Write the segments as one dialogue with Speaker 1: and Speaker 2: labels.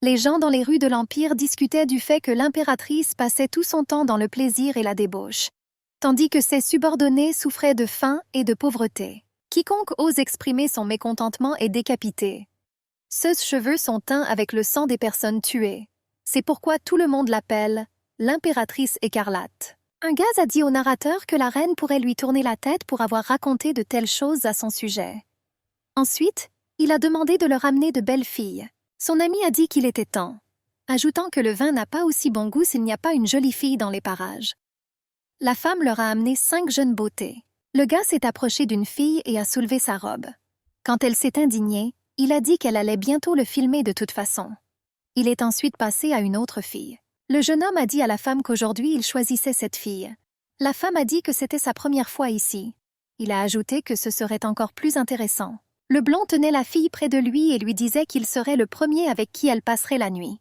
Speaker 1: Les gens dans les rues de l'Empire discutaient du fait que l'impératrice passait tout son temps dans le plaisir et la débauche, tandis que ses subordonnés souffraient de faim et de pauvreté. Quiconque ose exprimer son mécontentement est décapité. Ses cheveux sont teints avec le sang des personnes tuées. C'est pourquoi tout le monde l'appelle l'impératrice écarlate. Un gaz a dit au narrateur que la reine pourrait lui tourner la tête pour avoir raconté de telles choses à son sujet. Ensuite, il a demandé de leur amener de belles filles. Son ami a dit qu'il était temps, ajoutant que le vin n'a pas aussi bon goût s'il n'y a pas une jolie fille dans les parages. La femme leur a amené 5 jeunes beautés. Le gars s'est approché d'une fille et a soulevé sa robe. Quand elle s'est indignée, il a dit qu'elle allait bientôt le filmer de toute façon. Il est ensuite passé à une autre fille. Le jeune homme a dit à la femme qu'aujourd'hui il choisissait cette fille. La femme a dit que c'était sa première fois ici. Il a ajouté que ce serait encore plus intéressant. Le blond tenait la fille près de lui et lui disait qu'il serait le premier avec qui elle passerait la nuit.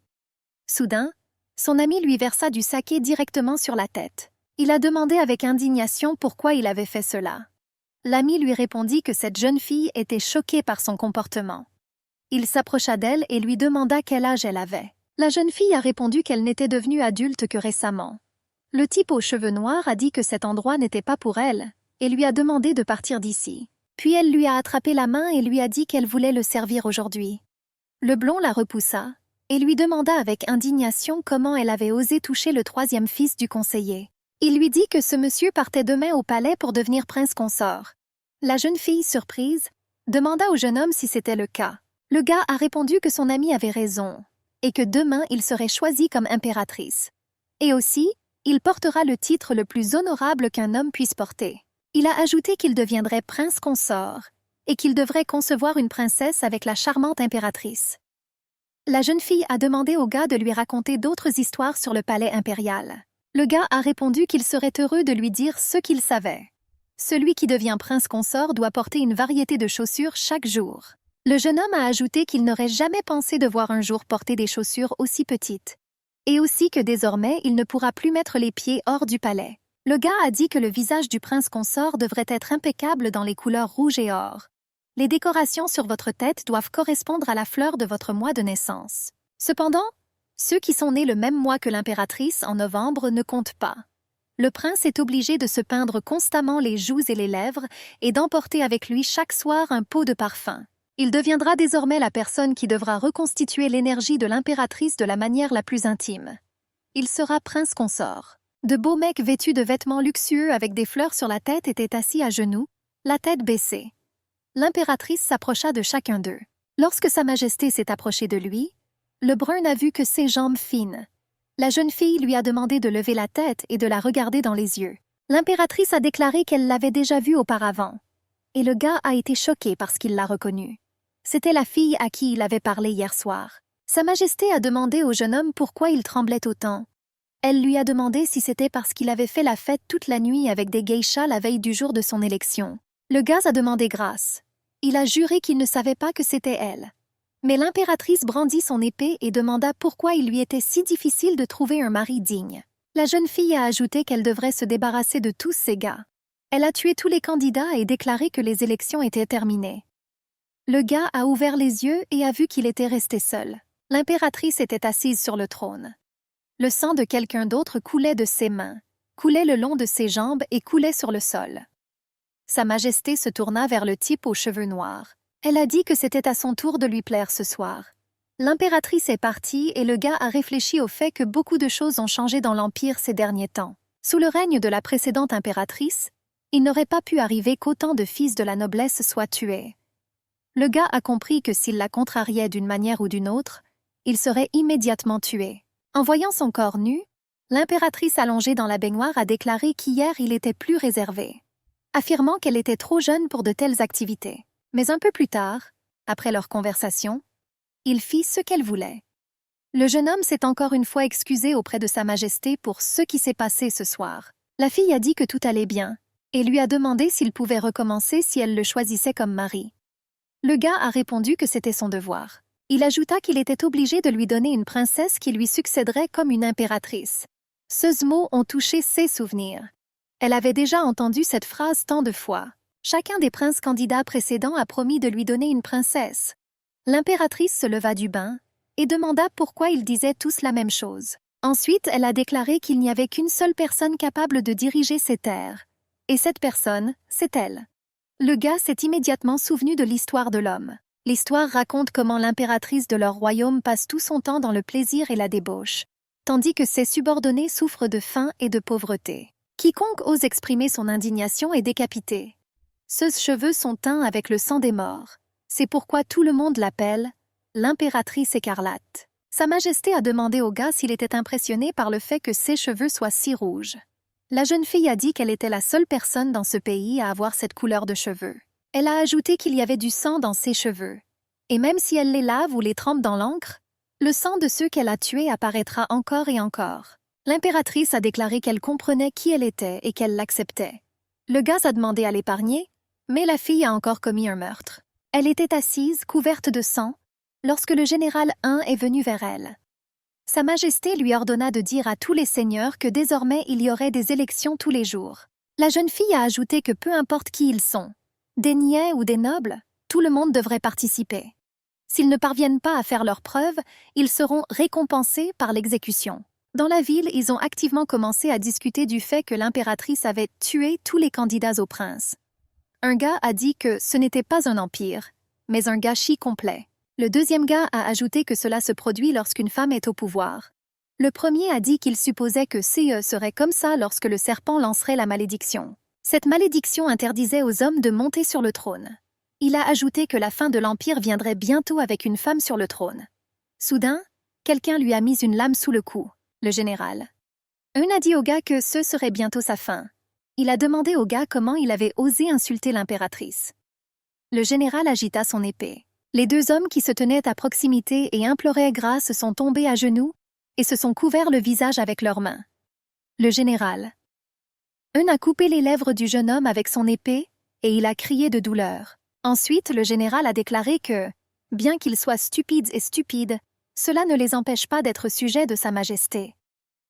Speaker 1: Soudain, son ami lui versa du saké directement sur la tête. Il a demandé avec indignation pourquoi il avait fait cela. L'ami lui répondit que cette jeune fille était choquée par son comportement. Il s'approcha d'elle et lui demanda quel âge elle avait. La jeune fille a répondu qu'elle n'était devenue adulte que récemment. Le type aux cheveux noirs a dit que cet endroit n'était pas pour elle et lui a demandé de partir d'ici. Puis elle lui a attrapé la main et lui a dit qu'elle voulait le servir aujourd'hui. Le blond la repoussa et lui demanda avec indignation comment elle avait osé toucher le 3e fils du conseiller. Il lui dit que ce monsieur partait demain au palais pour devenir prince consort. La jeune fille, surprise, demanda au jeune homme si c'était le cas. Le gars a répondu que son ami avait raison et que demain il serait choisi comme impératrice. Et aussi, il portera le titre le plus honorable qu'un homme puisse porter. Il a ajouté qu'il deviendrait prince consort et qu'il devrait concevoir une princesse avec la charmante impératrice. La jeune fille a demandé au gars de lui raconter d'autres histoires sur le palais impérial. Le gars a répondu qu'il serait heureux de lui dire ce qu'il savait. Celui qui devient prince consort doit porter une variété de chaussures chaque jour. Le jeune homme a ajouté qu'il n'aurait jamais pensé devoir un jour porter des chaussures aussi petites. Et aussi que désormais, il ne pourra plus mettre les pieds hors du palais. Le gars a dit que le visage du prince consort devrait être impeccable dans les couleurs rouge et or. Les décorations sur votre tête doivent correspondre à la fleur de votre mois de naissance. Cependant, ceux qui sont nés le même mois que l'impératrice en novembre ne comptent pas. Le prince est obligé de se peindre constamment les joues et les lèvres et d'emporter avec lui chaque soir un pot de parfum. Il deviendra désormais la personne qui devra reconstituer l'énergie de l'impératrice de la manière la plus intime. Il sera prince consort. De beaux mecs vêtus de vêtements luxueux avec des fleurs sur la tête étaient assis à genoux, la tête baissée. L'impératrice s'approcha de chacun d'eux. Lorsque Sa Majesté s'est approchée de lui, le brun n'a vu que ses jambes fines. La jeune fille lui a demandé de lever la tête et de la regarder dans les yeux. L'impératrice a déclaré qu'elle l'avait déjà vue auparavant. Et le gars a été choqué parce qu'il l'a reconnue. C'était la fille à qui il avait parlé hier soir. Sa Majesté a demandé au jeune homme pourquoi il tremblait autant. Elle lui a demandé si c'était parce qu'il avait fait la fête toute la nuit avec des geishas la veille du jour de son élection. Le gars a demandé grâce. Il a juré qu'il ne savait pas que c'était elle. Mais l'impératrice brandit son épée et demanda pourquoi il lui était si difficile de trouver un mari digne. La jeune fille a ajouté qu'elle devrait se débarrasser de tous ces gars. Elle a tué tous les candidats et déclaré que les élections étaient terminées. Le gars a ouvert les yeux et a vu qu'il était resté seul. L'impératrice était assise sur le trône. Le sang de quelqu'un d'autre coulait de ses mains, coulait le long de ses jambes et coulait sur le sol. Sa Majesté se tourna vers le type aux cheveux noirs. Elle a dit que c'était à son tour de lui plaire ce soir. L'impératrice est partie et le gars a réfléchi au fait que beaucoup de choses ont changé dans l'Empire ces derniers temps. Sous le règne de la précédente impératrice, il n'aurait pas pu arriver qu'autant de fils de la noblesse soient tués. Le gars a compris que s'il la contrariait d'une manière ou d'une autre, il serait immédiatement tué. En voyant son corps nu, l'impératrice allongée dans la baignoire a déclaré qu'hier il était plus réservé, affirmant qu'elle était trop jeune pour de telles activités. Mais un peu plus tard, après leur conversation, il fit ce qu'elle voulait. Le jeune homme s'est encore une fois excusé auprès de Sa Majesté pour ce qui s'est passé ce soir. La fille a dit que tout allait bien et lui a demandé s'il pouvait recommencer si elle le choisissait comme mari. Le gars a répondu que c'était son devoir. Il ajouta qu'il était obligé de lui donner une princesse qui lui succéderait comme une impératrice. Ces mots ont touché ses souvenirs. Elle avait déjà entendu cette phrase tant de fois. Chacun des princes candidats précédents a promis de lui donner une princesse. L'impératrice se leva du bain et demanda pourquoi ils disaient tous la même chose. Ensuite, elle a déclaré qu'il n'y avait qu'une seule personne capable de diriger ces terres. Et cette personne, c'est elle. Le gars s'est immédiatement souvenu de l'histoire de l'homme. L'histoire raconte comment l'impératrice de leur royaume passe tout son temps dans le plaisir et la débauche, tandis que ses subordonnés souffrent de faim et de pauvreté. Quiconque ose exprimer son indignation est décapité. Ses cheveux sont teints avec le sang des morts. C'est pourquoi tout le monde l'appelle l'impératrice écarlate. Sa Majesté a demandé au gars s'il était impressionné par le fait que ses cheveux soient si rouges. La jeune fille a dit qu'elle était la seule personne dans ce pays à avoir cette couleur de cheveux. Elle a ajouté qu'il y avait du sang dans ses cheveux. Et même si elle les lave ou les trempe dans l'encre, le sang de ceux qu'elle a tués apparaîtra encore et encore. L'impératrice a déclaré qu'elle comprenait qui elle était et qu'elle l'acceptait. Le gars a demandé à l'épargner, mais la fille a encore commis un meurtre. Elle était assise, couverte de sang, lorsque le général est venu vers elle. Sa Majesté lui ordonna de dire à tous les seigneurs que désormais il y aurait des élections tous les jours. La jeune fille a ajouté que peu importe qui ils sont, des niais ou des nobles, tout le monde devrait participer. S'ils ne parviennent pas à faire leurs preuves, ils seront récompensés par l'exécution. Dans la ville, ils ont activement commencé à discuter du fait que l'impératrice avait tué tous les candidats au prince. Un gars a dit que ce n'était pas un empire, mais un gâchis complet. Le deuxième gars a ajouté que cela se produit lorsqu'une femme est au pouvoir. Le premier a dit qu'il supposait que CE serait comme ça lorsque le serpent lancerait la malédiction. Cette malédiction interdisait aux hommes de monter sur le trône. Il a ajouté que la fin de l'empire viendrait bientôt avec une femme sur le trône. Soudain, quelqu'un lui a mis une lame sous le cou, le général. Un a dit au gars que ce serait bientôt sa fin. Il a demandé au gars comment il avait osé insulter l'impératrice. Le général agita son épée. Les deux hommes qui se tenaient à proximité et imploraient grâce sont tombés à genoux et se sont couverts le visage avec leurs mains. Le général. Un a coupé les lèvres du jeune homme avec son épée et il a crié de douleur. Ensuite, le général a déclaré que, bien qu'ils soient stupides et stupides, cela ne les empêche pas d'être sujets de Sa Majesté.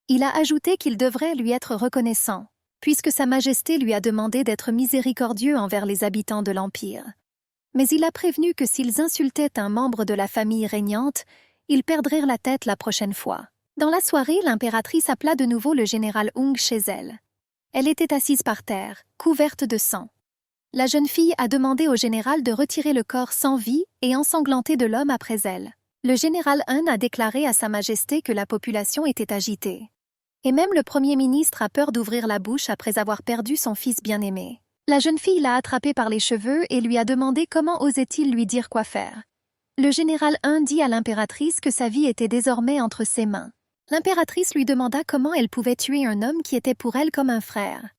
Speaker 1: Il a ajouté qu'il devrait lui être reconnaissant, puisque Sa Majesté lui a demandé d'être miséricordieux envers les habitants de l'Empire. Mais il a prévenu que s'ils insultaient un membre de la famille régnante, ils perdraient la tête la prochaine fois. Dans la soirée, l'impératrice appela de nouveau le général Ung chez elle. Elle était assise par terre, couverte de sang. La jeune fille a demandé au général de retirer le corps sans vie et ensanglanté de l'homme après elle. Le général Un a déclaré à Sa Majesté que la population était agitée. Et même le Premier ministre a peur d'ouvrir la bouche après avoir perdu son fils bien-aimé. La jeune fille l'a attrapé par les cheveux et lui a demandé comment osait-il lui dire quoi faire. Le général Un dit à l'impératrice que sa vie était désormais entre ses mains. L'impératrice lui demanda comment elle pouvait tuer un homme qui était pour elle comme un frère.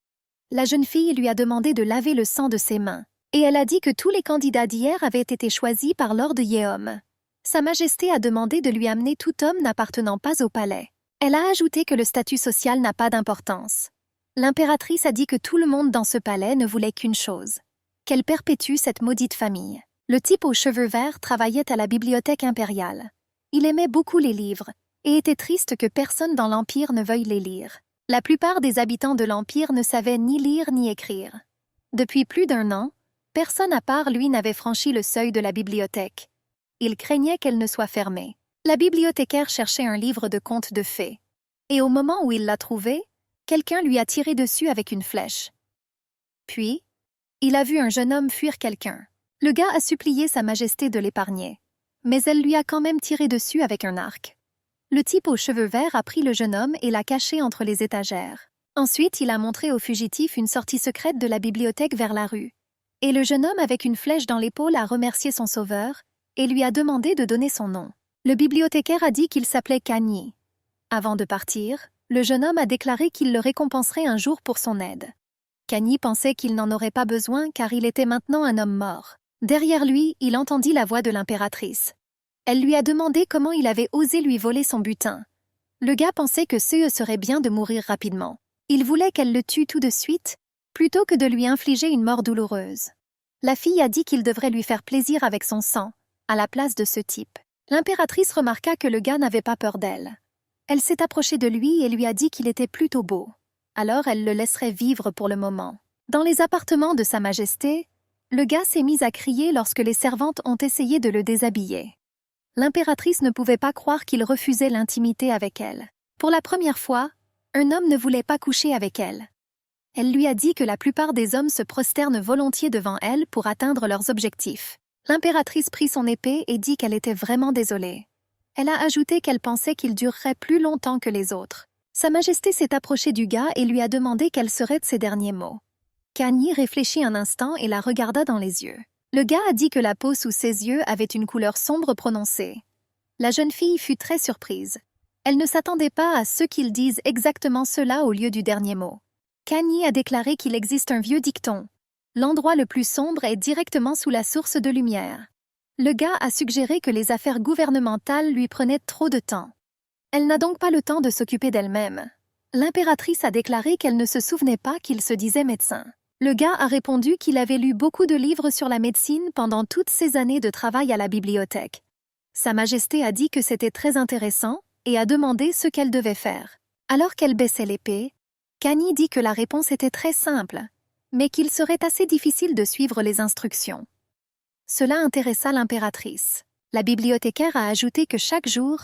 Speaker 1: La jeune fille lui a demandé de laver le sang de ses mains, et elle a dit que tous les candidats d'hier avaient été choisis par Lord Yeom. Sa Majesté a demandé de lui amener tout homme n'appartenant pas au palais. Elle a ajouté que le statut social n'a pas d'importance. L'impératrice a dit que tout le monde dans ce palais ne voulait qu'une chose, qu'elle perpétue cette maudite famille. Le type aux cheveux verts travaillait à la bibliothèque impériale. Il aimait beaucoup les livres, et était triste que personne dans l'Empire ne veuille les lire. La plupart des habitants de l'Empire ne savaient ni lire ni écrire. Depuis plus d'un an, personne à part lui n'avait franchi le seuil de la bibliothèque. Il craignait qu'elle ne soit fermée. La bibliothécaire cherchait un livre de contes de fées. Et au moment où il l'a trouvé, quelqu'un lui a tiré dessus avec une flèche. Puis, il a vu un jeune homme fuir quelqu'un. Le gars a supplié Sa Majesté de l'épargner, mais elle lui a quand même tiré dessus avec un arc. Le type aux cheveux verts a pris le jeune homme et l'a caché entre les étagères. Ensuite, il a montré au fugitif une sortie secrète de la bibliothèque vers la rue. Et le jeune homme avec une flèche dans l'épaule a remercié son sauveur et lui a demandé de donner son nom. Le bibliothécaire a dit qu'il s'appelait Kanye. Avant de partir, le jeune homme a déclaré qu'il le récompenserait un jour pour son aide. Kanye pensait qu'il n'en aurait pas besoin car il était maintenant un homme mort. Derrière lui, il entendit la voix de l'impératrice. Elle lui a demandé comment il avait osé lui voler son butin. Le gars pensait que ce serait bien de mourir rapidement. Il voulait qu'elle le tue tout de suite, plutôt que de lui infliger une mort douloureuse. La fille a dit qu'il devrait lui faire plaisir avec son sang, à la place de ce type. L'impératrice remarqua que le gars n'avait pas peur d'elle. Elle s'est approchée de lui et lui a dit qu'il était plutôt beau. Alors elle le laisserait vivre pour le moment. Dans les appartements de Sa Majesté, le gars s'est mis à crier lorsque les servantes ont essayé de le déshabiller. L'impératrice ne pouvait pas croire qu'il refusait l'intimité avec elle. Pour la première fois, un homme ne voulait pas coucher avec elle. Elle lui a dit que la plupart des hommes se prosternent volontiers devant elle pour atteindre leurs objectifs. L'impératrice prit son épée et dit qu'elle était vraiment désolée. Elle a ajouté qu'elle pensait qu'il durerait plus longtemps que les autres. Sa Majesté s'est approchée du gars et lui a demandé quels seraient ses derniers mots. Kanye réfléchit un instant et la regarda dans les yeux. Le gars a dit que la peau sous ses yeux avait une couleur sombre prononcée. La jeune fille fut très surprise. Elle ne s'attendait pas à ce qu'il dise exactement cela au lieu du dernier mot. Kanye a déclaré qu'il existe un vieux dicton. L'endroit le plus sombre est directement sous la source de lumière. Le gars a suggéré que les affaires gouvernementales lui prenaient trop de temps. Elle n'a donc pas le temps de s'occuper d'elle-même. L'impératrice a déclaré qu'elle ne se souvenait pas qu'il se disait médecin. Le gars a répondu qu'il avait lu beaucoup de livres sur la médecine pendant toutes ses années de travail à la bibliothèque. Sa Majesté a dit que c'était très intéressant et a demandé ce qu'elle devait faire. Alors qu'elle baissait l'épée, Kanye dit que la réponse était très simple, mais qu'il serait assez difficile de suivre les instructions. Cela intéressa l'impératrice. La bibliothécaire a ajouté que chaque jour,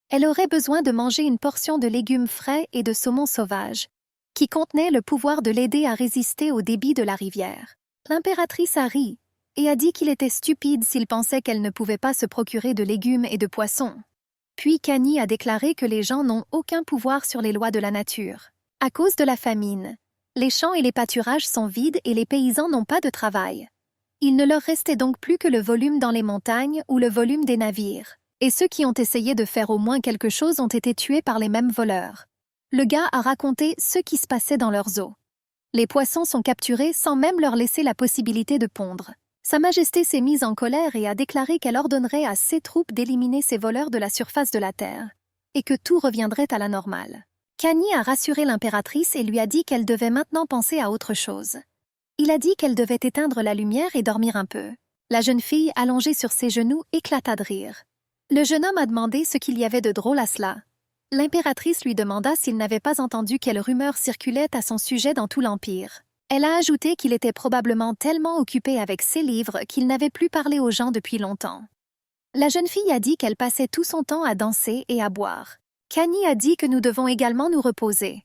Speaker 1: elle aurait besoin de manger une portion de légumes frais et de saumon sauvage, qui contenait le pouvoir de l'aider à résister au débit de la rivière. L'impératrice a ri et a dit qu'il était stupide s'il pensait qu'elle ne pouvait pas se procurer de légumes et de poissons. Puis Kanye a déclaré que les gens n'ont aucun pouvoir sur les lois de la nature. À cause de la famine, les champs et les pâturages sont vides et les paysans n'ont pas de travail. Il ne leur restait donc plus que le volume dans les montagnes ou le volume des navires. Et ceux qui ont essayé de faire au moins quelque chose ont été tués par les mêmes voleurs. Le gars a raconté ce qui se passait dans leurs eaux. Les poissons sont capturés sans même leur laisser la possibilité de pondre. Sa Majesté s'est mise en colère et a déclaré qu'elle ordonnerait à ses troupes d'éliminer ces voleurs de la surface de la terre, et que tout reviendrait à la normale. Kanye a rassuré l'impératrice et lui a dit qu'elle devait maintenant penser à autre chose. Il a dit qu'elle devait éteindre la lumière et dormir un peu. La jeune fille, allongée sur ses genoux, éclata de rire. Le jeune homme a demandé ce qu'il y avait de drôle à cela. L'impératrice lui demanda s'il n'avait pas entendu quelle rumeur circulait à son sujet dans tout l'Empire. Elle a ajouté qu'il était probablement tellement occupé avec ses livres qu'il n'avait plus parlé aux gens depuis longtemps. La jeune fille a dit qu'elle passait tout son temps à danser et à boire. Kanye a dit que nous devons également nous reposer.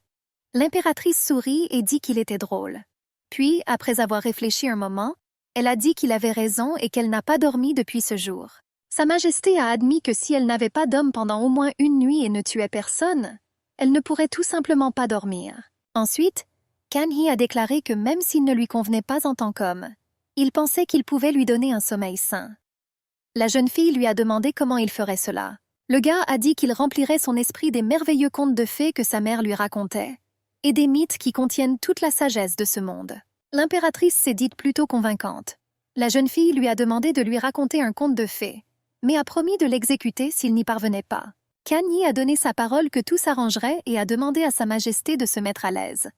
Speaker 1: L'impératrice sourit et dit qu'il était drôle. Puis, après avoir réfléchi un moment, elle a dit qu'il avait raison et qu'elle n'a pas dormi depuis ce jour. Sa Majesté a admis que si elle n'avait pas d'homme pendant au moins une nuit et ne tuait personne, elle ne pourrait tout simplement pas dormir. Ensuite, Kanye a déclaré que même s'il ne lui convenait pas en tant qu'homme, il pensait qu'il pouvait lui donner un sommeil sain. La jeune fille lui a demandé comment il ferait cela. Le gars a dit qu'il remplirait son esprit des merveilleux contes de fées que sa mère lui racontait, et des mythes qui contiennent toute la sagesse de ce monde. L'impératrice s'est dite plutôt convaincante. La jeune fille lui a demandé de lui raconter un conte de fées, mais a promis de l'exécuter s'il n'y parvenait pas. Kanye a donné sa parole que tout s'arrangerait et a demandé à Sa Majesté de se mettre à l'aise.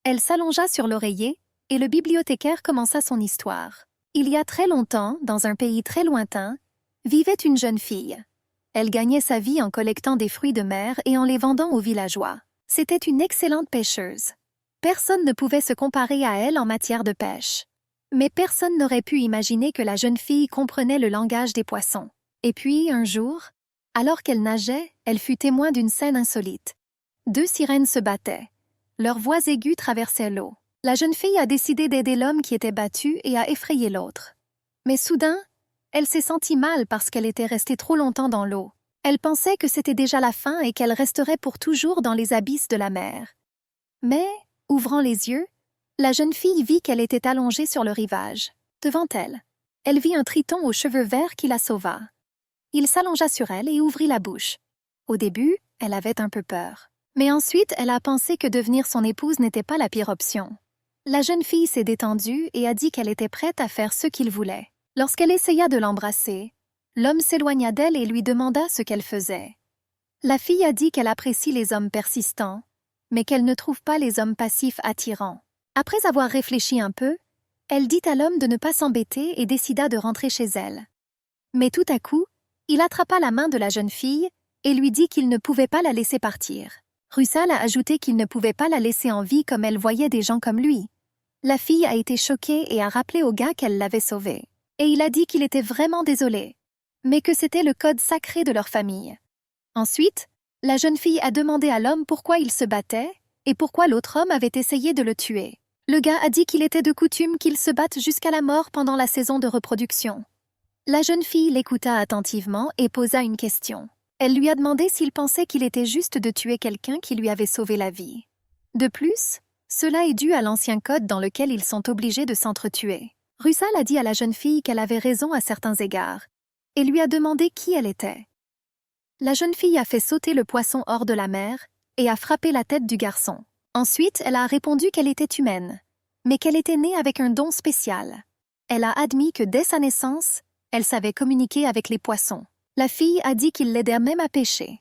Speaker 1: Elle s'allongea sur l'oreiller, et le bibliothécaire commença son histoire. Il y a très longtemps, dans un pays très lointain, vivait une jeune fille. Elle gagnait sa vie en collectant des fruits de mer et en les vendant aux villageois. C'était une excellente pêcheuse. Personne ne pouvait se comparer à elle en matière de pêche. Mais personne n'aurait pu imaginer que la jeune fille comprenait le langage des poissons. Et puis, un jour, alors qu'elle nageait, elle fut témoin d'une scène insolite. 2 sirènes se battaient. Leurs voix aiguës traversaient l'eau. La jeune fille a décidé d'aider l'homme qui était battu et a effrayé l'autre. Mais soudain, elle s'est sentie mal parce qu'elle était restée trop longtemps dans l'eau. Elle pensait que c'était déjà la fin et qu'elle resterait pour toujours dans les abysses de la mer. Mais, ouvrant les yeux, la jeune fille vit qu'elle était allongée sur le rivage. Devant elle, elle vit un triton aux cheveux verts qui la sauva. Il s'allongea sur elle et ouvrit la bouche. Au début, elle avait un peu peur. Mais ensuite, elle a pensé que devenir son épouse n'était pas la pire option. La jeune fille s'est détendue et a dit qu'elle était prête à faire ce qu'il voulait. Lorsqu'elle essaya de l'embrasser, l'homme s'éloigna d'elle et lui demanda ce qu'elle faisait. La fille a dit qu'elle apprécie les hommes persistants, mais qu'elle ne trouve pas les hommes passifs attirants. Après avoir réfléchi un peu, elle dit à l'homme de ne pas s'embêter et décida de rentrer chez elle. Mais tout à coup, il attrapa la main de la jeune fille et lui dit qu'il ne pouvait pas la laisser partir. Russell a ajouté qu'il ne pouvait pas la laisser en vie comme elle voyait des gens comme lui. La fille a été choquée et a rappelé au gars qu'elle l'avait sauvée. Et il a dit qu'il était vraiment désolé. mais que c'était le code sacré de leur famille. Ensuite, la jeune fille a demandé à l'homme pourquoi il se battait et pourquoi l'autre homme avait essayé de le tuer. Le gars a dit qu'il était de coutume qu'ils se battent jusqu'à la mort pendant la saison de reproduction. La jeune fille l'écouta attentivement et posa une question. Elle lui a demandé s'il pensait qu'il était juste de tuer quelqu'un qui lui avait sauvé la vie. De plus, cela est dû à l'ancien code dans lequel ils sont obligés de s'entretuer. Russell a dit à la jeune fille qu'elle avait raison à certains égards et lui a demandé qui elle était. La jeune fille a fait sauter le poisson hors de la mer et a frappé la tête du garçon. Ensuite, elle a répondu qu'elle était humaine, mais qu'elle était née avec un don spécial. Elle a admis que dès sa naissance, elle savait communiquer avec les poissons. La fille a dit qu'il l'aidait même à pêcher.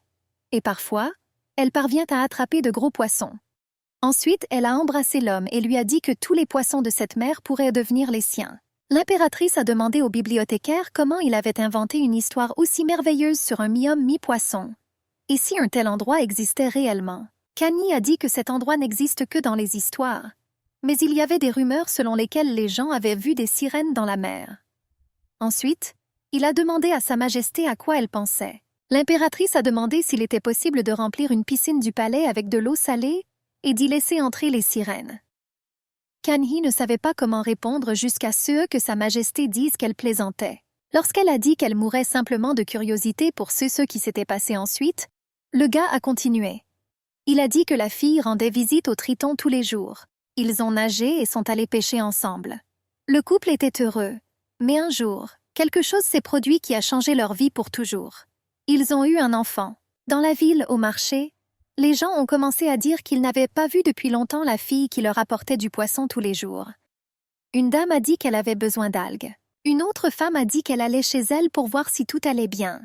Speaker 1: Et parfois, elle parvient à attraper de gros poissons. Ensuite, elle a embrassé l'homme et lui a dit que tous les poissons de cette mer pourraient devenir les siens. L'impératrice a demandé au bibliothécaire comment il avait inventé une histoire aussi merveilleuse sur un mi-homme, mi-poisson. Et si un tel endroit existait réellement? Kani a dit que cet endroit n'existe que dans les histoires. Mais il y avait des rumeurs selon lesquelles les gens avaient vu des sirènes dans la mer. Ensuite, il a demandé à Sa Majesté à quoi elle pensait. L'impératrice a demandé s'il était possible de remplir une piscine du palais avec de l'eau salée et d'y laisser entrer les sirènes. Kanhi ne savait pas comment répondre jusqu'à ce que Sa Majesté dise qu'elle plaisantait. Lorsqu'elle a dit qu'elle mourait simplement de curiosité pour ce qui s'était passé ensuite, le gars a continué. Il a dit que la fille rendait visite au Triton tous les jours. Ils ont nagé et sont allés pêcher ensemble. Le couple était heureux. Mais un jour, quelque chose s'est produit qui a changé leur vie pour toujours. Ils ont eu un enfant. Dans la ville, au marché, les gens ont commencé à dire qu'ils n'avaient pas vu depuis longtemps la fille qui leur apportait du poisson tous les jours. Une dame a dit qu'elle avait besoin d'algues. Une autre femme a dit qu'elle allait chez elle pour voir si tout allait bien.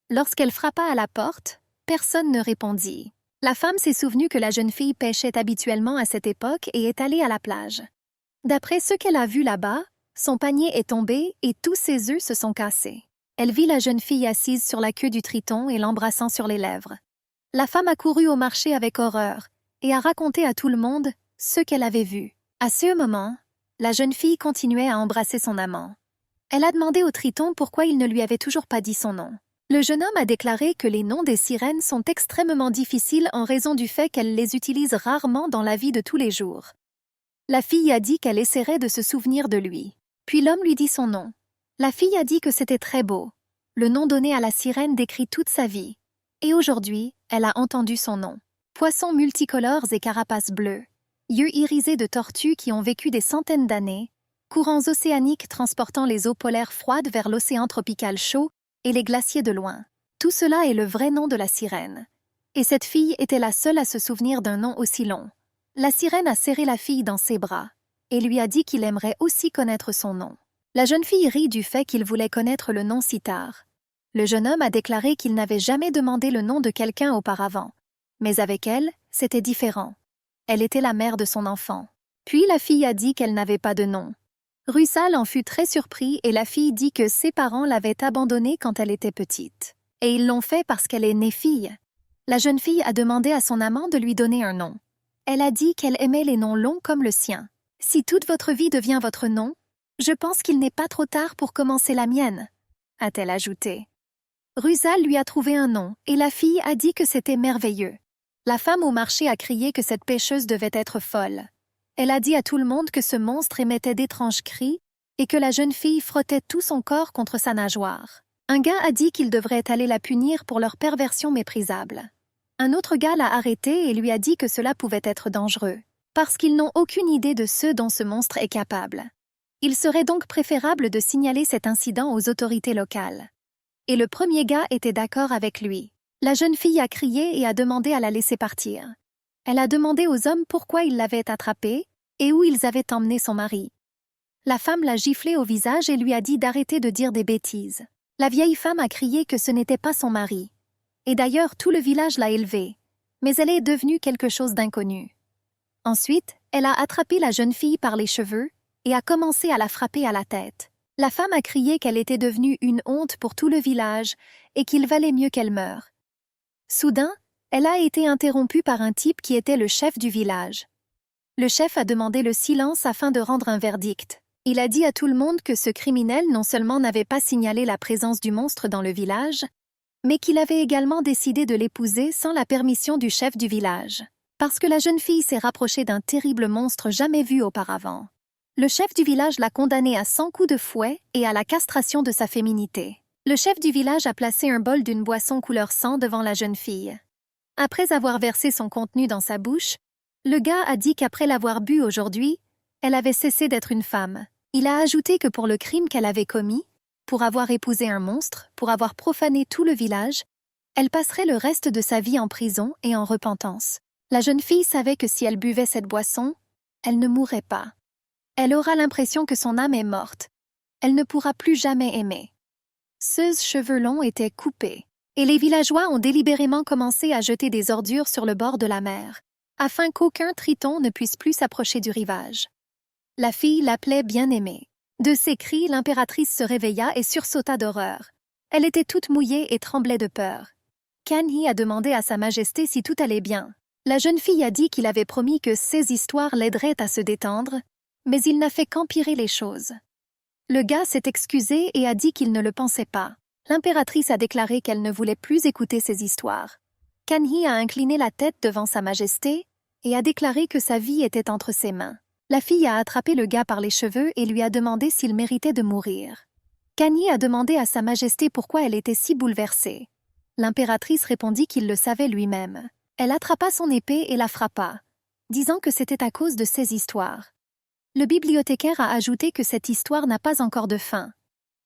Speaker 1: Lorsqu'elle frappa à la porte, personne ne répondit. La femme s'est souvenue que la jeune fille pêchait habituellement à cette époque et est allée à la plage. D'après ce qu'elle a vu là-bas, son panier est tombé et tous ses œufs se sont cassés. Elle vit la jeune fille assise sur la queue du triton et l'embrassant sur les lèvres. La femme a couru au marché avec horreur et a raconté à tout le monde ce qu'elle avait vu. À ce moment, la jeune fille continuait à embrasser son amant. Elle a demandé au triton pourquoi il ne lui avait toujours pas dit son nom. Le jeune homme a déclaré que les noms des sirènes sont extrêmement difficiles en raison du fait qu'elles les utilisent rarement dans la vie de tous les jours. La fille a dit qu'elle essaierait de se souvenir de lui. Puis l'homme lui dit son nom. La fille a dit que c'était très beau. Le nom donné à la sirène décrit toute sa vie. Et aujourd'hui, elle a entendu son nom. Poissons multicolores et carapaces bleues, yeux irisés de tortues qui ont vécu des centaines d'années, courants océaniques transportant les eaux polaires froides vers l'océan tropical chaud et les glaciers de loin. Tout cela est le vrai nom de la sirène. Et cette fille était la seule à se souvenir d'un nom aussi long. La sirène a serré la fille dans ses bras et lui a dit qu'il aimerait aussi connaître son nom. La jeune fille rit du fait qu'il voulait connaître le nom si tard. Le jeune homme a déclaré qu'il n'avait jamais demandé le nom de quelqu'un auparavant. Mais avec elle, c'était différent. Elle était la mère de son enfant. Puis la fille a dit qu'elle n'avait pas de nom. Russell en fut très surpris et la fille dit que ses parents l'avaient abandonnée quand elle était petite. Et ils l'ont fait parce qu'elle est née fille. La jeune fille a demandé à son amant de lui donner un nom. Elle a dit qu'elle aimait les noms longs comme le sien. « Si toute votre vie devient votre nom, je pense qu'il n'est pas trop tard pour commencer la mienne », a-t-elle ajouté. Russell lui a trouvé un nom et la fille a dit que c'était merveilleux. La femme au marché a crié que cette pêcheuse devait être folle. Elle a dit à tout le monde que ce monstre émettait d'étranges cris et que la jeune fille frottait tout son corps contre sa nageoire. Un gars a dit qu'il devrait aller la punir pour leur perversion méprisable. Un autre gars l'a arrêté et lui a dit que cela pouvait être dangereux, parce qu'ils n'ont aucune idée de ce dont ce monstre est capable. Il serait donc préférable de signaler cet incident aux autorités locales. Et le premier gars était d'accord avec lui. La jeune fille a crié et a demandé à la laisser partir. Elle a demandé aux hommes pourquoi ils l'avaient attrapée et où ils avaient emmené son mari. La femme l'a giflé au visage et lui a dit d'arrêter de dire des bêtises. La vieille femme a crié que ce n'était pas son mari. Et d'ailleurs, tout le village l'a élevée. Mais elle est devenue quelque chose d'inconnu. Ensuite, elle a attrapé la jeune fille par les cheveux et a commencé à la frapper à la tête. La femme a crié qu'elle était devenue une honte pour tout le village et qu'il valait mieux qu'elle meure. Soudain, elle a été interrompue par un type qui était le chef du village. Le chef a demandé le silence afin de rendre un verdict. Il a dit à tout le monde que ce criminel non seulement n'avait pas signalé la présence du monstre dans le village, mais qu'il avait également décidé de l'épouser sans la permission du chef du village, parce que la jeune fille s'est rapprochée d'un terrible monstre jamais vu auparavant. Le chef du village l'a condamnée à 100 coups de fouet et à la castration de sa féminité. Le chef du village a placé un bol d'une boisson couleur sang devant la jeune fille. Après avoir versé son contenu dans sa bouche, le gars a dit qu'après l'avoir bu aujourd'hui, elle avait cessé d'être une femme. Il a ajouté que pour le crime qu'elle avait commis, pour avoir épousé un monstre, pour avoir profané tout le village, elle passerait le reste de sa vie en prison et en repentance. La jeune fille savait que si elle buvait cette boisson, elle ne mourrait pas. Elle aura l'impression que son âme est morte. Elle ne pourra plus jamais aimer. Ses cheveux longs étaient coupés, et les villageois ont délibérément commencé à jeter des ordures sur le bord de la mer, afin qu'aucun triton ne puisse plus s'approcher du rivage. La fille l'appelait bien-aimée. De ses cris, l'impératrice se réveilla et sursauta d'horreur. Elle était toute mouillée et tremblait de peur. Kanhi a demandé à Sa Majesté si tout allait bien. La jeune fille a dit qu'il avait promis que ces histoires l'aideraient à se détendre, mais il n'a fait qu'empirer les choses. Le gars s'est excusé et a dit qu'il ne le pensait pas. L'impératrice a déclaré qu'elle ne voulait plus écouter ces histoires. Kanhi a incliné la tête devant Sa Majesté et a déclaré que sa vie était entre ses mains. La fille a attrapé le gars par les cheveux et lui a demandé s'il méritait de mourir. Kanhi a demandé à Sa Majesté pourquoi elle était si bouleversée. L'impératrice répondit qu'il le savait lui-même. Elle attrapa son épée et la frappa, disant que c'était à cause de ces histoires. Le bibliothécaire a ajouté que cette histoire n'a pas encore de fin.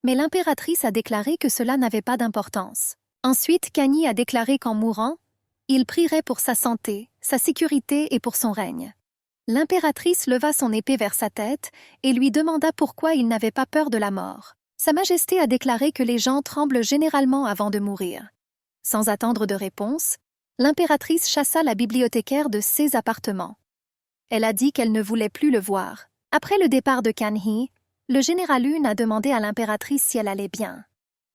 Speaker 1: Mais l'impératrice a déclaré que cela n'avait pas d'importance. Ensuite, Kanhi a déclaré qu'en mourant, il prierait pour sa santé, sa sécurité et pour son règne. L'impératrice leva son épée vers sa tête et lui demanda pourquoi il n'avait pas peur de la mort. Sa Majesté a déclaré que les gens tremblent généralement avant de mourir. Sans attendre de réponse, l'impératrice chassa la bibliothécaire de ses appartements. Elle a dit qu'elle ne voulait plus le voir. Après le départ de Kanhi, le général Une a demandé à l'impératrice si elle allait bien.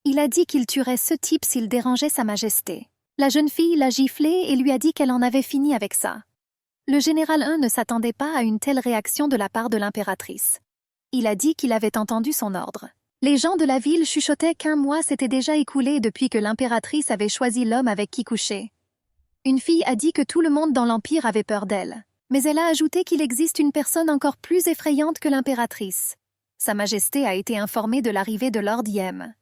Speaker 1: Il a dit qu'il tuerait ce type s'il dérangeait Sa Majesté. La jeune fille l'a giflé et lui a dit qu'elle en avait fini avec ça. Le général 1 ne s'attendait pas à une telle réaction de la part de l'impératrice. Il a dit qu'il avait entendu son ordre. Les gens de la ville chuchotaient qu'un mois s'était déjà écoulé depuis que l'impératrice avait choisi l'homme avec qui coucher. Une fille a dit que tout le monde dans l'Empire avait peur d'elle. Mais elle a ajouté qu'il existe une personne encore plus effrayante que l'impératrice. Sa Majesté a été informée de l'arrivée de Lord Yem.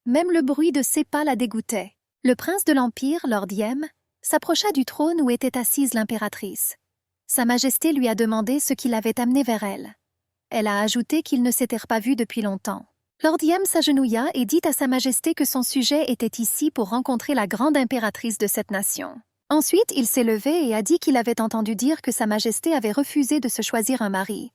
Speaker 1: Même le bruit de ses pas la dégoûtait. Le prince de l'Empire, Lord Yem, s'approcha du trône où était assise l'impératrice. Sa Majesté lui a demandé ce qui l'avait amené vers elle. Elle a ajouté qu'ils ne s'étaient pas vus depuis longtemps. Lord Yem s'agenouilla et dit à Sa Majesté que son sujet était ici pour rencontrer la grande impératrice de cette nation. Ensuite, il s'est levé et a dit qu'il avait entendu dire que Sa Majesté avait refusé de se choisir un mari.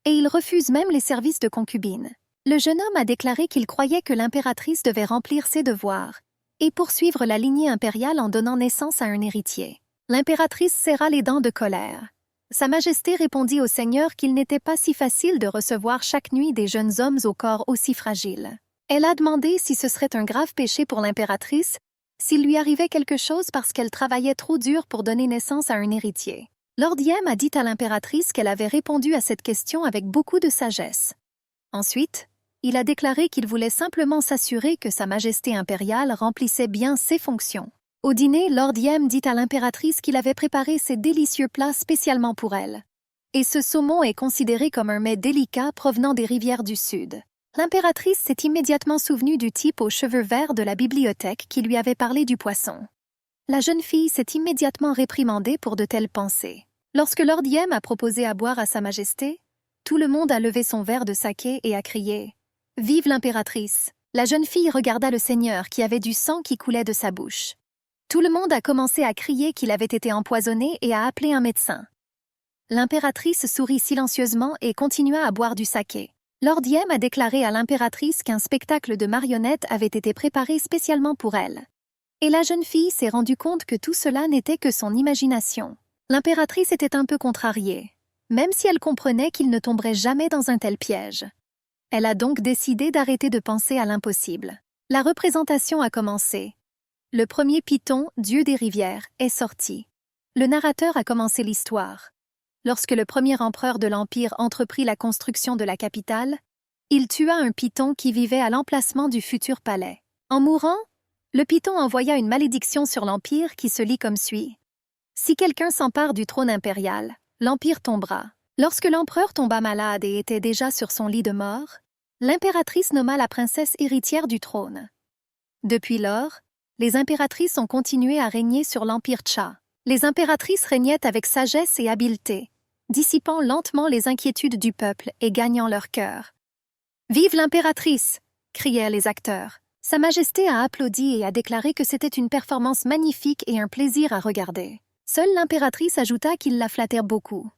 Speaker 1: Et il refuse même les services de concubine. Le jeune homme a déclaré qu'il croyait que l'impératrice devait remplir ses devoirs et poursuivre la lignée impériale en donnant naissance à un héritier. L'impératrice serra les dents de colère. Sa Majesté répondit au Seigneur qu'il n'était pas si facile de recevoir chaque nuit des jeunes hommes au corps aussi fragile. Elle a demandé si ce serait un grave péché pour l'impératrice, s'il lui arrivait quelque chose parce qu'elle travaillait trop dur pour donner naissance à un héritier. Lord Yem a dit à l'impératrice qu'elle avait répondu à cette question avec beaucoup de sagesse. Ensuite, il a déclaré qu'il voulait simplement s'assurer que Sa Majesté impériale remplissait bien ses fonctions. Au dîner, Lord Yem dit à l'impératrice qu'il avait préparé ces délicieux plats spécialement pour elle. Et ce saumon est considéré comme un mets délicat provenant des rivières du Sud. L'impératrice s'est immédiatement souvenue du type aux cheveux verts de la bibliothèque qui lui avait parlé du poisson. La jeune fille s'est immédiatement réprimandée pour de telles pensées. Lorsque Lord Yem a proposé à boire à Sa Majesté, tout le monde a levé son verre de saké et a crié « Vive l'impératrice !» La jeune fille regarda le Seigneur qui avait du sang qui coulait de sa bouche. Tout le monde a commencé à crier qu'il avait été empoisonné et a appelé un médecin. L'impératrice sourit silencieusement et continua à boire du saké. Lord Yem a déclaré à l'impératrice qu'un spectacle de marionnettes avait été préparé spécialement pour elle. Et la jeune fille s'est rendue compte que tout cela n'était que son imagination. L'impératrice était un peu contrariée, même si elle comprenait qu'il ne tomberait jamais dans un tel piège. Elle a donc décidé d'arrêter de penser à l'impossible. La représentation a commencé. Le premier python, dieu des rivières, est sorti. Le narrateur a commencé l'histoire. Lorsque le premier empereur de l'Empire entreprit la construction de la capitale, Il tua un python qui vivait à l'emplacement du futur palais. En mourant, le python envoya une malédiction sur l'Empire qui se lit comme suit. Si quelqu'un s'empare du trône impérial, l'Empire tombera. Lorsque l'empereur tomba malade et était déjà sur son lit de mort, l'impératrice nomma la princesse héritière du trône. Depuis lors, les impératrices ont continué à régner sur l'Empire Cha. Les impératrices régnaient avec sagesse et habileté, dissipant lentement les inquiétudes du peuple et gagnant leur cœur. « Vive l'impératrice !» crièrent les acteurs. Sa Majesté a applaudi et a déclaré que c'était une performance magnifique et un plaisir à regarder. Seule l'impératrice ajouta qu'il la flattait beaucoup.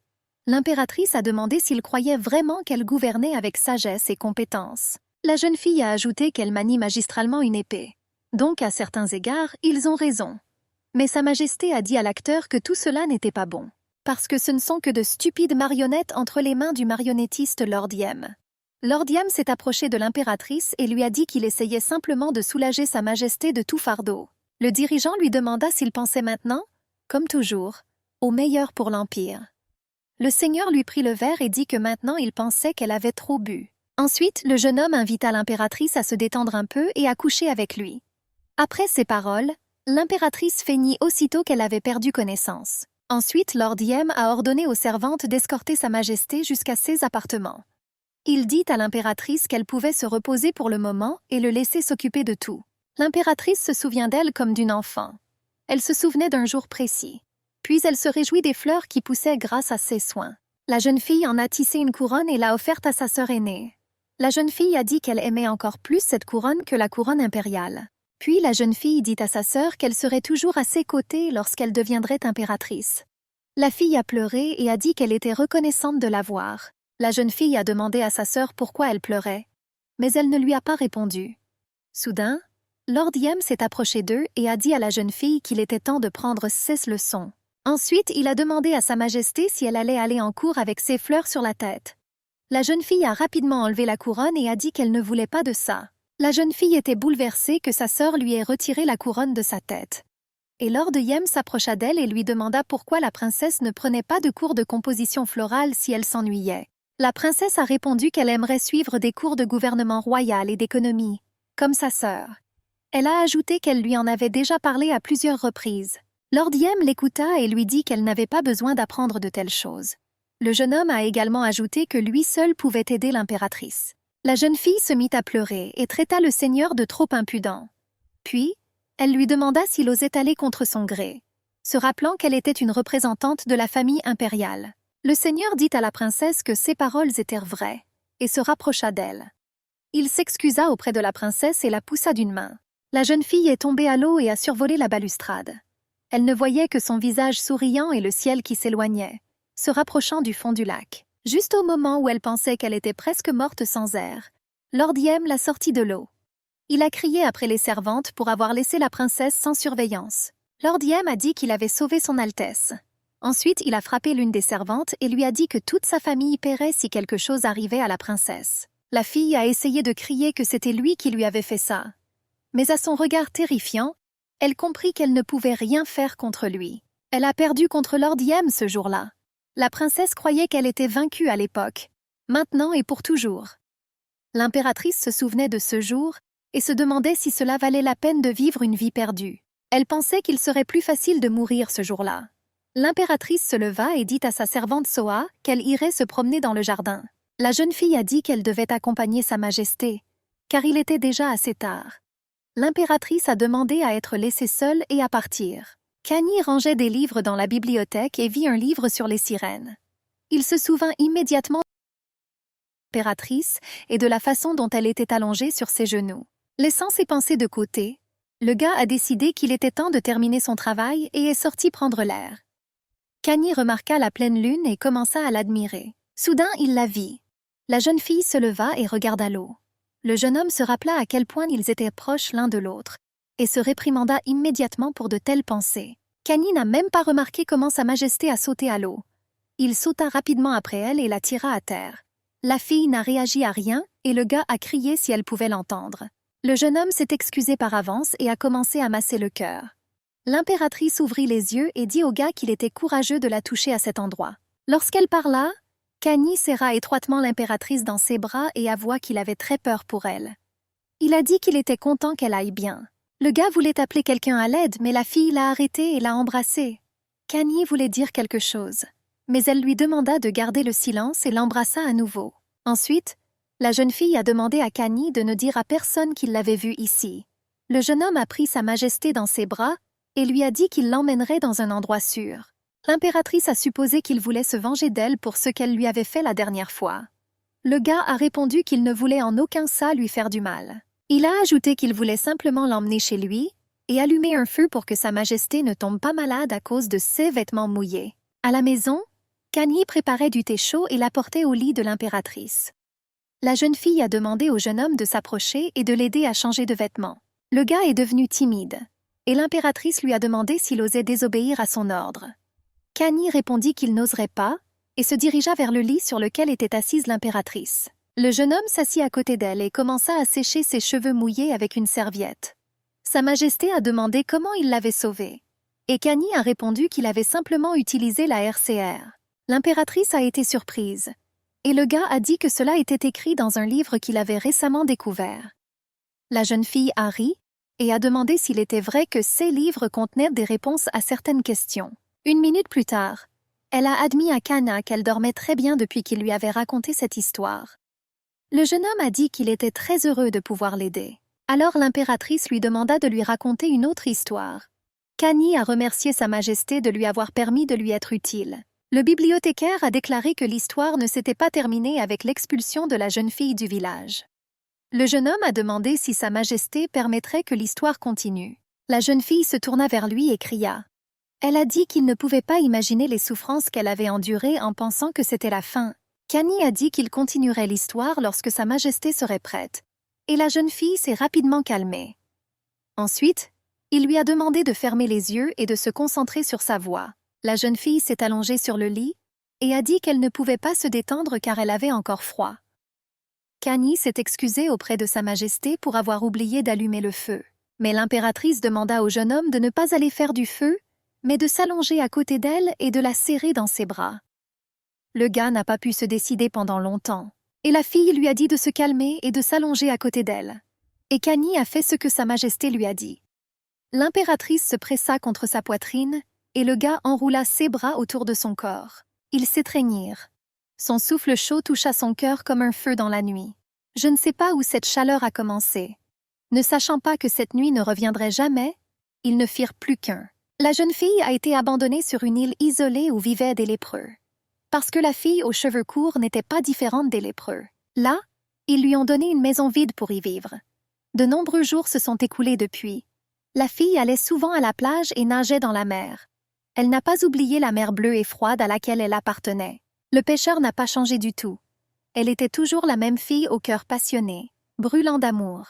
Speaker 1: L'impératrice a demandé s'il croyait vraiment qu'elle gouvernait avec sagesse et compétence. La jeune fille a ajouté qu'elle manie magistralement une épée. Donc, à certains égards, ils ont raison. Mais Sa Majesté a dit à l'acteur que tout cela n'était pas bon, parce que ce ne sont que de stupides marionnettes entre les mains du marionnettiste Lord Yem. Lord Yem s'est approché de l'impératrice et lui a dit qu'il essayait simplement de soulager Sa Majesté de tout fardeau. Le dirigeant lui demanda s'il pensait maintenant, comme toujours, au meilleur pour l'Empire. Le seigneur lui prit le verre et dit que maintenant il pensait qu'elle avait trop bu. Ensuite, le jeune homme invita l'impératrice à se détendre un peu et à coucher avec lui. Après ces paroles, l'impératrice feignit aussitôt qu'elle avait perdu connaissance. Ensuite, Lord Yem a ordonné aux servantes d'escorter Sa Majesté jusqu'à ses appartements. Il dit à l'impératrice qu'elle pouvait se reposer pour le moment et le laisser s'occuper de tout. L'impératrice se souvient d'elle comme d'une enfant. Elle se souvenait d'un jour précis. Puis elle se réjouit des fleurs qui poussaient grâce à ses soins. La jeune fille en a tissé une couronne et l'a offerte à sa sœur aînée. La jeune fille a dit qu'elle aimait encore plus cette couronne que la couronne impériale. Puis la jeune fille dit à sa sœur qu'elle serait toujours à ses côtés lorsqu'elle deviendrait impératrice. La fille a pleuré et a dit qu'elle était reconnaissante de la voir. La jeune fille a demandé à sa sœur pourquoi elle pleurait, mais elle ne lui a pas répondu. Soudain, Lord Yem s'est approché d'eux et a dit à la jeune fille qu'il était temps de prendre ses leçons. Ensuite, il a demandé à Sa Majesté si elle allait aller en cour avec ses fleurs sur la tête. La jeune fille a rapidement enlevé la couronne et a dit qu'elle ne voulait pas de ça. La jeune fille était bouleversée que sa sœur lui ait retiré la couronne de sa tête. Et Lord Yem s'approcha d'elle et lui demanda pourquoi la princesse ne prenait pas de cours de composition florale si elle s'ennuyait. La princesse a répondu qu'elle aimerait suivre des cours de gouvernement royal et d'économie, comme sa sœur. Elle a ajouté qu'elle lui en avait déjà parlé à plusieurs reprises. Lord Yem l'écouta et lui dit qu'elle n'avait pas besoin d'apprendre de telles choses. Le jeune homme a également ajouté que lui seul pouvait aider l'impératrice. La jeune fille se mit à pleurer et traita le seigneur de trop impudent. Puis, elle lui demanda s'il osait aller contre son gré, se rappelant qu'elle était une représentante de la famille impériale. Le seigneur dit à la princesse que ses paroles étaient vraies et se rapprocha d'elle. Il s'excusa auprès de la princesse et la poussa d'une main. La jeune fille est tombée à l'eau et a survolé la balustrade. Elle ne voyait que son visage souriant et le ciel qui s'éloignait, se rapprochant du fond du lac. Juste au moment où elle pensait qu'elle était presque morte sans air, Lord Yem l'a sortie de l'eau. Il a crié après les servantes pour avoir laissé la princesse sans surveillance. Lord Yem a dit qu'il avait sauvé son Altesse. Ensuite, il a frappé l'une des servantes et lui a dit que toute sa famille paierait si quelque chose arrivait à la princesse. La fille a essayé de crier que c'était lui qui lui avait fait ça. Mais à son regard terrifiant, elle comprit qu'elle ne pouvait rien faire contre lui. Elle a perdu contre Lord Yem ce jour-là. La princesse croyait qu'elle était vaincue à l'époque, maintenant et pour toujours. L'impératrice se souvenait de ce jour et se demandait si cela valait la peine de vivre une vie perdue. Elle pensait qu'il serait plus facile de mourir ce jour-là. L'impératrice se leva et dit à sa servante Soa qu'elle irait se promener dans le jardin. La jeune fille a dit qu'elle devait accompagner Sa Majesté, car il était déjà assez tard. L'impératrice a demandé à être laissée seule et à partir. Kani rangeait des livres dans la bibliothèque et vit un livre sur les sirènes. Il se souvint immédiatement de l'impératrice et de la façon dont elle était allongée sur ses genoux. Laissant ses pensées de côté, le gars a décidé qu'il était temps de terminer son travail et est sorti prendre l'air. Kani remarqua la pleine lune et commença à l'admirer. Soudain, il la vit. La jeune fille se leva et regarda l'eau. Le jeune homme se rappela à quel point ils étaient proches l'un de l'autre et se réprimanda immédiatement pour de telles pensées. Kani n'a même pas remarqué comment Sa Majesté a sauté à l'eau. Il sauta rapidement après elle et la tira à terre. La fille n'a réagi à rien et le gars a crié si elle pouvait l'entendre. Le jeune homme s'est excusé par avance et a commencé à masser le cœur. L'impératrice ouvrit les yeux et dit au gars qu'il était courageux de la toucher à cet endroit. Lorsqu'elle parla, Kani serra étroitement l'impératrice dans ses bras et avoua qu'il avait très peur pour elle. Il a dit qu'il était content qu'elle aille bien. Le gars voulait appeler quelqu'un à l'aide, mais la fille l'a arrêté et l'a embrassé. Kani voulait dire quelque chose, mais elle lui demanda de garder le silence et l'embrassa à nouveau. Ensuite, la jeune fille a demandé à Kani de ne dire à personne qu'il l'avait vue ici. Le jeune homme a pris Sa Majesté dans ses bras et lui a dit qu'il l'emmènerait dans un endroit sûr. L'impératrice a supposé qu'il voulait se venger d'elle pour ce qu'elle lui avait fait la dernière fois. Le gars a répondu qu'il ne voulait en aucun cas lui faire du mal. Il a ajouté qu'il voulait simplement l'emmener chez lui et allumer un feu pour que Sa Majesté ne tombe pas malade à cause de ses vêtements mouillés. À la maison, Kani préparait du thé chaud et l'apportait au lit de l'impératrice. La jeune fille a demandé au jeune homme de s'approcher et de l'aider à changer de vêtements. Le gars est devenu timide, et l'impératrice lui a demandé s'il osait désobéir à son ordre. Kani répondit qu'il n'oserait pas et se dirigea vers le lit sur lequel était assise l'impératrice. Le jeune homme s'assit à côté d'elle et commença à sécher ses cheveux mouillés avec une serviette. Sa Majesté a demandé comment il l'avait sauvé, et Kani a répondu qu'il avait simplement utilisé la RCR. L'impératrice a été surprise, et le gars a dit que cela était écrit dans un livre qu'il avait récemment découvert. La jeune fille a ri et a demandé s'il était vrai que ces livres contenaient des réponses à certaines questions. 1 minute plus tard, elle a admis à Kana qu'elle dormait très bien depuis qu'il lui avait raconté cette histoire. Le jeune homme a dit qu'il était très heureux de pouvoir l'aider. Alors l'impératrice lui demanda de lui raconter une autre histoire. Kani a remercié Sa Majesté de lui avoir permis de lui être utile. Le bibliothécaire a déclaré que l'histoire ne s'était pas terminée avec l'expulsion de la jeune fille du village. Le jeune homme a demandé si Sa Majesté permettrait que l'histoire continue. La jeune fille se tourna vers lui et cria. Elle a dit qu'il ne pouvait pas imaginer les souffrances qu'elle avait endurées en pensant que c'était la fin. Kani a dit qu'il continuerait l'histoire lorsque Sa Majesté serait prête, et la jeune fille s'est rapidement calmée. Ensuite, il lui a demandé de fermer les yeux et de se concentrer sur sa voix. La jeune fille s'est allongée sur le lit et a dit qu'elle ne pouvait pas se détendre car elle avait encore froid. Kani s'est excusée auprès de Sa Majesté pour avoir oublié d'allumer le feu, mais l'impératrice demanda au jeune homme de ne pas aller faire du feu, mais de s'allonger à côté d'elle et de la serrer dans ses bras. Le gars n'a pas pu se décider pendant longtemps, et la fille lui a dit de se calmer et de s'allonger à côté d'elle. Et Kani a fait ce que Sa Majesté lui a dit. L'impératrice se pressa contre sa poitrine, et le gars enroula ses bras autour de son corps. Ils s'étreignirent. Son souffle chaud toucha son cœur comme un feu dans la nuit. Je ne sais pas où cette chaleur a commencé. Ne sachant pas que cette nuit ne reviendrait jamais, ils ne firent plus qu'un. La jeune fille a été abandonnée sur une île isolée où vivaient des lépreux. Parce que la fille aux cheveux courts n'était pas différente des lépreux. Là, ils lui ont donné une maison vide pour y vivre. De nombreux jours se sont écoulés depuis. La fille allait souvent à la plage et nageait dans la mer. Elle n'a pas oublié la mer bleue et froide à laquelle elle appartenait. Le pêcheur n'a pas changé du tout. Elle était toujours la même fille au cœur passionné, brûlant d'amour.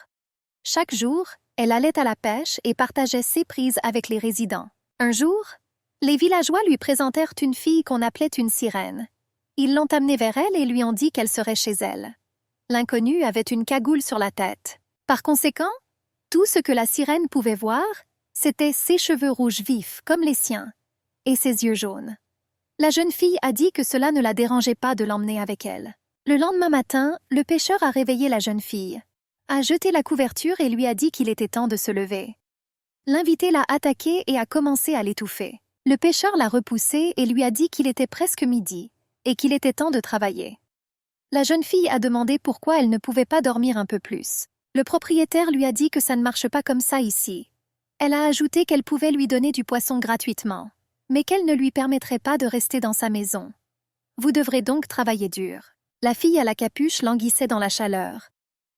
Speaker 1: Chaque jour, elle allait à la pêche et partageait ses prises avec les résidents. Un jour, les villageois lui présentèrent une fille qu'on appelait une sirène. Ils l'ont amenée vers elle et lui ont dit qu'elle serait chez elle. L'inconnue avait une cagoule sur la tête. Par conséquent, tout ce que la sirène pouvait voir, c'était ses cheveux rouges vifs comme les siens et ses yeux jaunes. La jeune fille a dit que cela ne la dérangeait pas de l'emmener avec elle. Le lendemain matin, le pêcheur a réveillé la jeune fille, a jeté la couverture et lui a dit qu'il était temps de se lever. L'invité l'a attaqué et a commencé à l'étouffer. Le pêcheur l'a repoussé et lui a dit qu'il était presque midi et qu'il était temps de travailler. La jeune fille a demandé pourquoi elle ne pouvait pas dormir un peu plus. Le propriétaire lui a dit que ça ne marche pas comme ça ici. Elle a ajouté qu'elle pouvait lui donner du poisson gratuitement, mais qu'elle ne lui permettrait pas de rester dans sa maison. Vous devrez donc travailler dur. La fille à la capuche languissait dans la chaleur.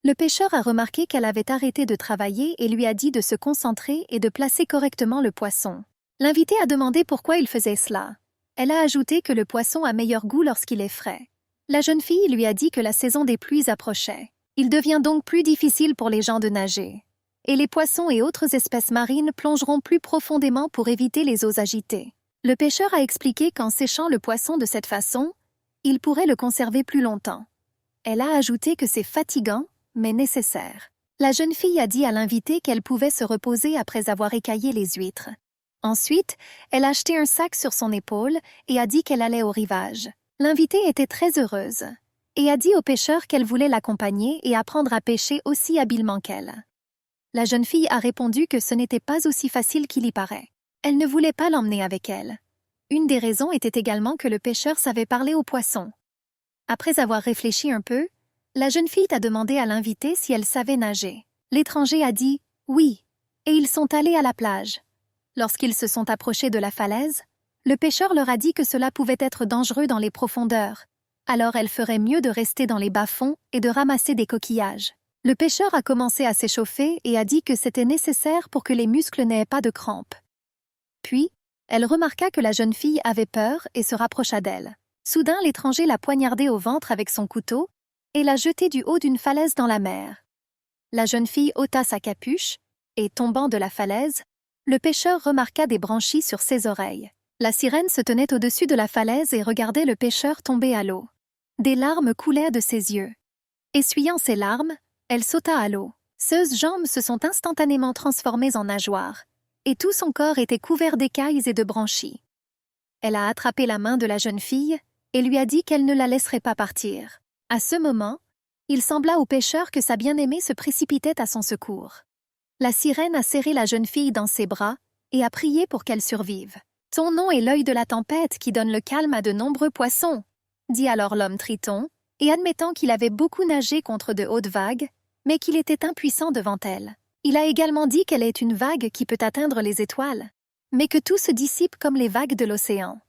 Speaker 1: Le pêcheur a remarqué qu'elle avait arrêté de travailler et lui a dit de se concentrer et de placer correctement le poisson. L'invité a demandé pourquoi il faisait cela. Elle a ajouté que le poisson a meilleur goût lorsqu'il est frais. La jeune fille lui a dit que la saison des pluies approchait. Il devient donc plus difficile pour les gens de nager. Et les poissons et autres espèces marines plongeront plus profondément pour éviter les eaux agitées. Le pêcheur a expliqué qu'en séchant le poisson de cette façon, il pourrait le conserver plus longtemps. Elle a ajouté que c'est fatigant, mais nécessaire. La jeune fille a dit à l'invité qu'elle pouvait se reposer après avoir écaillé les huîtres. Ensuite, elle a jeté un sac sur son épaule et a dit qu'elle allait au rivage. L'invitée était très heureuse et a dit au pêcheur qu'elle voulait l'accompagner et apprendre à pêcher aussi habilement qu'elle. La jeune fille a répondu que ce n'était pas aussi facile qu'il y paraît. Elle ne voulait pas l'emmener avec elle. Une des raisons était également que le pêcheur savait parler aux poissons. Après avoir réfléchi un peu, la jeune fille a demandé à l'invitée si elle savait nager. L'étranger a dit « oui » et ils sont allés à la plage. Lorsqu'ils se sont approchés de la falaise, le pêcheur leur a dit que cela pouvait être dangereux dans les profondeurs. Alors elle ferait mieux de rester dans les bas-fonds et de ramasser des coquillages. Le pêcheur a commencé à s'échauffer et a dit que c'était nécessaire pour que les muscles n'aient pas de crampes. Puis, elle remarqua que la jeune fille avait peur et se rapprocha d'elle. Soudain, l'étranger l'a poignardée au ventre avec son couteau et l'a jetée du haut d'une falaise dans la mer. La jeune fille ôta sa capuche et, tombant de la falaise, le pêcheur remarqua des branchies sur ses oreilles. La sirène se tenait au-dessus de la falaise et regardait le pêcheur tomber à l'eau. Des larmes coulaient de ses yeux. Essuyant ses larmes, elle sauta à l'eau. Ses jambes se sont instantanément transformées en nageoires, et tout son corps était couvert d'écailles et de branchies. Elle a attrapé la main de la jeune fille et lui a dit qu'elle ne la laisserait pas partir. À ce moment, il sembla au pêcheur que sa bien-aimée se précipitait à son secours. La sirène a serré la jeune fille dans ses bras et a prié pour qu'elle survive. « Ton nom est l'œil de la tempête qui donne le calme à de nombreux poissons », dit alors l'homme Triton, et admettant qu'il avait beaucoup nagé contre de hautes vagues, mais qu'il était impuissant devant elle. Il a également dit qu'elle est une vague qui peut atteindre les étoiles, mais que tout se dissipe comme les vagues de l'océan.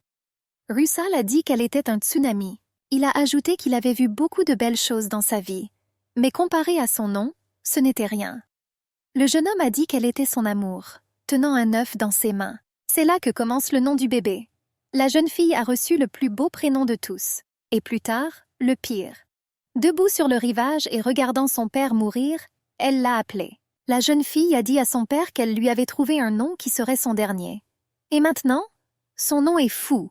Speaker 1: Russell a dit qu'elle était un tsunami. Il a ajouté qu'il avait vu beaucoup de belles choses dans sa vie, mais comparé à son nom, ce n'était rien. Le jeune homme a dit qu'elle était son amour, tenant un œuf dans ses mains. C'est là que commence le nom du bébé. La jeune fille a reçu le plus beau prénom de tous, et plus tard, le pire. Debout sur le rivage et regardant son père mourir, elle l'a appelé. La jeune fille a dit à son père qu'elle lui avait trouvé un nom qui serait son dernier. Et maintenant, son nom est Fou.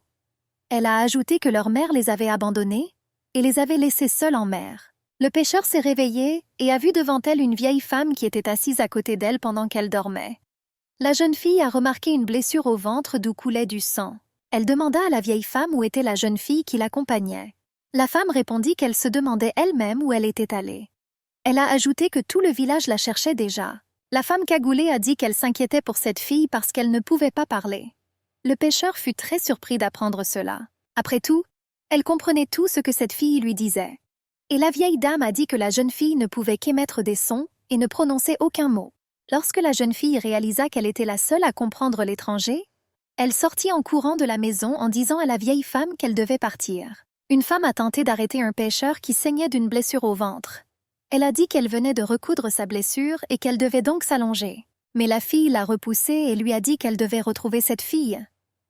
Speaker 1: Elle a ajouté que leur mère les avait abandonnés et les avait laissés seuls en mer. Le pêcheur s'est réveillé et a vu devant elle une vieille femme qui était assise à côté d'elle pendant qu'elle dormait. La jeune fille a remarqué une blessure au ventre d'où coulait du sang. Elle demanda à la vieille femme où était la jeune fille qui l'accompagnait. La femme répondit qu'elle se demandait elle-même où elle était allée. Elle a ajouté que tout le village la cherchait déjà. La femme cagoulée a dit qu'elle s'inquiétait pour cette fille parce qu'elle ne pouvait pas parler. Le pêcheur fut très surpris d'apprendre cela. Après tout, elle comprenait tout ce que cette fille lui disait. Et la vieille dame a dit que la jeune fille ne pouvait qu'émettre des sons et ne prononcer aucun mot. Lorsque la jeune fille réalisa qu'elle était la seule à comprendre l'étranger, elle sortit en courant de la maison en disant à la vieille femme qu'elle devait partir. Une femme a tenté d'arrêter un pêcheur qui saignait d'une blessure au ventre. Elle a dit qu'elle venait de recoudre sa blessure et qu'elle devait donc s'allonger. Mais la fille l'a repoussée et lui a dit qu'elle devait retrouver cette fille.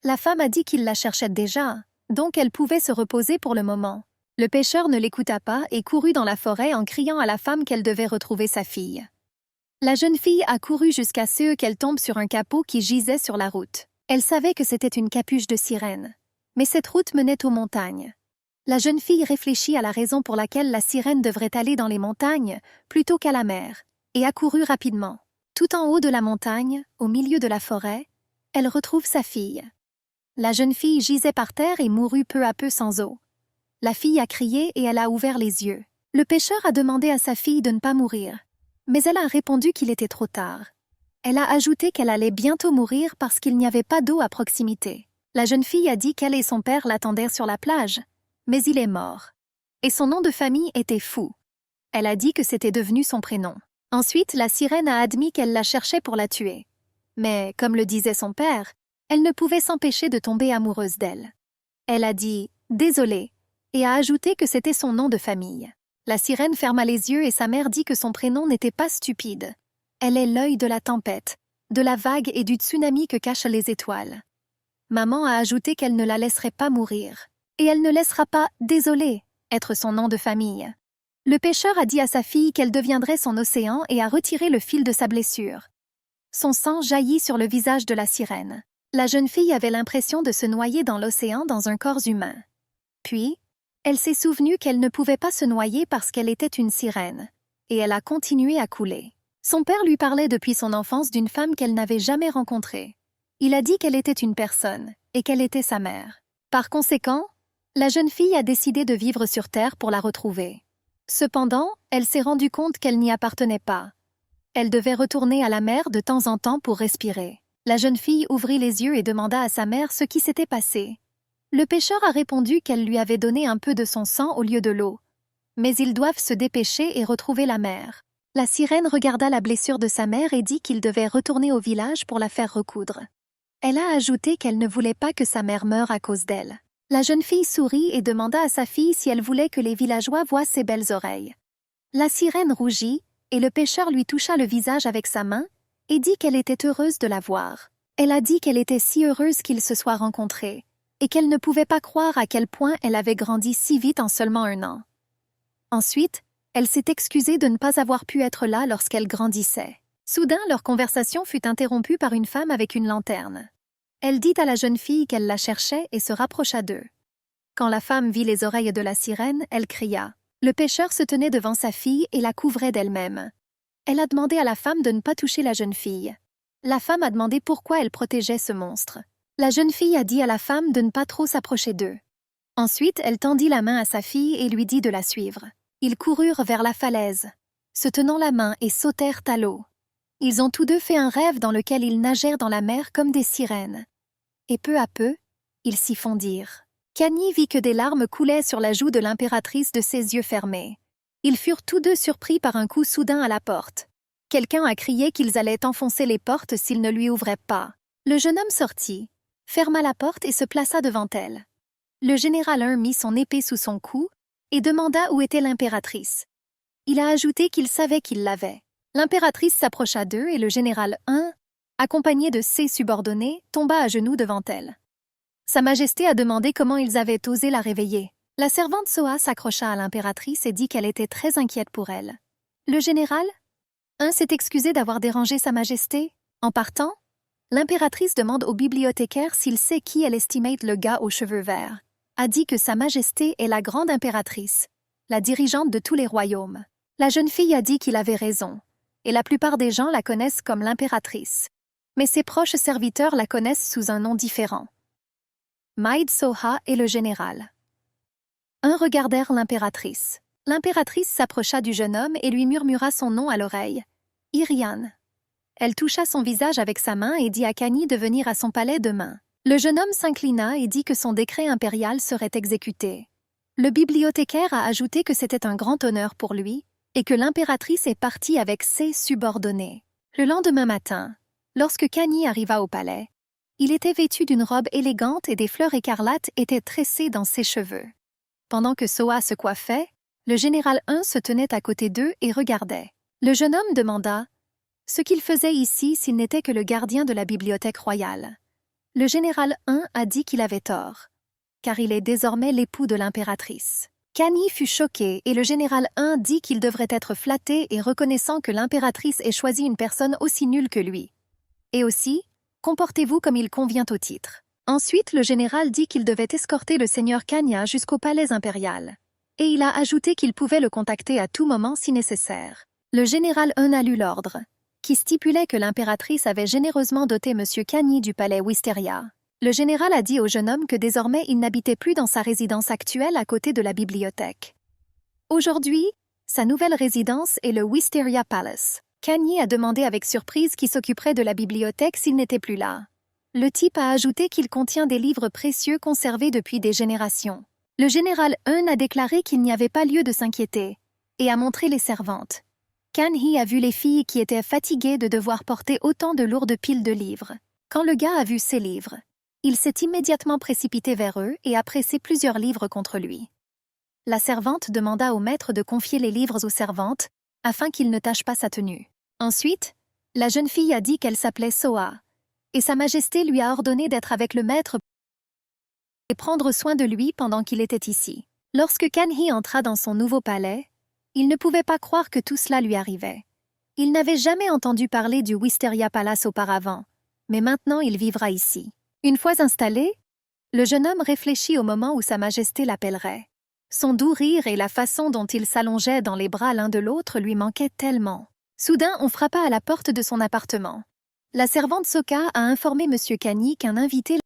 Speaker 1: La femme a dit qu'il la cherchait déjà, donc elle pouvait se reposer pour le moment. Le pêcheur ne l'écouta pas et courut dans la forêt en criant à la femme qu'elle devait retrouver sa fille. La jeune fille a couru jusqu'à ce qu'elle tombe sur un capot qui gisait sur la route. Elle savait que c'était une capuche de sirène. Mais cette route menait aux montagnes. La jeune fille réfléchit à la raison pour laquelle la sirène devrait aller dans les montagnes plutôt qu'à la mer, et accourut rapidement. Tout en haut de la montagne, au milieu de la forêt, elle retrouve sa fille. La jeune fille gisait par terre et mourut peu à peu sans eau. La fille a crié et elle a ouvert les yeux. Le pêcheur a demandé à sa fille de ne pas mourir, mais elle a répondu qu'il était trop tard. Elle a ajouté qu'elle allait bientôt mourir parce qu'il n'y avait pas d'eau à proximité. La jeune fille a dit qu'elle et son père l'attendaient sur la plage, mais il est mort. Et son nom de famille était Fou. Elle a dit que c'était devenu son prénom. Ensuite, la sirène a admis qu'elle la cherchait pour la tuer. Mais, comme le disait son père, elle ne pouvait s'empêcher de tomber amoureuse d'elle. Elle a dit « désolée » et a ajouté que c'était son nom de famille. La sirène ferma les yeux et sa mère dit que son prénom n'était pas stupide. Elle est l'œil de la tempête, de la vague et du tsunami que cachent les étoiles. Maman a ajouté qu'elle ne la laisserait pas mourir. Et elle ne laissera pas « désolée » être son nom de famille. Le pêcheur a dit à sa fille qu'elle deviendrait son océan et a retiré le fil de sa blessure. Son sang jaillit sur le visage de la sirène. La jeune fille avait l'impression de se noyer dans l'océan dans un corps humain. Puis, elle s'est souvenue qu'elle ne pouvait pas se noyer parce qu'elle était une sirène, et elle a continué à couler. Son père lui parlait depuis son enfance d'une femme qu'elle n'avait jamais rencontrée. Il a dit qu'elle était une personne, et qu'elle était sa mère. Par conséquent, La jeune fille a décidé de vivre sur Terre pour la retrouver. Cependant, elle s'est rendue compte qu'elle n'y appartenait pas. Elle devait retourner à la mer de temps en temps pour respirer. La jeune fille ouvrit les yeux et demanda à sa mère ce qui s'était passé. Le pêcheur a répondu qu'elle lui avait donné un peu de son sang au lieu de l'eau. Mais ils doivent se dépêcher et retrouver la mère. La sirène regarda la blessure de sa mère et dit qu'il devait retourner au village pour la faire recoudre. Elle a ajouté qu'elle ne voulait pas que sa mère meure à cause d'elle. La jeune fille sourit et demanda à sa fille si elle voulait que les villageois voient ses belles oreilles. La sirène rougit, et le pêcheur lui toucha le visage avec sa main et dit qu'elle était heureuse de la voir. Elle a dit qu'elle était si heureuse qu'ils se soient rencontrés, et qu'elle ne pouvait pas croire à quel point elle avait grandi si vite en seulement 1 an. Ensuite, elle s'est excusée de ne pas avoir pu être là lorsqu'elle grandissait. Soudain, leur conversation fut interrompue par une femme avec une lanterne. Elle dit à la jeune fille qu'elle la cherchait et se rapprocha d'eux. Quand la femme vit les oreilles de la sirène, elle cria. Le pêcheur se tenait devant sa fille et la couvrait d'elle-même. Elle a demandé à la femme de ne pas toucher la jeune fille. La femme a demandé pourquoi elle protégeait ce monstre. La jeune fille a dit à la femme de ne pas trop s'approcher d'eux. Ensuite, elle tendit la main à sa fille et lui dit de la suivre. Ils coururent vers la falaise, se tenant la main et sautèrent à l'eau. Ils ont tous deux fait un rêve dans lequel ils nagèrent dans la mer comme des sirènes. Et peu à peu, ils s'y fondirent. Kani vit que des larmes coulaient sur la joue de l'impératrice de ses yeux fermés. Ils furent tous deux surpris par un coup soudain à la porte. Quelqu'un a crié qu'ils allaient enfoncer les portes s'ils ne lui ouvraient pas. Le jeune homme sortit, ferma la porte et se plaça devant elle. Le général 1 mit son épée sous son cou et demanda où était l'impératrice. Il a ajouté qu'il savait qu'il l'avait. L'impératrice s'approcha d'eux et le général 1, accompagné de ses subordonnés, tomba à genoux devant elle. Sa Majesté a demandé comment ils avaient osé la réveiller. La servante Soa s'accrocha à l'impératrice et dit qu'elle était très inquiète pour elle. Le général 1 s'est excusé d'avoir dérangé Sa Majesté. En partant, l'impératrice demande au bibliothécaire s'il sait qui elle estimate le gars aux cheveux verts. A dit que Sa Majesté est la grande impératrice, la dirigeante de tous les royaumes. La jeune fille a dit qu'il avait raison, et la plupart des gens la connaissent comme l'impératrice. Mais ses proches serviteurs la connaissent sous un nom différent. Maid Soha et le général 1 regardèrent l'impératrice. L'impératrice s'approcha du jeune homme et lui murmura son nom à l'oreille. Irian. Elle toucha son visage avec sa main et dit à Kani de venir à son palais demain. Le jeune homme s'inclina et dit que son décret impérial serait exécuté. Le bibliothécaire a ajouté que c'était un grand honneur pour lui et que l'impératrice est partie avec ses subordonnés. Le lendemain matin, lorsque Kani arriva au palais, il était vêtu d'une robe élégante et des fleurs écarlates étaient tressées dans ses cheveux. Pendant que Soa se coiffait, le général 1 se tenait à côté d'eux et regardait. Le jeune homme demanda ce qu'il faisait ici s'il n'était que le gardien de la bibliothèque royale. Le général 1 a dit qu'il avait tort, car il est désormais l'époux de l'impératrice. Kani fut choqué et le général 1 dit qu'il devrait être flatté et reconnaissant que l'impératrice ait choisi une personne aussi nulle que lui. Et aussi, comportez-vous comme il convient au titre. Ensuite, le général dit qu'il devait escorter le seigneur Kanya jusqu'au palais impérial. Et il a ajouté qu'il pouvait le contacter à tout moment si nécessaire. Le général 1 a lu l'ordre, qui stipulait que l'impératrice avait généreusement doté M. Kani du palais Wisteria. Le général a dit au jeune homme que désormais il n'habitait plus dans sa résidence actuelle à côté de la bibliothèque. Aujourd'hui, sa nouvelle résidence est le Wisteria Palace. Kani a demandé avec surprise qui s'occuperait de la bibliothèque s'il n'était plus là. Le type a ajouté qu'il contient des livres précieux conservés depuis des générations. Le général 1 a déclaré qu'il n'y avait pas lieu de s'inquiéter et a montré les servantes. Kani a vu les filles qui étaient fatiguées de devoir porter autant de lourdes piles de livres. Quand le gars a vu ces livres, il s'est immédiatement précipité vers eux et a pressé plusieurs livres contre lui. La servante demanda au maître de confier les livres aux servantes afin qu'il ne tâche pas sa tenue. Ensuite, la jeune fille a dit qu'elle s'appelait Soa, et Sa Majesté lui a ordonné d'être avec le maître et prendre soin de lui pendant qu'il était ici. Lorsque Kani entra dans son nouveau palais, il ne pouvait pas croire que tout cela lui arrivait. Il n'avait jamais entendu parler du Wisteria Palace auparavant, mais maintenant il vivra ici. Une fois installé, le jeune homme réfléchit au moment où Sa Majesté l'appellerait. Son doux rire et la façon dont ils s'allongeaient dans les bras l'un de l'autre lui manquaient tellement. Soudain, on frappa à la porte de son appartement. La servante Soka a informé M. Kani qu'un invité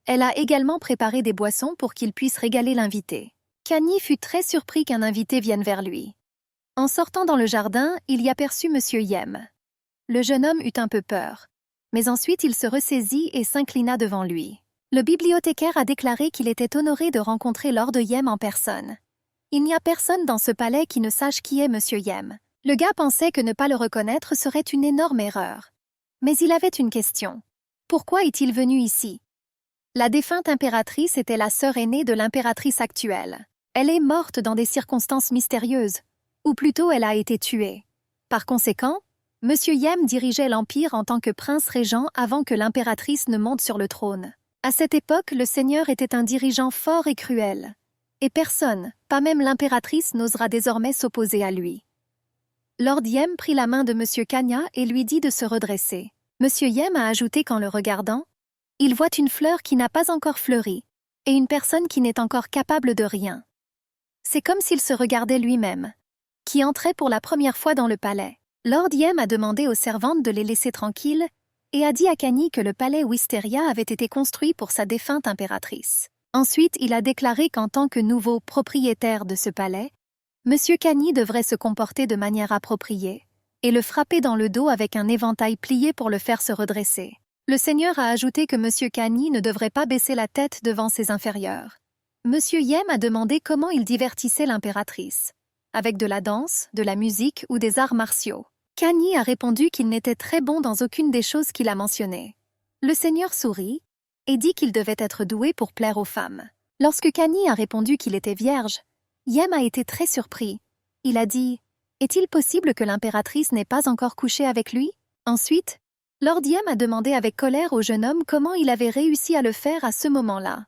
Speaker 1: Elle a également préparé des boissons pour qu'il puisse régaler l'invité. Kani fut très surpris qu'un invité vienne vers lui. En sortant dans le jardin, il y aperçut Monsieur Yem. Le jeune homme eut un peu peur, mais ensuite il se ressaisit et s'inclina devant lui. Le bibliothécaire a déclaré qu'il était honoré de rencontrer Lord Yem en personne. Il n'y a personne dans ce palais qui ne sache qui est Monsieur Yem. Le gars pensait que ne pas le reconnaître serait une énorme erreur. Mais il avait une question. Pourquoi est-il venu ici? La défunte impératrice était la sœur aînée de l'impératrice actuelle. Elle est morte dans des circonstances mystérieuses, ou plutôt elle a été tuée. Par conséquent, Monsieur Yem dirigeait l'Empire en tant que prince régent avant que l'impératrice ne monte sur le trône. À cette époque, le seigneur était un dirigeant fort et cruel. Et personne, pas même l'impératrice, n'osera désormais s'opposer à lui. Lord Yem prit la main de Monsieur Kanya et lui dit de se redresser. Monsieur Yem a ajouté qu'en le regardant, il voit une fleur qui n'a pas encore fleuri, et une personne qui n'est encore capable de rien. C'est comme s'il se regardait lui-même, qui entrait pour la première fois dans le palais. Lord Yem a demandé aux servantes de les laisser tranquilles et a dit à Kani que le palais Wisteria avait été construit pour sa défunte impératrice. Ensuite, il a déclaré qu'en tant que nouveau propriétaire de ce palais, Monsieur Kani devrait se comporter de manière appropriée et le frapper dans le dos avec un éventail plié pour le faire se redresser. Le seigneur a ajouté que Monsieur Kani ne devrait pas baisser la tête devant ses inférieurs. Monsieur Yem a demandé comment il divertissait l'impératrice, avec de la danse, de la musique ou des arts martiaux. Kani a répondu qu'il n'était très bon dans aucune des choses qu'il a mentionnées. Le seigneur sourit et dit qu'il devait être doué pour plaire aux femmes. Lorsque Kani a répondu qu'il était vierge, Yem a été très surpris. Il a dit « Est-il possible que l'impératrice n'ait pas encore couché avec lui ?» Ensuite, Lord Yem a demandé avec colère au jeune homme comment il avait réussi à le faire à ce moment-là.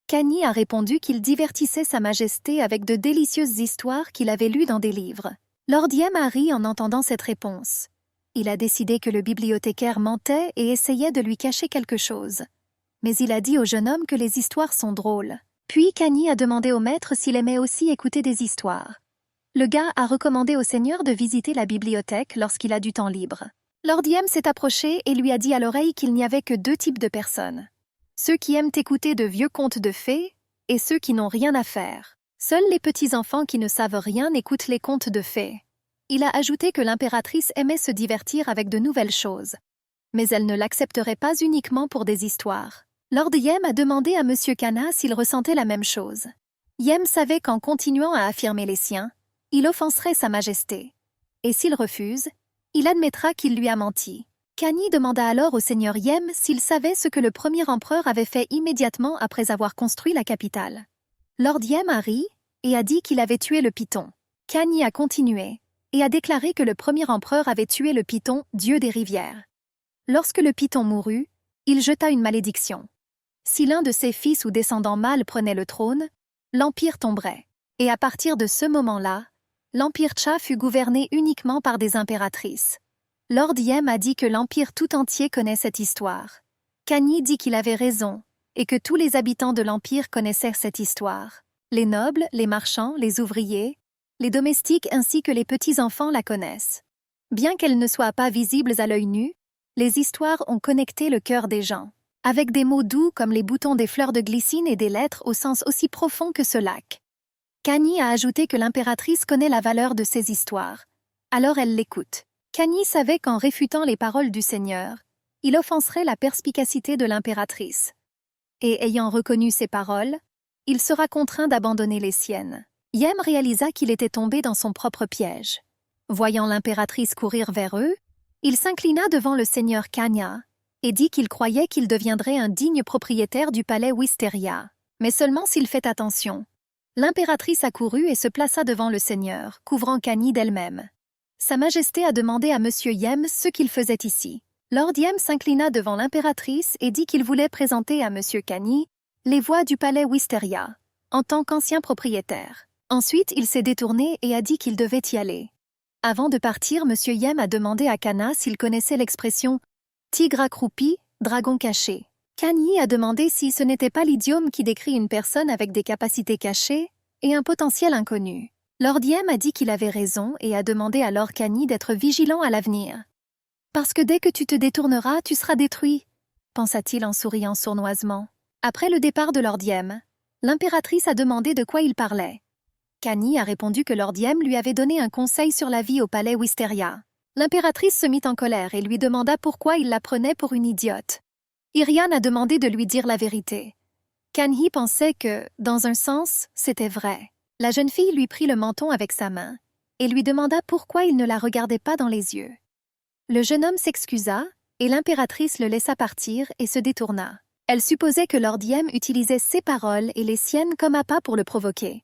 Speaker 1: Kani a répondu qu'il divertissait Sa Majesté avec de délicieuses histoires qu'il avait lues dans des livres. Lord Yem a ri en entendant cette réponse. Il a décidé que le bibliothécaire mentait et essayait de lui cacher quelque chose. Mais il a dit au jeune homme que les histoires sont drôles. Puis Kani a demandé au maître s'il aimait aussi écouter des histoires. Le gars a recommandé au seigneur de visiter la bibliothèque lorsqu'il a du temps libre. Lord Yem s'est approché et lui a dit à l'oreille qu'il n'y avait que deux types de personnes. Ceux qui aiment écouter de vieux contes de fées et ceux qui n'ont rien à faire. Seuls les petits-enfants qui ne savent rien écoutent les contes de fées. Il a ajouté que l'impératrice aimait se divertir avec de nouvelles choses. Mais elle ne l'accepterait pas uniquement pour des histoires. Lord Yem a demandé à Monsieur Kana s'il ressentait la même chose. Yem savait qu'en continuant à affirmer les siens, il offenserait Sa Majesté. Et s'il refuse, il admettra qu'il lui a menti. Kani demanda alors au seigneur Yem s'il savait ce que le premier empereur avait fait immédiatement après avoir construit la capitale. Lord Yem a ri et a dit qu'il avait tué le python. Kani a continué et a déclaré que le premier empereur avait tué le python, dieu des rivières. Lorsque le python mourut, il jeta une malédiction. Si l'un de ses fils ou descendants mâles prenait le trône, l'empire tomberait. Et à partir de ce moment-là, l'empire Cha fut gouverné uniquement par des impératrices. Lord Yem a dit que l'empire tout entier connaît cette histoire. Kani dit qu'il avait raison et que tous les habitants de l'empire connaissaient cette histoire. Les nobles, les marchands, les ouvriers, les domestiques ainsi que les petits-enfants la connaissent. Bien qu'elles ne soient pas visibles à l'œil nu, les histoires ont connecté le cœur des gens. Avec des mots doux comme les boutons des fleurs de glycine et des lettres au sens aussi profond que ce lac. Kani a ajouté que l'impératrice connaît la valeur de ces histoires. Alors elle l'écoute. Kani savait qu'en réfutant les paroles du Seigneur, il offenserait la perspicacité de l'impératrice. Et ayant reconnu ces paroles, il sera contraint d'abandonner les siennes. Yem réalisa qu'il était tombé dans son propre piège. Voyant l'impératrice courir vers eux, il s'inclina devant le seigneur Kanya et dit qu'il croyait qu'il deviendrait un digne propriétaire du palais Wisteria, mais seulement s'il fait attention. L'impératrice accourut et se plaça devant le seigneur, couvrant Kani d'elle-même. Sa Majesté a demandé à Monsieur Yem ce qu'il faisait ici. Lord Yem s'inclina devant l'impératrice et dit qu'il voulait présenter à Monsieur Kani les voies du palais Wisteria, en tant qu'ancien propriétaire. Ensuite, il s'est détourné et a dit qu'il devait y aller. Avant de partir, Monsieur Yem a demandé à Kana s'il connaissait l'expression « tigre accroupi, dragon caché ». Kani a demandé si ce n'était pas l'idiome qui décrit une personne avec des capacités cachées et un potentiel inconnu. Lord Yem a dit qu'il avait raison et a demandé à Lord Kani d'être vigilant à l'avenir. « Parce que dès que tu te détourneras, tu seras détruit », pensa-t-il en souriant sournoisement. Après le départ de Lord Diem, l'impératrice a demandé de quoi il parlait. Kani a répondu que Lord Diem lui avait donné un conseil sur la vie au palais Wisteria. L'impératrice se mit en colère et lui demanda pourquoi il la prenait pour une idiote. Irian a demandé de lui dire la vérité. Kanhi pensait que, dans un sens, c'était vrai. La jeune fille lui prit le menton avec sa main et lui demanda pourquoi il ne la regardait pas dans les yeux. Le jeune homme s'excusa et l'impératrice le laissa partir et se détourna. Elle supposait que Lord Diem utilisait ses paroles et les siennes comme appât pour le provoquer.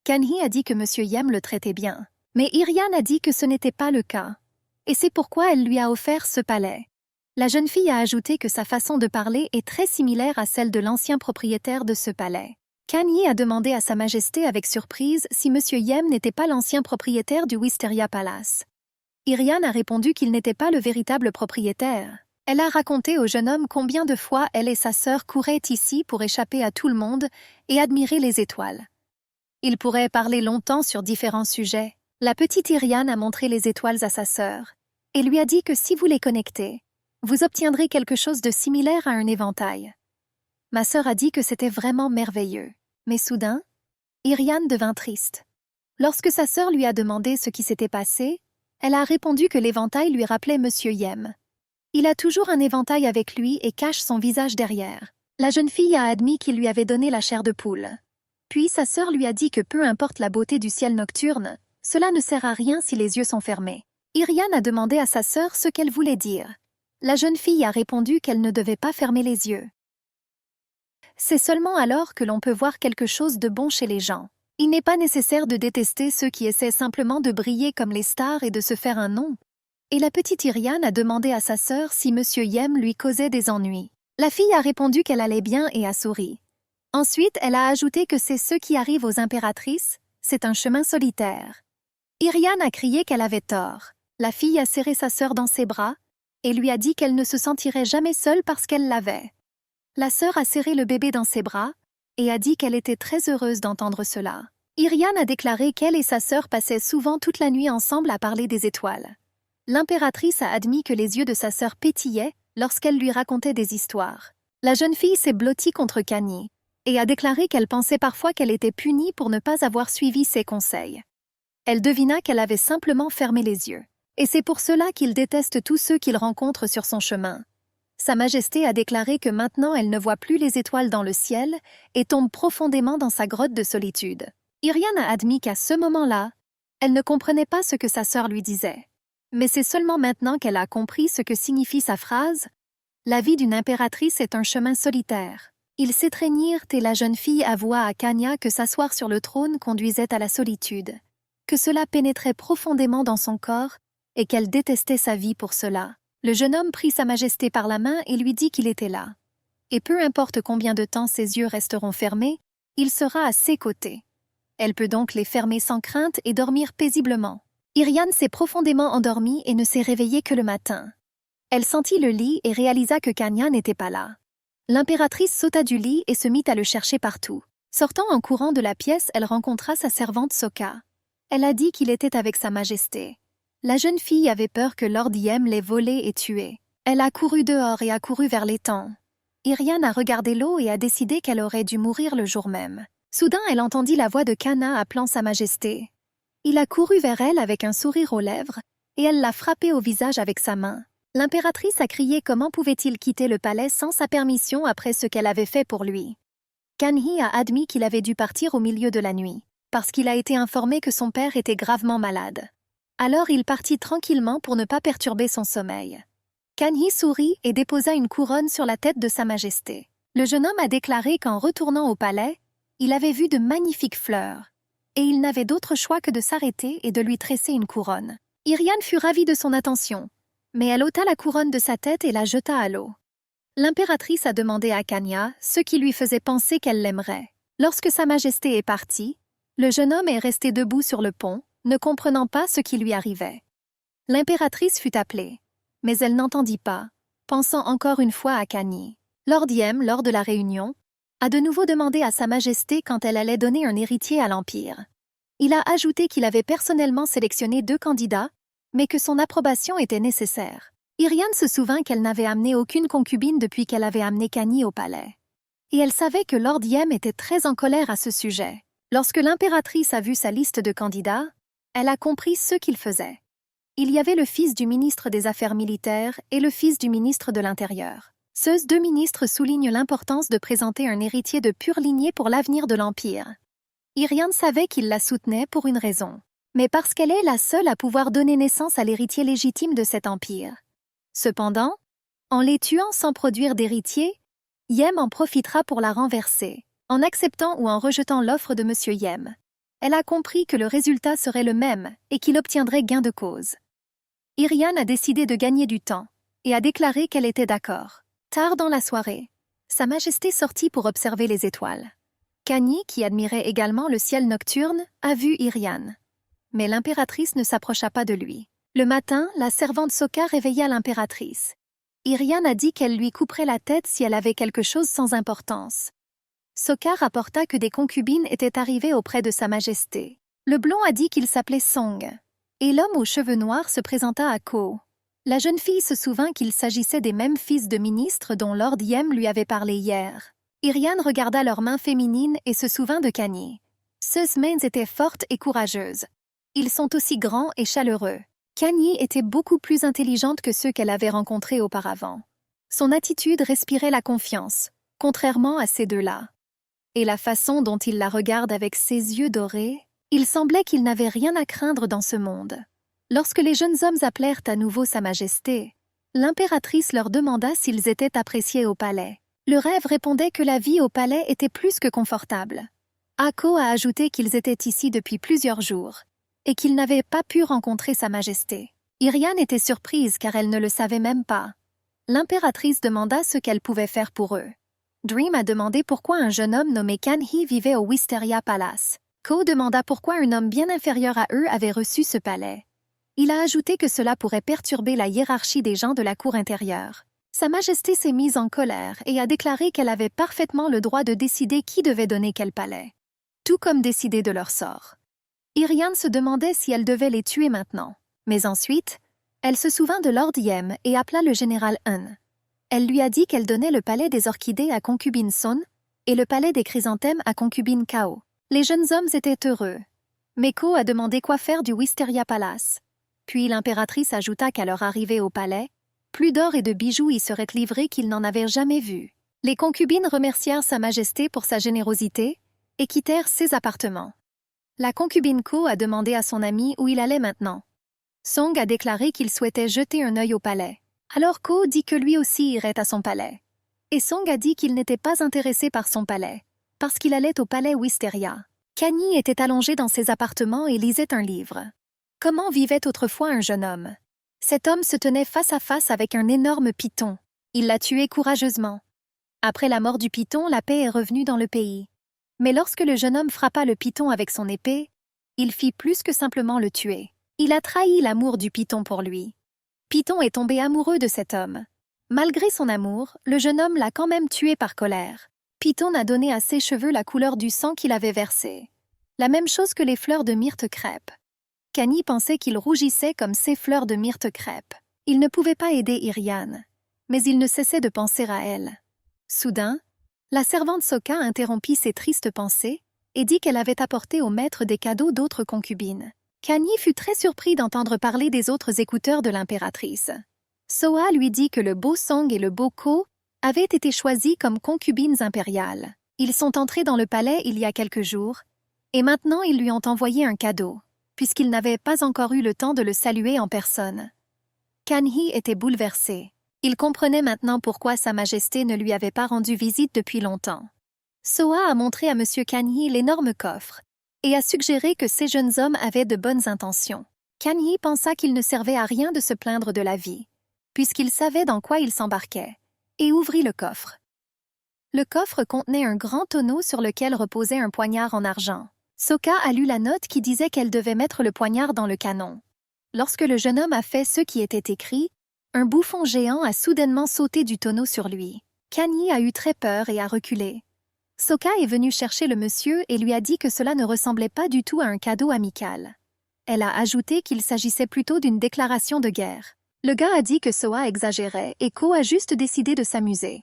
Speaker 1: Kanhi a dit que M. Yem le traitait bien, mais Irian a dit que ce n'était pas le cas. Et c'est pourquoi elle lui a offert ce palais. La jeune fille a ajouté que sa façon de parler est très similaire à celle de l'ancien propriétaire de ce palais. Kanhi a demandé à Sa Majesté avec surprise si M. Yem n'était pas l'ancien propriétaire du Wisteria Palace. Irian a répondu qu'il n'était pas le véritable propriétaire. Elle a raconté au jeune homme combien de fois elle et sa sœur couraient ici pour échapper à tout le monde et admirer les étoiles. Il pourrait parler longtemps sur différents sujets. La petite Irian a montré les étoiles à sa sœur et lui a dit que si vous les connectez, vous obtiendrez quelque chose de similaire à un éventail. Ma sœur a dit que c'était vraiment merveilleux. Mais soudain, Irian devint triste. Lorsque sa sœur lui a demandé ce qui s'était passé, elle a répondu que l'éventail lui rappelait M. Yem. Il a toujours un éventail avec lui et cache son visage derrière. La jeune fille a admis qu'il lui avait donné la chair de poule. Puis sa sœur lui a dit que peu importe la beauté du ciel nocturne, cela ne sert à rien si les yeux sont fermés. Irian a demandé à sa sœur ce qu'elle voulait dire. La jeune fille a répondu qu'elle ne devait pas fermer les yeux. C'est seulement alors que l'on peut voir quelque chose de bon chez les gens. Il n'est pas nécessaire de détester ceux qui essaient simplement de briller comme les stars et de se faire un nom. Et la petite Irian a demandé à sa sœur si M. Yem lui causait des ennuis. La fille a répondu qu'elle allait bien et a souri. Ensuite, elle a ajouté que c'est ce qui arrive aux impératrices, c'est un chemin solitaire. Irian a crié qu'elle avait tort. La fille a serré sa sœur dans ses bras et lui a dit qu'elle ne se sentirait jamais seule parce qu'elle l'avait. La sœur a serré le bébé dans ses bras et a dit qu'elle était très heureuse d'entendre cela. Irian a déclaré qu'elle et sa sœur passaient souvent toute la nuit ensemble à parler des étoiles. L'impératrice a admis que les yeux de sa sœur pétillaient lorsqu'elle lui racontait des histoires. La jeune fille s'est blottie contre Kani et a déclaré qu'elle pensait parfois qu'elle était punie pour ne pas avoir suivi ses conseils. Elle devina qu'elle avait simplement fermé les yeux. Et c'est pour cela qu'il déteste tous ceux qu'il rencontre sur son chemin. Sa Majesté a déclaré que maintenant elle ne voit plus les étoiles dans le ciel et tombe profondément dans sa grotte de solitude. Irian a admis qu'à ce moment-là, elle ne comprenait pas ce que sa sœur lui disait. Mais c'est seulement maintenant qu'elle a compris ce que signifie sa phrase « La vie d'une impératrice est un chemin solitaire ». Ils s'étreignirent et la jeune fille avoua à Kanya que s'asseoir sur le trône conduisait à la solitude, que cela pénétrait profondément dans son corps et qu'elle détestait sa vie pour cela. Le jeune homme prit Sa Majesté par la main et lui dit qu'il était là. Et peu importe combien de temps ses yeux resteront fermés, il sera à ses côtés. Elle peut donc les fermer sans crainte et dormir paisiblement. Irian s'est profondément endormie et ne s'est réveillée que le matin. Elle sentit le lit et réalisa que Kanya n'était pas là. L'impératrice sauta du lit et se mit à le chercher partout. Sortant en courant de la pièce, elle rencontra sa servante Soka. Elle a dit qu'il était avec Sa Majesté. La jeune fille avait peur que Lord Diem l'ait volé et tué. Elle a couru dehors et a couru vers l'étang. Irian a regardé l'eau et a décidé qu'elle aurait dû mourir le jour même. Soudain, elle entendit la voix de Kana appelant Sa Majesté. Il a couru vers elle avec un sourire aux lèvres et elle l'a frappé au visage avec sa main. L'impératrice a crié comment pouvait-il quitter le palais sans sa permission après ce qu'elle avait fait pour lui. Kanhi a admis qu'il avait dû partir au milieu de la nuit, parce qu'il a été informé que son père était gravement malade. Alors il partit tranquillement pour ne pas perturber son sommeil. Kanhi sourit et déposa une couronne sur la tête de Sa Majesté. Le jeune homme a déclaré qu'en retournant au palais, il avait vu de magnifiques fleurs, et il n'avait d'autre choix que de s'arrêter et de lui tresser une couronne. Irian fut ravie de son attention, mais elle ôta la couronne de sa tête et la jeta à l'eau. L'impératrice a demandé à Kanya ce qui lui faisait penser qu'elle l'aimerait. Lorsque Sa Majesté est partie, le jeune homme est resté debout sur le pont, ne comprenant pas ce qui lui arrivait. L'impératrice fut appelée, mais elle n'entendit pas, pensant encore une fois à Kani. Lord Diem, lors de la réunion, a de nouveau demandé à Sa Majesté quand elle allait donner un héritier à l'Empire. Il a ajouté qu'il avait personnellement sélectionné 2 candidats, mais que son approbation était nécessaire. Irian se souvint qu'elle n'avait amené aucune concubine depuis qu'elle avait amené Kani au palais. Et elle savait que Lord Yem était très en colère à ce sujet. Lorsque l'impératrice a vu sa liste de candidats, elle a compris ce qu'il faisait. Il y avait le fils du ministre des Affaires militaires et le fils du ministre de l'Intérieur. Ces deux ministres soulignent l'importance de présenter un héritier de pure lignée pour l'avenir de l'Empire. Irian savait qu'il la soutenait pour une raison, mais parce qu'elle est la seule à pouvoir donner naissance à l'héritier légitime de cet empire. Cependant, en les tuant sans produire d'héritier, Yem en profitera pour la renverser, en acceptant ou en rejetant l'offre de M. Yem. Elle a compris que le résultat serait le même et qu'il obtiendrait gain de cause. Irian a décidé de gagner du temps et a déclaré qu'elle était d'accord. Tard dans la soirée, Sa Majesté sortit pour observer les étoiles. Kani, qui admirait également le ciel nocturne, a vu Irian. Mais l'impératrice ne s'approcha pas de lui. Le matin, la servante Sokka réveilla l'impératrice. Irian a dit qu'elle lui couperait la tête si elle avait quelque chose sans importance. Sokka rapporta que des concubines étaient arrivées auprès de Sa Majesté. Le blond a dit qu'il s'appelait Song. Et l'homme aux cheveux noirs se présenta à Ko. La jeune fille se souvint qu'il s'agissait des mêmes fils de ministres dont Lord Yem lui avait parlé hier. Irian regarda leurs mains féminines et se souvint de Kani. Ces mains étaient fortes et courageuses. Ils sont aussi grands et chaleureux. Kani était beaucoup plus intelligente que ceux qu'elle avait rencontrés auparavant. Son attitude respirait la confiance, contrairement à ces deux-là. Et la façon dont il la regarde avec ses yeux dorés, il semblait qu'il n'avait rien à craindre dans ce monde. Lorsque les jeunes hommes appelèrent à nouveau Sa Majesté, l'impératrice leur demanda s'ils étaient appréciés au palais. Le rêve répondait que la vie au palais était plus que confortable. Ako a ajouté qu'ils étaient ici depuis plusieurs jours et qu'ils n'avaient pas pu rencontrer Sa Majesté. Irian était surprise car elle ne le savait même pas. L'impératrice demanda ce qu'elle pouvait faire pour eux. Dream a demandé pourquoi un jeune homme nommé Kanhee vivait au Wisteria Palace. Ko demanda pourquoi un homme bien inférieur à eux avait reçu ce palais. Il a ajouté que cela pourrait perturber la hiérarchie des gens de la cour intérieure. Sa Majesté s'est mise en colère et a déclaré qu'elle avait parfaitement le droit de décider qui devait donner quel palais, tout comme décider de leur sort. Irian se demandait si elle devait les tuer maintenant, mais ensuite, elle se souvint de Lord Yem et appela le général Hun. Elle lui a dit qu'elle donnait le palais des orchidées à concubine Son et le palais des chrysanthèmes à concubine Kao. Les jeunes hommes étaient heureux. Mais Ko a demandé quoi faire du Wisteria Palace. Puis l'impératrice ajouta qu'à leur arrivée au palais, plus d'or et de bijoux y seraient livrés qu'ils n'en avaient jamais vu. Les concubines remercièrent Sa Majesté pour sa générosité et quittèrent ses appartements. La concubine Ko a demandé à son ami où il allait maintenant. Song a déclaré qu'il souhaitait jeter un œil au palais. Alors Ko dit que lui aussi irait à son palais. Et Song a dit qu'il n'était pas intéressé par son palais, parce qu'il allait au palais Wisteria. Kani était allongé dans ses appartements et lisait un livre. Comment vivait autrefois un jeune homme? Cet homme se tenait face à face avec un énorme python. Il l'a tué courageusement. Après la mort du python, la paix est revenue dans le pays. Mais lorsque le jeune homme frappa le python avec son épée, il fit plus que simplement le tuer. Il a trahi l'amour du python pour lui. Python est tombé amoureux de cet homme. Malgré son amour, le jeune homme l'a quand même tué par colère. Python a donné à ses cheveux la couleur du sang qu'il avait versé. La même chose que les fleurs de myrte crêpe. Kani pensait qu'il rougissait comme ces fleurs de myrte crêpe. Il ne pouvait pas aider Irian, mais il ne cessait de penser à elle. Soudain, la servante Sokka interrompit ses tristes pensées et dit qu'elle avait apporté au maître des cadeaux d'autres concubines. Kani fut très surpris d'entendre parler des autres écouteurs de l'impératrice. Soa lui dit que le beau Song et le beau Ko avaient été choisis comme concubines impériales. Ils sont entrés dans le palais il y a quelques jours, et maintenant ils lui ont envoyé un cadeau, puisqu'ils n'avaient pas encore eu le temps de le saluer en personne. Kanhee était bouleversé. Il comprenait maintenant pourquoi Sa Majesté ne lui avait pas rendu visite depuis longtemps. Soa a montré à M. Kanhee l'énorme coffre et a suggéré que ces jeunes hommes avaient de bonnes intentions. Kanhee pensa qu'il ne servait à rien de se plaindre de la vie, puisqu'il savait dans quoi il s'embarquait, et ouvrit le coffre. Le coffre contenait un grand tonneau sur lequel reposait un poignard en argent. Sokka a lu la note qui disait qu'elle devait mettre le poignard dans le canon. Lorsque le jeune homme a fait ce qui était écrit, un bouffon géant a soudainement sauté du tonneau sur lui. Kani a eu très peur et a reculé. Sokka est venue chercher le monsieur et lui a dit que cela ne ressemblait pas du tout à un cadeau amical. Elle a ajouté qu'il s'agissait plutôt d'une déclaration de guerre. Le gars a dit que Soa exagérait et Ko a juste décidé de s'amuser.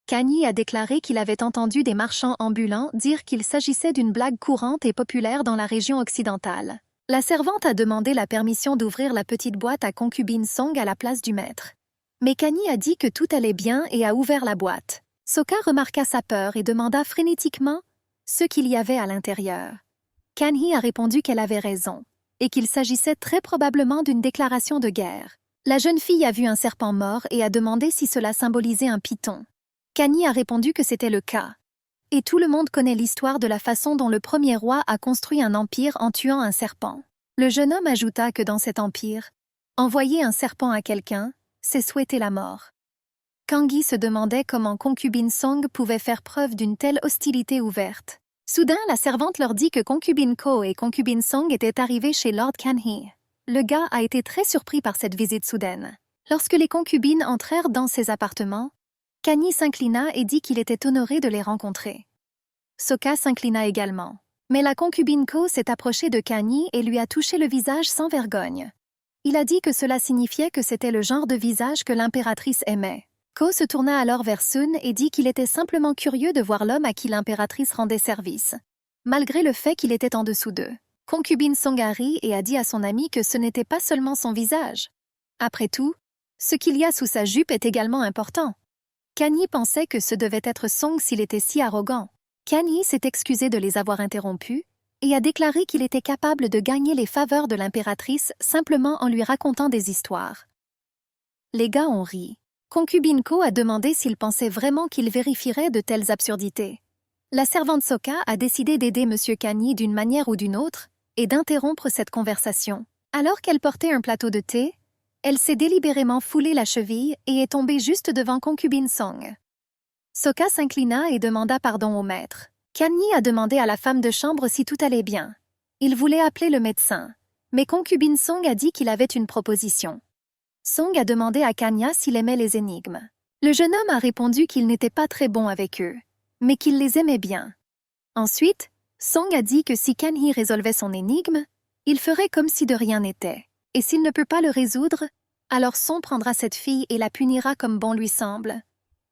Speaker 1: Kanyi a déclaré qu'il avait entendu des marchands ambulants dire qu'il s'agissait d'une blague courante et populaire dans la région occidentale. La servante a demandé la permission d'ouvrir la petite boîte à concubine Song à la place du maître. Mais Kanyi a dit que tout allait bien et a ouvert la boîte. Soka remarqua sa peur et demanda frénétiquement ce qu'il y avait à l'intérieur. Kanyi a répondu qu'elle avait raison et qu'il s'agissait très probablement d'une déclaration de guerre. La jeune fille a vu un serpent mort et a demandé si cela symbolisait un python. Kanyi a répondu que c'était le cas. Et tout le monde connaît l'histoire de la façon dont le premier roi a construit un empire en tuant un serpent. Le jeune homme ajouta que dans cet empire, envoyer un serpent à quelqu'un, c'est souhaiter la mort. Kangi se demandait comment concubine Song pouvait faire preuve d'une telle hostilité ouverte. Soudain, la servante leur dit que concubine Ko et concubine Song étaient arrivées chez Lord Kanhee. Le gars a été très surpris par cette visite soudaine. Lorsque les concubines entrèrent dans ses appartements, Kanyi s'inclina et dit qu'il était honoré de les rencontrer. Soka s'inclina également. Mais la concubine Ko s'est approchée de Kanyi et lui a touché le visage sans vergogne. Il a dit que cela signifiait que c'était le genre de visage que l'impératrice aimait. Ko se tourna alors vers Sun et dit qu'il était simplement curieux de voir l'homme à qui l'impératrice rendait service, malgré le fait qu'il était en dessous d'eux. Concubine Song a ri et a dit à son ami que ce n'était pas seulement son visage. Après tout, ce qu'il y a sous sa jupe est également important. Kanyi pensait que ce devait être Song s'il était si arrogant. Kanyi s'est excusé de les avoir interrompus et a déclaré qu'il était capable de gagner les faveurs de l'impératrice simplement en lui racontant des histoires. Les gars ont ri. Concubine Ko a demandé s'il pensait vraiment qu'il vérifierait de telles absurdités. La servante Soka a décidé d'aider M. Kanyi d'une manière ou d'une autre et d'interrompre cette conversation. Alors qu'elle portait un plateau de thé, elle s'est délibérément foulée la cheville et est tombée juste devant concubine Song. Soka s'inclina et demanda pardon au maître. Kanyi a demandé à la femme de chambre si tout allait bien. Il voulait appeler le médecin, mais concubine Song a dit qu'il avait une proposition. Song a demandé à Kanya s'il aimait les énigmes. Le jeune homme a répondu qu'il n'était pas très bon avec eux, mais qu'il les aimait bien. Ensuite, Song a dit que si Kanyi résolvait son énigme, il ferait comme si de rien n'était. Et s'il ne peut pas le résoudre, alors Song prendra cette fille et la punira comme bon lui semble.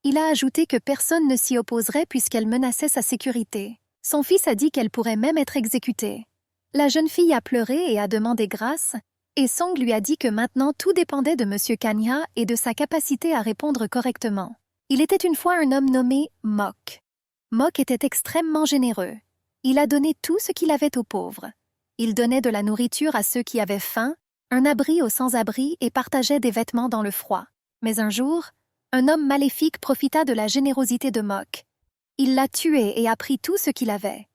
Speaker 1: Il a ajouté que personne ne s'y opposerait puisqu'elle menaçait sa sécurité. Son fils a dit qu'elle pourrait même être exécutée. La jeune fille a pleuré et a demandé grâce, et Song lui a dit que maintenant tout dépendait de M. Kanya et de sa capacité à répondre correctement. Il était une fois un homme nommé Mok. Mok était extrêmement généreux. Il a donné tout ce qu'il avait aux pauvres. Il donnait de la nourriture à ceux qui avaient faim, un abri aux sans-abri et partageait des vêtements dans le froid. Mais un jour, un homme maléfique profita de la générosité de Mok. Il l'a tué et a pris tout ce qu'il avait.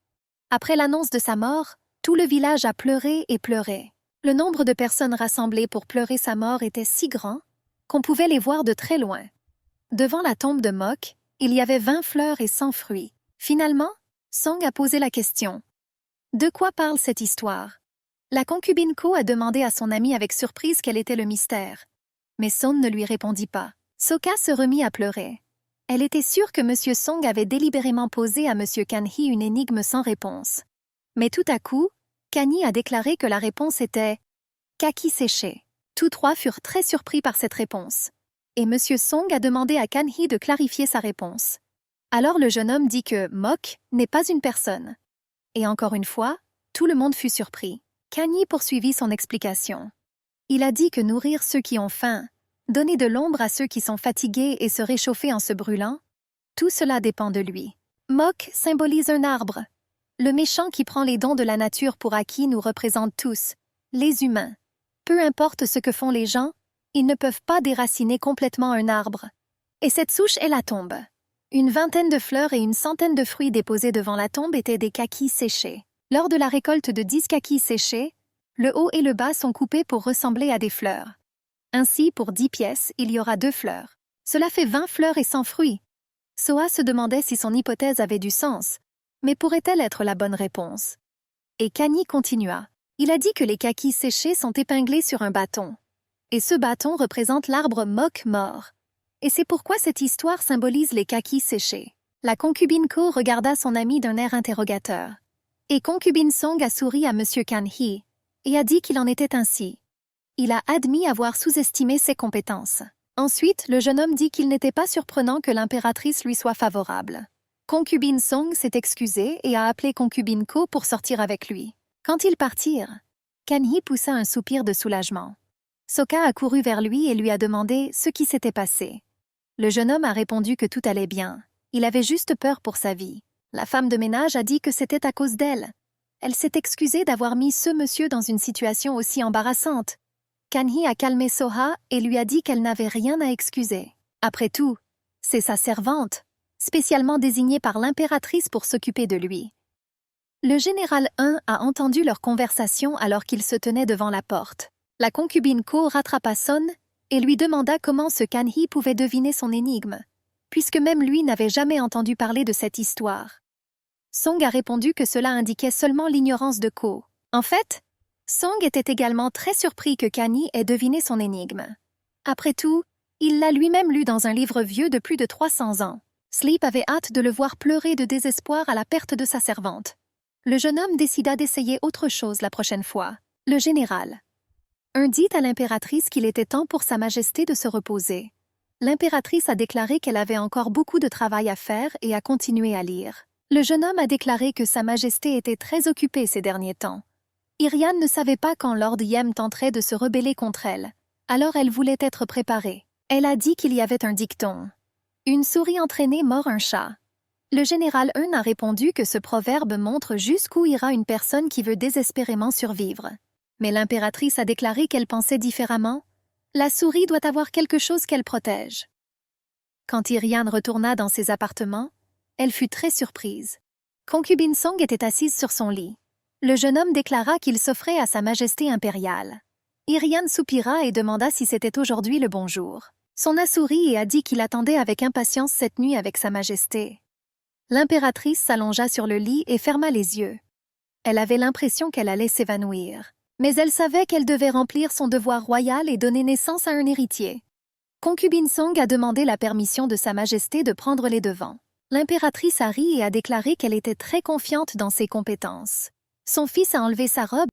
Speaker 1: Après l'annonce de sa mort, tout le village a pleuré et pleuré. Le nombre de personnes rassemblées pour pleurer sa mort était si grand qu'on pouvait les voir de très loin. Devant la tombe de Mok, il y avait 20 fleurs et 100 fruits. Finalement, Song a posé la question. De quoi parle cette histoire? La concubine Ko a demandé à son ami avec surprise quel était le mystère. Mais Song ne lui répondit pas. Soka se remit à pleurer. Elle était sûre que M. Song avait délibérément posé à M. Kanhee une énigme sans réponse. Mais tout à coup, Kanyi a déclaré que la réponse était « kaki séché ». Tous trois furent très surpris par cette réponse. Et M. Song a demandé à Kanhee de clarifier sa réponse. Alors le jeune homme dit que Mok n'est pas une personne. Et encore une fois, tout le monde fut surpris. Kanyi poursuivit son explication. Il a dit que nourrir ceux qui ont faim, donner de l'ombre à ceux qui sont fatigués et se réchauffer en se brûlant, tout cela dépend de lui. Mok symbolise un arbre. Le méchant qui prend les dons de la nature pour acquis nous représente tous, les humains. Peu importe ce que font les gens, ils ne peuvent pas déraciner complètement un arbre. Et cette souche est la tombe. Une vingtaine de fleurs et une centaine de fruits déposés devant la tombe étaient des kakis séchés. Lors de la récolte de 10 kakis séchés, le haut et le bas sont coupés pour ressembler à des fleurs. Ainsi, pour 10 pièces, il y aura 2 fleurs. Cela fait 20 fleurs et 100 fruits. Soa se demandait si son hypothèse avait du sens. Mais pourrait-elle être la bonne réponse? Et Kanyi continua. Il a dit que les kakis séchés sont épinglés sur un bâton. Et ce bâton représente l'arbre Mok mort. Et c'est pourquoi cette histoire symbolise les kakis séchés. La concubine Ko regarda son ami d'un air interrogateur. Et concubine Song a souri à M. Kanhee et a dit qu'il en était ainsi. Il a admis avoir sous-estimé ses compétences. Ensuite, le jeune homme dit qu'il n'était pas surprenant que l'impératrice lui soit favorable. Concubine Song s'est excusée et a appelé concubine Ko pour sortir avec lui. Quand ils partirent, Kan-hee poussa un soupir de soulagement. Soka a couru vers lui et lui a demandé ce qui s'était passé. Le jeune homme a répondu que tout allait bien. Il avait juste peur pour sa vie. La femme de ménage a dit que c'était à cause d'elle. Elle s'est excusée d'avoir mis ce monsieur dans une situation aussi embarrassante. Kan-hee a calmé Soha et lui a dit qu'elle n'avait rien à excuser. Après tout, c'est sa servante, spécialement désignée par l'impératrice pour s'occuper de lui. Le général 1 a entendu leur conversation alors qu'il se tenait devant la porte. La concubine Ko rattrapa Son et lui demanda comment ce Kan-hee pouvait deviner son énigme, puisque même lui n'avait jamais entendu parler de cette histoire. Song a répondu que cela indiquait seulement l'ignorance de Ko. En fait, Song était également très surpris que Kan-hee ait deviné son énigme. Après tout, il l'a lui-même lu dans un livre vieux de plus de 300 ans. Sleep avait hâte de le voir pleurer de désespoir à la perte de sa servante. Le jeune homme décida d'essayer autre chose la prochaine fois. Le général 1 dit à l'impératrice qu'il était temps pour Sa Majesté de se reposer. L'impératrice a déclaré qu'elle avait encore beaucoup de travail à faire et a continué à lire. Le jeune homme a déclaré que Sa Majesté était très occupée ces derniers temps. Irian ne savait pas quand Lord Yem tenterait de se rebeller contre elle, alors elle voulait être préparée. Elle a dit qu'il y avait un dicton. Une souris entraînée mord un chat. Le général Eun a répondu que ce proverbe montre jusqu'où ira une personne qui veut désespérément survivre. Mais l'impératrice a déclaré qu'elle pensait différemment. La souris doit avoir quelque chose qu'elle protège. Quand Irian retourna dans ses appartements, elle fut très surprise. Concubine Song était assise sur son lit. Le jeune homme déclara qu'il s'offrait à Sa Majesté impériale. Irian soupira et demanda si c'était aujourd'hui le bon jour. Son a souri et a dit qu'il attendait avec impatience cette nuit avec Sa Majesté. L'impératrice s'allongea sur le lit et ferma les yeux. Elle avait l'impression qu'elle allait s'évanouir. Mais elle savait qu'elle devait remplir son devoir royal et donner naissance à un héritier. Concubine Song a demandé la permission de Sa Majesté de prendre les devants. L'impératrice a ri et a déclaré qu'elle était très confiante dans ses compétences. Son fils a enlevé sa robe.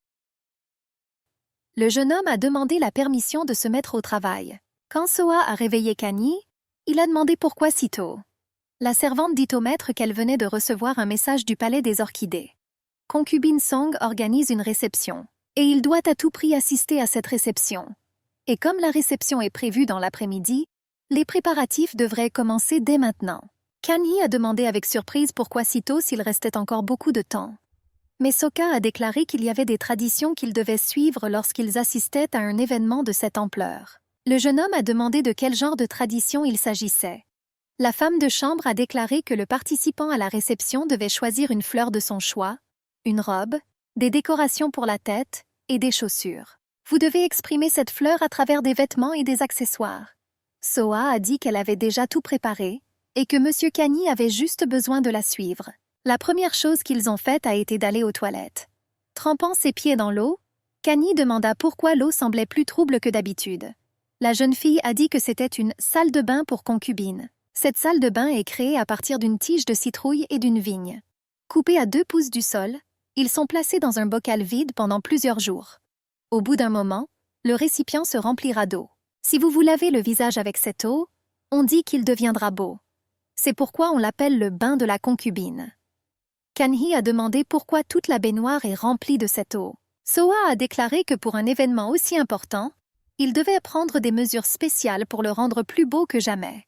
Speaker 1: Le jeune homme a demandé la permission de se mettre au travail. Quand Soa a réveillé Kan-hee, il a demandé pourquoi si tôt. La servante dit au maître qu'elle venait de recevoir un message du palais des Orchidées. Concubine Song organise une réception, et il doit à tout prix assister à cette réception. Et comme la réception est prévue dans l'après-midi, les préparatifs devraient commencer dès maintenant. Kan-hee a demandé avec surprise pourquoi si tôt s'il restait encore beaucoup de temps. Mais Soka a déclaré qu'il y avait des traditions qu'ils devaient suivre lorsqu'ils assistaient à un événement de cette ampleur. Le jeune homme a demandé de quel genre de tradition il s'agissait. La femme de chambre a déclaré que le participant à la réception devait choisir une fleur de son choix, une robe, des décorations pour la tête et des chaussures. Vous devez exprimer cette fleur à travers des vêtements et des accessoires. Soa a dit qu'elle avait déjà tout préparé et que M. Kan-hee avait juste besoin de la suivre. La première chose qu'ils ont faite a été d'aller aux toilettes. Trempant ses pieds dans l'eau, Kan-hee demanda pourquoi l'eau semblait plus trouble que d'habitude. La jeune fille a dit que c'était une salle de bain pour concubines. Cette salle de bain est créée à partir d'une tige de citrouille et d'une vigne. Coupés à 2 pouces du sol, ils sont placés dans un bocal vide pendant plusieurs jours. Au bout d'un moment, le récipient se remplira d'eau. Si vous vous lavez le visage avec cette eau, on dit qu'il deviendra beau. C'est pourquoi on l'appelle le bain de la concubine. Kan-hee a demandé pourquoi toute la baignoire est remplie de cette eau. Soa a déclaré que pour un événement aussi important, il devait prendre des mesures spéciales pour le rendre plus beau que jamais.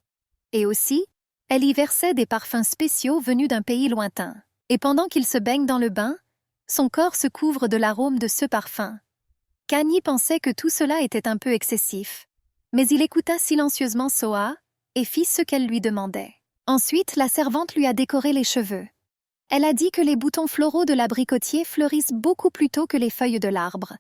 Speaker 1: Et aussi, elle y versait des parfums spéciaux venus d'un pays lointain. Et pendant qu'il se baigne dans le bain, son corps se couvre de l'arôme de ce parfum. Kan-hee pensait que tout cela était un peu excessif, mais il écouta silencieusement Soa et fit ce qu'elle lui demandait. Ensuite, la servante lui a décoré les cheveux. Elle a dit que les boutons floraux de l'abricotier fleurissent beaucoup plus tôt que les feuilles de l'arbre,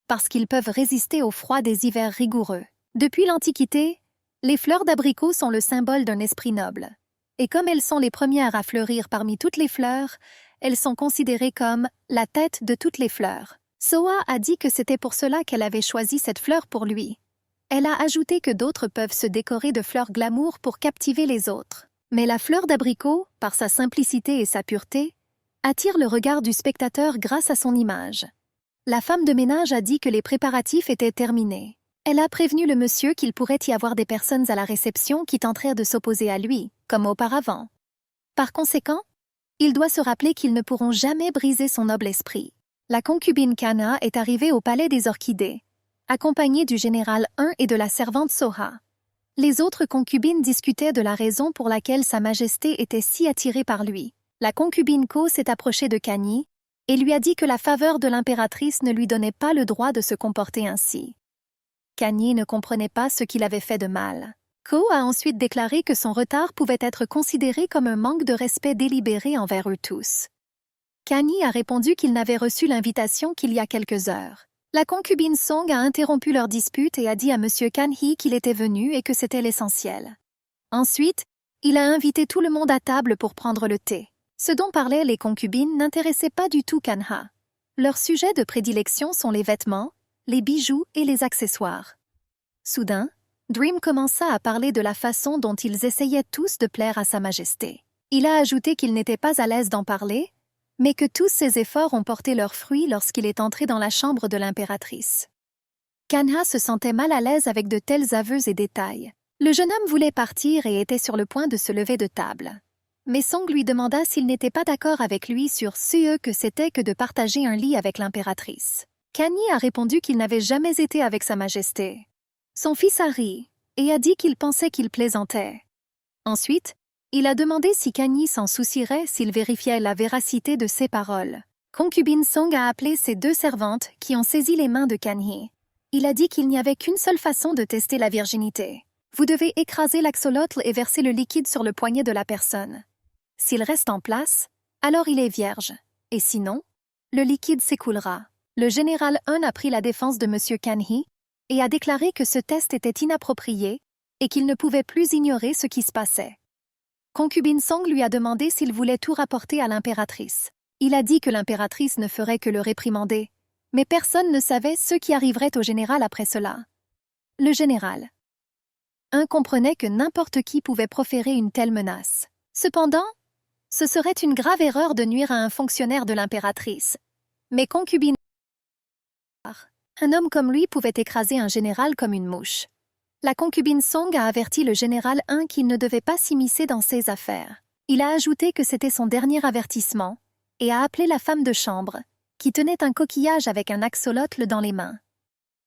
Speaker 1: parce qu'ils peuvent résister au froid des hivers rigoureux. Depuis l'Antiquité, les fleurs d'abricot sont le symbole d'un esprit noble. Et comme elles sont les premières à fleurir parmi toutes les fleurs, elles sont considérées comme la tête de toutes les fleurs. Soa a dit que c'était pour cela qu'elle avait choisi cette fleur pour lui. Elle a ajouté que d'autres peuvent se décorer de fleurs glamour pour captiver les autres. Mais la fleur d'abricot, par sa simplicité et sa pureté, attire le regard du spectateur grâce à son image. La femme de ménage a dit que les préparatifs étaient terminés. Elle a prévenu le monsieur qu'il pourrait y avoir des personnes à la réception qui tenteraient de s'opposer à lui, comme auparavant. Par conséquent, il doit se rappeler qu'ils ne pourront jamais briser son noble esprit. La concubine Kana est arrivée au palais des Orchidées, accompagnée du général 1 et de la servante Soha. Les autres concubines discutaient de la raison pour laquelle Sa Majesté était si attirée par lui. La concubine Ko s'est approchée de Kanyi et lui a dit que la faveur de l'impératrice ne lui donnait pas le droit de se comporter ainsi. Kanyi ne comprenait pas ce qu'il avait fait de mal. Ko a ensuite déclaré que son retard pouvait être considéré comme un manque de respect délibéré envers eux tous. Kanyi a répondu qu'il n'avait reçu l'invitation qu'il y a quelques heures. La concubine Song a interrompu leur dispute et a dit à M. Kanhee qu'il était venu et que c'était l'essentiel. Ensuite, il a invité tout le monde à table pour prendre le thé. Ce dont parlaient les concubines n'intéressait pas du tout Kanha. Leurs sujets de prédilection sont les vêtements, les bijoux et les accessoires. Soudain, Dream commença à parler de la façon dont ils essayaient tous de plaire à Sa Majesté. Il a ajouté qu'il n'était pas à l'aise d'en parler, mais que tous ses efforts ont porté leurs fruits lorsqu'il est entré dans la chambre de l'impératrice. Kanha se sentait mal à l'aise avec de tels aveux et détails. Le jeune homme voulait partir et était sur le point de se lever de table. Mais Song lui demanda s'il n'était pas d'accord avec lui sur ce que c'était que de partager un lit avec l'impératrice. Kanyi a répondu qu'il n'avait jamais été avec Sa Majesté. Son fils a ri et a dit qu'il pensait qu'il plaisantait. Ensuite, il a demandé si Kanyi s'en soucierait s'il vérifiait la véracité de ses paroles. Concubine Song a appelé ses 2 servantes qui ont saisi les mains de Kanyi. Il a dit qu'il n'y avait qu'une seule façon de tester la virginité. Vous devez écraser l'axolotl et verser le liquide sur le poignet de la personne. S'il reste en place, alors il est vierge, et sinon, le liquide s'écoulera. Le général 1 a pris la défense de M. Kanhee et a déclaré que ce test était inapproprié et qu'il ne pouvait plus ignorer ce qui se passait. Concubine Song lui a demandé s'il voulait tout rapporter à l'impératrice. Il a dit que l'impératrice ne ferait que le réprimander, mais personne ne savait ce qui arriverait au général après cela. Le général 1 comprenait que n'importe qui pouvait proférer une telle menace. Cependant, ce serait une grave erreur de nuire à un fonctionnaire de l'impératrice. Mais concubine, un homme comme lui pouvait écraser un général comme une mouche. La concubine Song a averti le général 1 qu'il ne devait pas s'immiscer dans ses affaires. Il a ajouté que c'était son dernier avertissement et a appelé la femme de chambre, qui tenait un coquillage avec un axolotl dans les mains.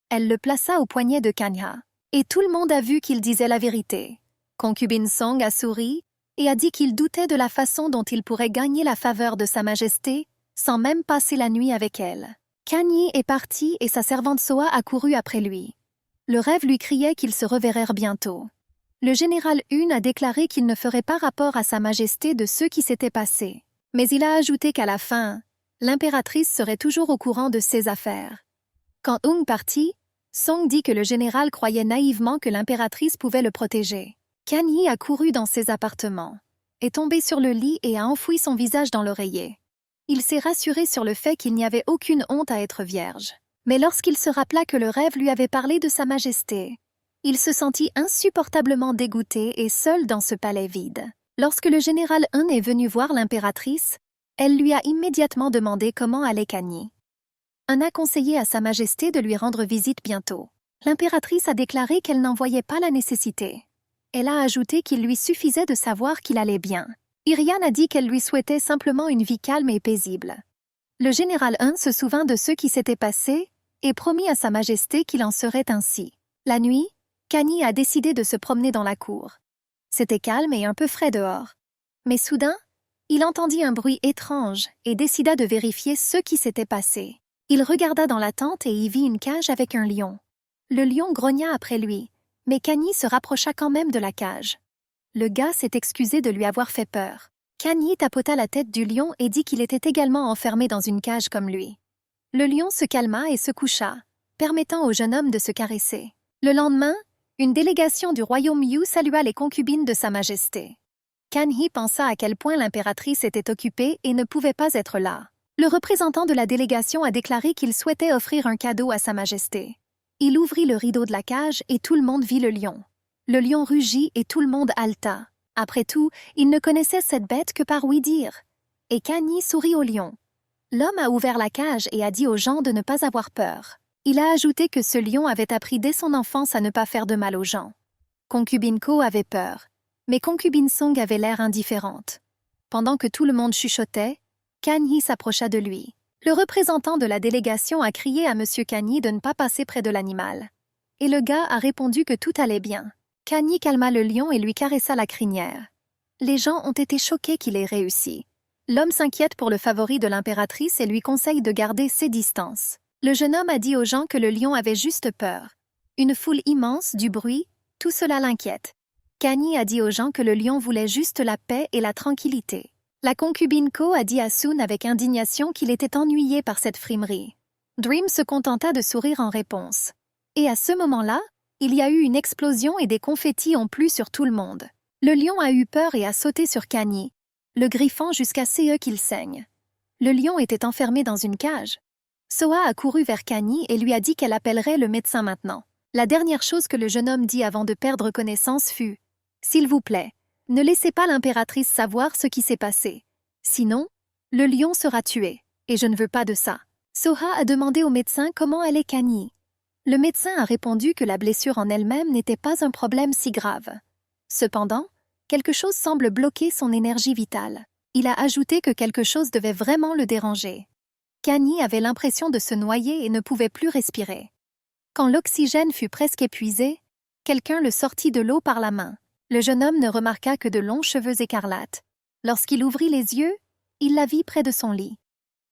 Speaker 1: Elle le plaça au poignet de Kanya, et tout le monde a vu qu'il disait la vérité. Concubine Song a souri et a dit qu'il doutait de la façon dont il pourrait gagner la faveur de Sa Majesté sans même passer la nuit avec elle. Kanyi est parti et sa servante Soa a couru après lui. Le rêve lui criait qu'ils se reverraient bientôt. Le général 1 a déclaré qu'il ne ferait pas rapport à Sa Majesté de ce qui s'était passé. Mais il a ajouté qu'à la fin, l'impératrice serait toujours au courant de ses affaires. Quand Ung partit, Song dit que le général croyait naïvement que l'impératrice pouvait le protéger. Kanyi a couru dans ses appartements, est tombé sur le lit et a enfoui son visage dans l'oreiller. Il s'est rassuré sur le fait qu'il n'y avait aucune honte à être vierge. Mais lorsqu'il se rappela que le rêve lui avait parlé de Sa Majesté, il se sentit insupportablement dégoûté et seul dans ce palais vide. Lorsque le général 1 est venu voir l'impératrice, elle lui a immédiatement demandé comment allait Kanyi. Un a conseillé à Sa Majesté de lui rendre visite bientôt. L'impératrice a déclaré qu'elle n'en voyait pas la nécessité. Elle a ajouté qu'il lui suffisait de savoir qu'il allait bien. Irian a dit qu'elle lui souhaitait simplement une vie calme et paisible. Le général 1 se souvint de ce qui s'était passé et promit à Sa Majesté qu'il en serait ainsi. La nuit, Kanyi a décidé de se promener dans la cour. C'était calme et un peu frais dehors. Mais soudain, il entendit un bruit étrange et décida de vérifier ce qui s'était passé. Il regarda dans la tente et y vit une cage avec un lion. Le lion grogna après lui, mais Kanyi se rapprocha quand même de la cage. Le gars s'est excusé de lui avoir fait peur. Kanyi tapota la tête du lion et dit qu'il était également enfermé dans une cage comme lui. Le lion se calma et se coucha, permettant au jeune homme de se caresser. Le lendemain, une délégation du royaume Yu salua les concubines de Sa Majesté. Kanyi pensa à quel point l'impératrice était occupée et ne pouvait pas être là. Le représentant de la délégation a déclaré qu'il souhaitait offrir un cadeau à Sa Majesté. Il ouvrit le rideau de la cage et tout le monde vit le lion. Le lion rugit et tout le monde haleta. Après tout, il ne connaissait cette bête que par ouï-dire. Et Kanyi sourit au lion. L'homme a ouvert la cage et a dit aux gens de ne pas avoir peur. Il a ajouté que ce lion avait appris dès son enfance à ne pas faire de mal aux gens. Concubine Ko avait peur, mais concubine Song avait l'air indifférente. Pendant que tout le monde chuchotait, Kan-hee s'approcha de lui. Le représentant de la délégation a crié à M. Kan-hee de ne pas passer près de l'animal. Et le gars a répondu que tout allait bien. Kan-hee calma le lion et lui caressa la crinière. Les gens ont été choqués qu'il ait réussi. L'homme s'inquiète pour le favori de l'impératrice et lui conseille de garder ses distances. Le jeune homme a dit aux gens que le lion avait juste peur. Une foule immense, du bruit, tout cela l'inquiète. Kan-hee a dit aux gens que le lion voulait juste la paix et la tranquillité. La concubine Ko a dit à Soon avec indignation qu'il était ennuyé par cette frimerie. Dream se contenta de sourire en réponse. Et à ce moment-là, il y a eu une explosion et des confettis ont plu sur tout le monde. Le lion a eu peur et a sauté sur Kan-hee, le griffant jusqu'à ce qu'il saigne. Le lion était enfermé dans une cage. Soa a couru vers Kan-hee et lui a dit qu'elle appellerait le médecin maintenant. La dernière chose que le jeune homme dit avant de perdre connaissance fut « S'il vous plaît, ne laissez pas l'impératrice savoir ce qui s'est passé. Sinon, le lion sera tué, et je ne veux pas de ça. » Soha a demandé au médecin comment allait Kan-hee. Le médecin a répondu que la blessure en elle-même n'était pas un problème si grave. Cependant, quelque chose semble bloquer son énergie vitale. Il a ajouté que quelque chose devait vraiment le déranger. Kan-hee avait l'impression de se noyer et ne pouvait plus respirer. Quand l'oxygène fut presque épuisé, quelqu'un le sortit de l'eau par la main. Le jeune homme ne remarqua que de longs cheveux écarlates. Lorsqu'il ouvrit les yeux, il la vit près de son lit.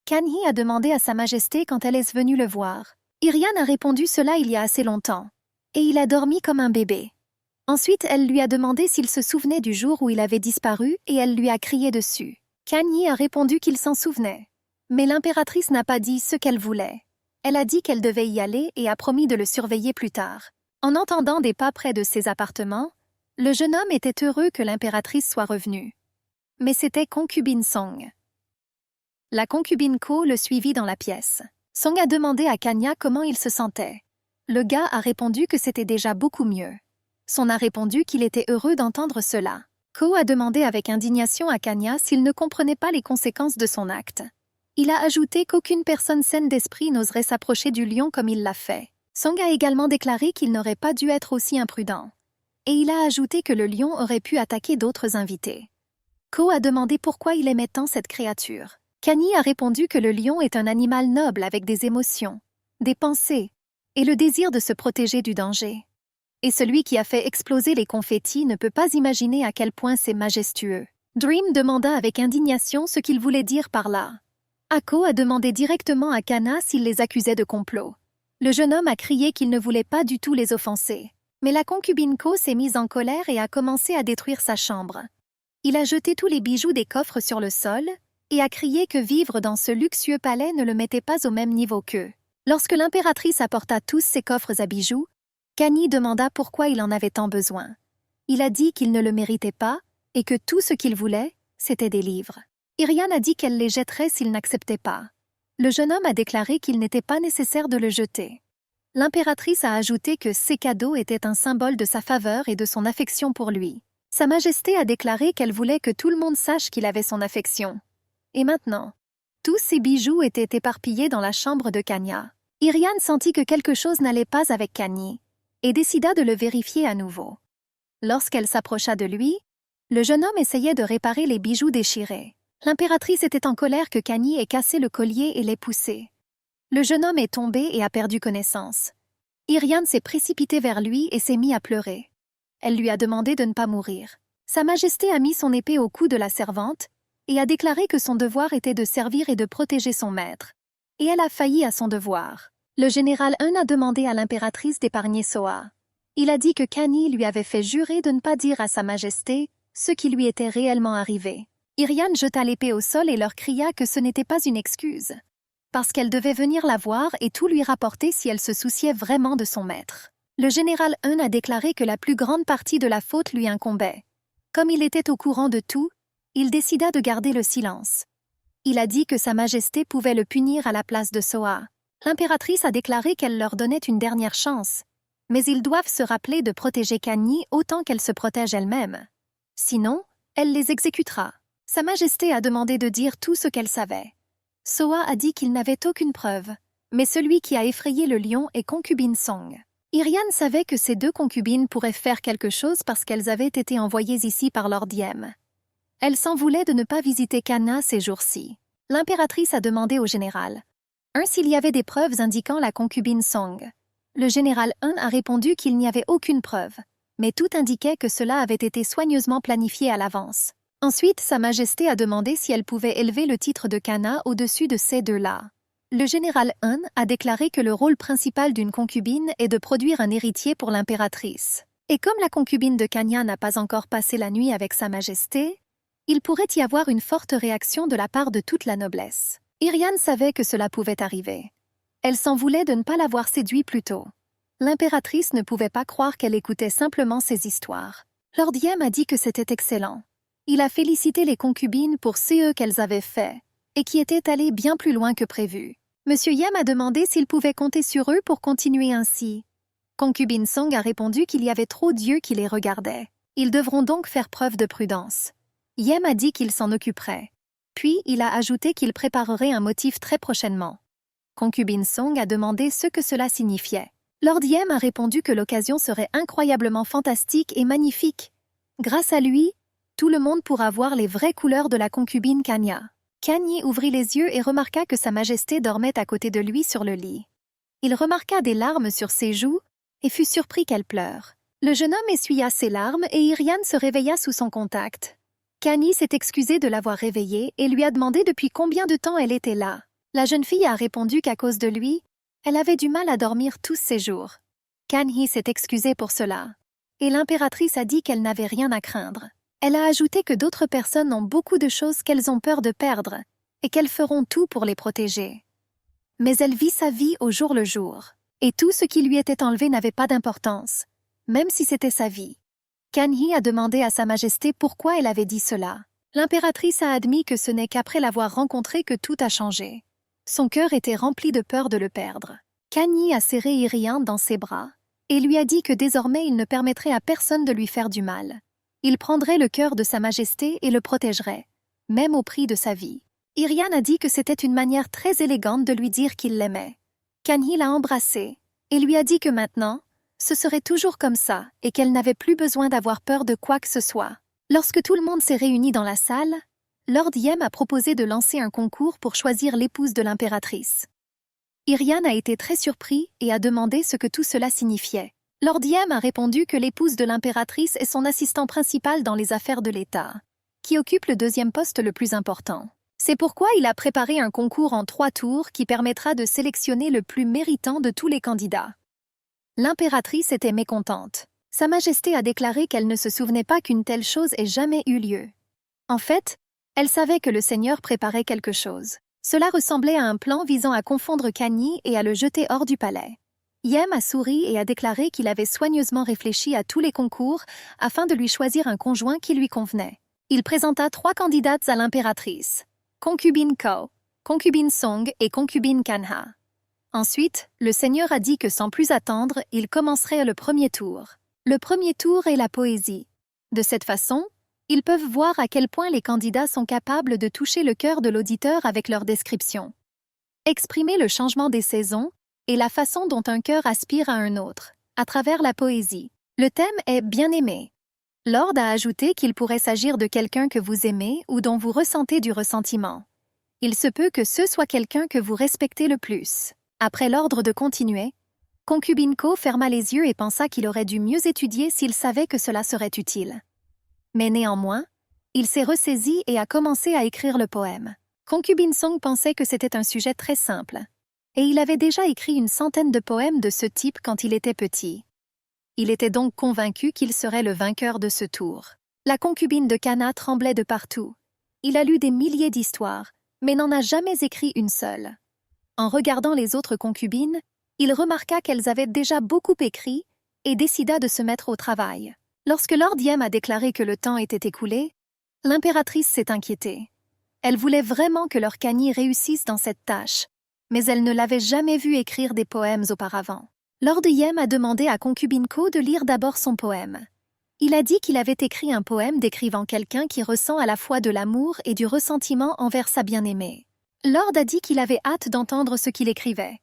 Speaker 1: Kan-hee a demandé à Sa Majesté quand elle est venue le voir. Irian a répondu cela il y a assez longtemps. Et il a dormi comme un bébé. Ensuite, elle lui a demandé s'il se souvenait du jour où il avait disparu et elle lui a crié dessus. Kan-hee a répondu qu'il s'en souvenait. Mais l'impératrice n'a pas dit ce qu'elle voulait. Elle a dit qu'elle devait y aller et a promis de le surveiller plus tard. En entendant des pas près de ses appartements, le jeune homme était heureux que l'impératrice soit revenue. Mais c'était concubine Song. La concubine Ko le suivit dans la pièce. Song a demandé à Kanya comment il se sentait. Le gars a répondu que c'était déjà beaucoup mieux. Son a répondu qu'il était heureux d'entendre cela. Ko a demandé avec indignation à Kanya s'il ne comprenait pas les conséquences de son acte. Il a ajouté qu'aucune personne saine d'esprit n'oserait s'approcher du lion comme il l'a fait. Song a également déclaré qu'il n'aurait pas dû être aussi imprudent. Et il a ajouté que le lion aurait pu attaquer d'autres invités. Ko a demandé pourquoi il aimait tant cette créature. Kanye a répondu que le lion est un animal noble avec des émotions, des pensées, et le désir de se protéger du danger. Et celui qui a fait exploser les confettis ne peut pas imaginer à quel point c'est majestueux. Dream demanda avec indignation ce qu'il voulait dire par là. Ako a demandé directement à Kana s'il les accusait de complot. Le jeune homme a crié qu'il ne voulait pas du tout les offenser. Mais la concubine Ko s'est mise en colère et a commencé à détruire sa chambre. Il a jeté tous les bijoux des coffres sur le sol et a crié que vivre dans ce luxueux palais ne le mettait pas au même niveau qu'eux. Lorsque l'impératrice apporta tous ses coffres à bijoux, Kanye demanda pourquoi il en avait tant besoin. Il a dit qu'il ne le méritait pas et que tout ce qu'il voulait, c'était des livres. Irian a dit qu'elle les jetterait s'il n'acceptait pas. Le jeune homme a déclaré qu'il n'était pas nécessaire de le jeter. L'impératrice a ajouté que ces cadeaux étaient un symbole de sa faveur et de son affection pour lui. Sa Majesté a déclaré qu'elle voulait que tout le monde sache qu'il avait son affection. Et maintenant, tous ces bijoux étaient éparpillés dans la chambre de Kanya. Irian sentit que quelque chose n'allait pas avec Kanye et décida de le vérifier à nouveau. Lorsqu'elle s'approcha de lui, le jeune homme essayait de réparer les bijoux déchirés. L'impératrice était en colère que Kanye ait cassé le collier et l'ait poussé. Le jeune homme est tombé et a perdu connaissance. Irian s'est précipité vers lui et s'est mis à pleurer. Elle lui a demandé de ne pas mourir. Sa Majesté a mis son épée au cou de la servante et a déclaré que son devoir était de servir et de protéger son maître. Et elle a failli à son devoir. Le général Un a demandé à l'impératrice d'épargner Soa. Il a dit que Kanye lui avait fait jurer de ne pas dire à Sa Majesté ce qui lui était réellement arrivé. Irian jeta l'épée au sol et leur cria que ce n'était pas une excuse, parce qu'elle devait venir la voir et tout lui rapporter si elle se souciait vraiment de son maître. Le général Un a déclaré que la plus grande partie de la faute lui incombait. Comme il était au courant de tout, il décida de garder le silence. Il a dit que Sa Majesté pouvait le punir à la place de Soa. L'impératrice a déclaré qu'elle leur donnait une dernière chance, mais ils doivent se rappeler de protéger Kanye autant qu'elle se protège elle-même. Sinon, elle les exécutera. Sa Majesté a demandé de dire tout ce qu'elle savait. Soa a dit qu'il n'avait aucune preuve, mais celui qui a effrayé le lion est concubine Song. Irian savait que ces deux concubines pourraient faire quelque chose parce qu'elles avaient été envoyées ici par Lord Diem. Elle s'en voulait de ne pas visiter Cana ces jours-ci. L'impératrice a demandé au général s'il y avait des preuves indiquant la concubine Song. Le général a répondu qu'il n'y avait aucune preuve, mais tout indiquait que cela avait été soigneusement planifié à l'avance. Ensuite, Sa Majesté a demandé si elle pouvait élever le titre de Cana au-dessus de ces deux-là. Le général a déclaré que le rôle principal d'une concubine est de produire un héritier pour l'impératrice. Et comme la concubine de Kanya n'a pas encore passé la nuit avec Sa Majesté, il pourrait y avoir une forte réaction de la part de toute la noblesse. Irian savait que cela pouvait arriver. Elle s'en voulait de ne pas l'avoir séduit plus tôt. L'impératrice ne pouvait pas croire qu'elle écoutait simplement ces histoires. Lord Diem a dit que c'était excellent. Il a félicité les concubines pour ce qu'elles avaient fait, et qui étaient allées bien plus loin que prévu. Monsieur Yem a demandé s'il pouvait compter sur eux pour continuer ainsi. Concubine Song a répondu qu'il y avait trop d'yeux qui les regardaient. Ils devront donc faire preuve de prudence. Yem a dit qu'il s'en occuperait. Puis il a ajouté qu'il préparerait un motif très prochainement. Concubine Song a demandé ce que cela signifiait. Lord Yem a répondu que l'occasion serait incroyablement fantastique et magnifique. Grâce à lui, tout le monde pourra voir les vraies couleurs de la concubine Kanya. Kanyi ouvrit les yeux et remarqua que Sa Majesté dormait à côté de lui sur le lit. Il remarqua des larmes sur ses joues et fut surpris qu'elle pleure. Le jeune homme essuya ses larmes et Irian se réveilla sous son contact. Kanyi s'est excusée de l'avoir réveillée et lui a demandé depuis combien de temps elle était là. La jeune fille a répondu qu'à cause de lui, elle avait du mal à dormir tous ces jours. Kanyi s'est excusée pour cela, et l'impératrice a dit qu'elle n'avait rien à craindre. Elle a ajouté que d'autres personnes ont beaucoup de choses qu'elles ont peur de perdre et qu'elles feront tout pour les protéger. Mais elle vit sa vie au jour le jour, et tout ce qui lui était enlevé n'avait pas d'importance, même si c'était sa vie. Kanyi a demandé à Sa Majesté pourquoi elle avait dit cela. L'impératrice a admis que ce n'est qu'après l'avoir rencontré que tout a changé. Son cœur était rempli de peur de le perdre. Kanyi a serré Irian dans ses bras et lui a dit que désormais il ne permettrait à personne de lui faire du mal. Il prendrait le cœur de Sa Majesté et le protégerait, même au prix de sa vie. Irian a dit que c'était une manière très élégante de lui dire qu'il l'aimait. Kanyi l'a embrassé et lui a dit que maintenant, ce serait toujours comme ça et qu'elle n'avait plus besoin d'avoir peur de quoi que ce soit. Lorsque tout le monde s'est réuni dans la salle, Lord Yem a proposé de lancer un concours pour choisir l'épouse de l'impératrice. Irian a été très surpris et a demandé ce que tout cela signifiait. Lord Diem a répondu que l'épouse de l'impératrice est son assistant principal dans les affaires de l'État, qui occupe le deuxième poste le plus important. C'est pourquoi il a préparé un concours en 3 tours qui permettra de sélectionner le plus méritant de tous les candidats. L'impératrice était mécontente. Sa Majesté a déclaré qu'elle ne se souvenait pas qu'une telle chose ait jamais eu lieu. En fait, elle savait que le Seigneur préparait quelque chose. Cela ressemblait à un plan visant à confondre Kanyi et à le jeter hors du palais. Yem a souri et a déclaré qu'il avait soigneusement réfléchi à tous les concours afin de lui choisir un conjoint qui lui convenait. Il présenta 3 candidates à l'impératrice, concubine Ko, concubine Song et concubine Kanha. Ensuite, le Seigneur a dit que sans plus attendre, il commencerait le premier tour. Le premier tour est la poésie. De cette façon, ils peuvent voir à quel point les candidats sont capables de toucher le cœur de l'auditeur avec leur description. Exprimer le changement des saisons et la façon dont un cœur aspire à un autre, à travers la poésie. Le thème est « Bien-aimé ». Lord a ajouté qu'il pourrait s'agir de quelqu'un que vous aimez ou dont vous ressentez du ressentiment. Il se peut que ce soit quelqu'un que vous respectez le plus. Après l'ordre de continuer, concubine Ko ferma les yeux et pensa qu'il aurait dû mieux étudier s'il savait que cela serait utile. Mais néanmoins, il s'est ressaisi et a commencé à écrire le poème. Concubine Song pensait que c'était un sujet très simple, et il avait déjà écrit une centaine de poèmes de ce type quand il était petit. Il était donc convaincu qu'il serait le vainqueur de ce tour. La concubine de Cana tremblait de partout. Il a lu des milliers d'histoires, mais n'en a jamais écrit une seule. En regardant les autres concubines, il remarqua qu'elles avaient déjà beaucoup écrit et décida de se mettre au travail. Lorsque Lord Diem a déclaré que le temps était écoulé, l'impératrice s'est inquiétée. Elle voulait vraiment que leur Kanyi réussisse dans cette tâche, mais elle ne l'avait jamais vu écrire des poèmes auparavant. Lord Yem a demandé à concubine Ko de lire d'abord son poème. Il a dit qu'il avait écrit un poème décrivant quelqu'un qui ressent à la fois de l'amour et du ressentiment envers sa bien-aimée. Lord a dit qu'il avait hâte d'entendre ce qu'il écrivait.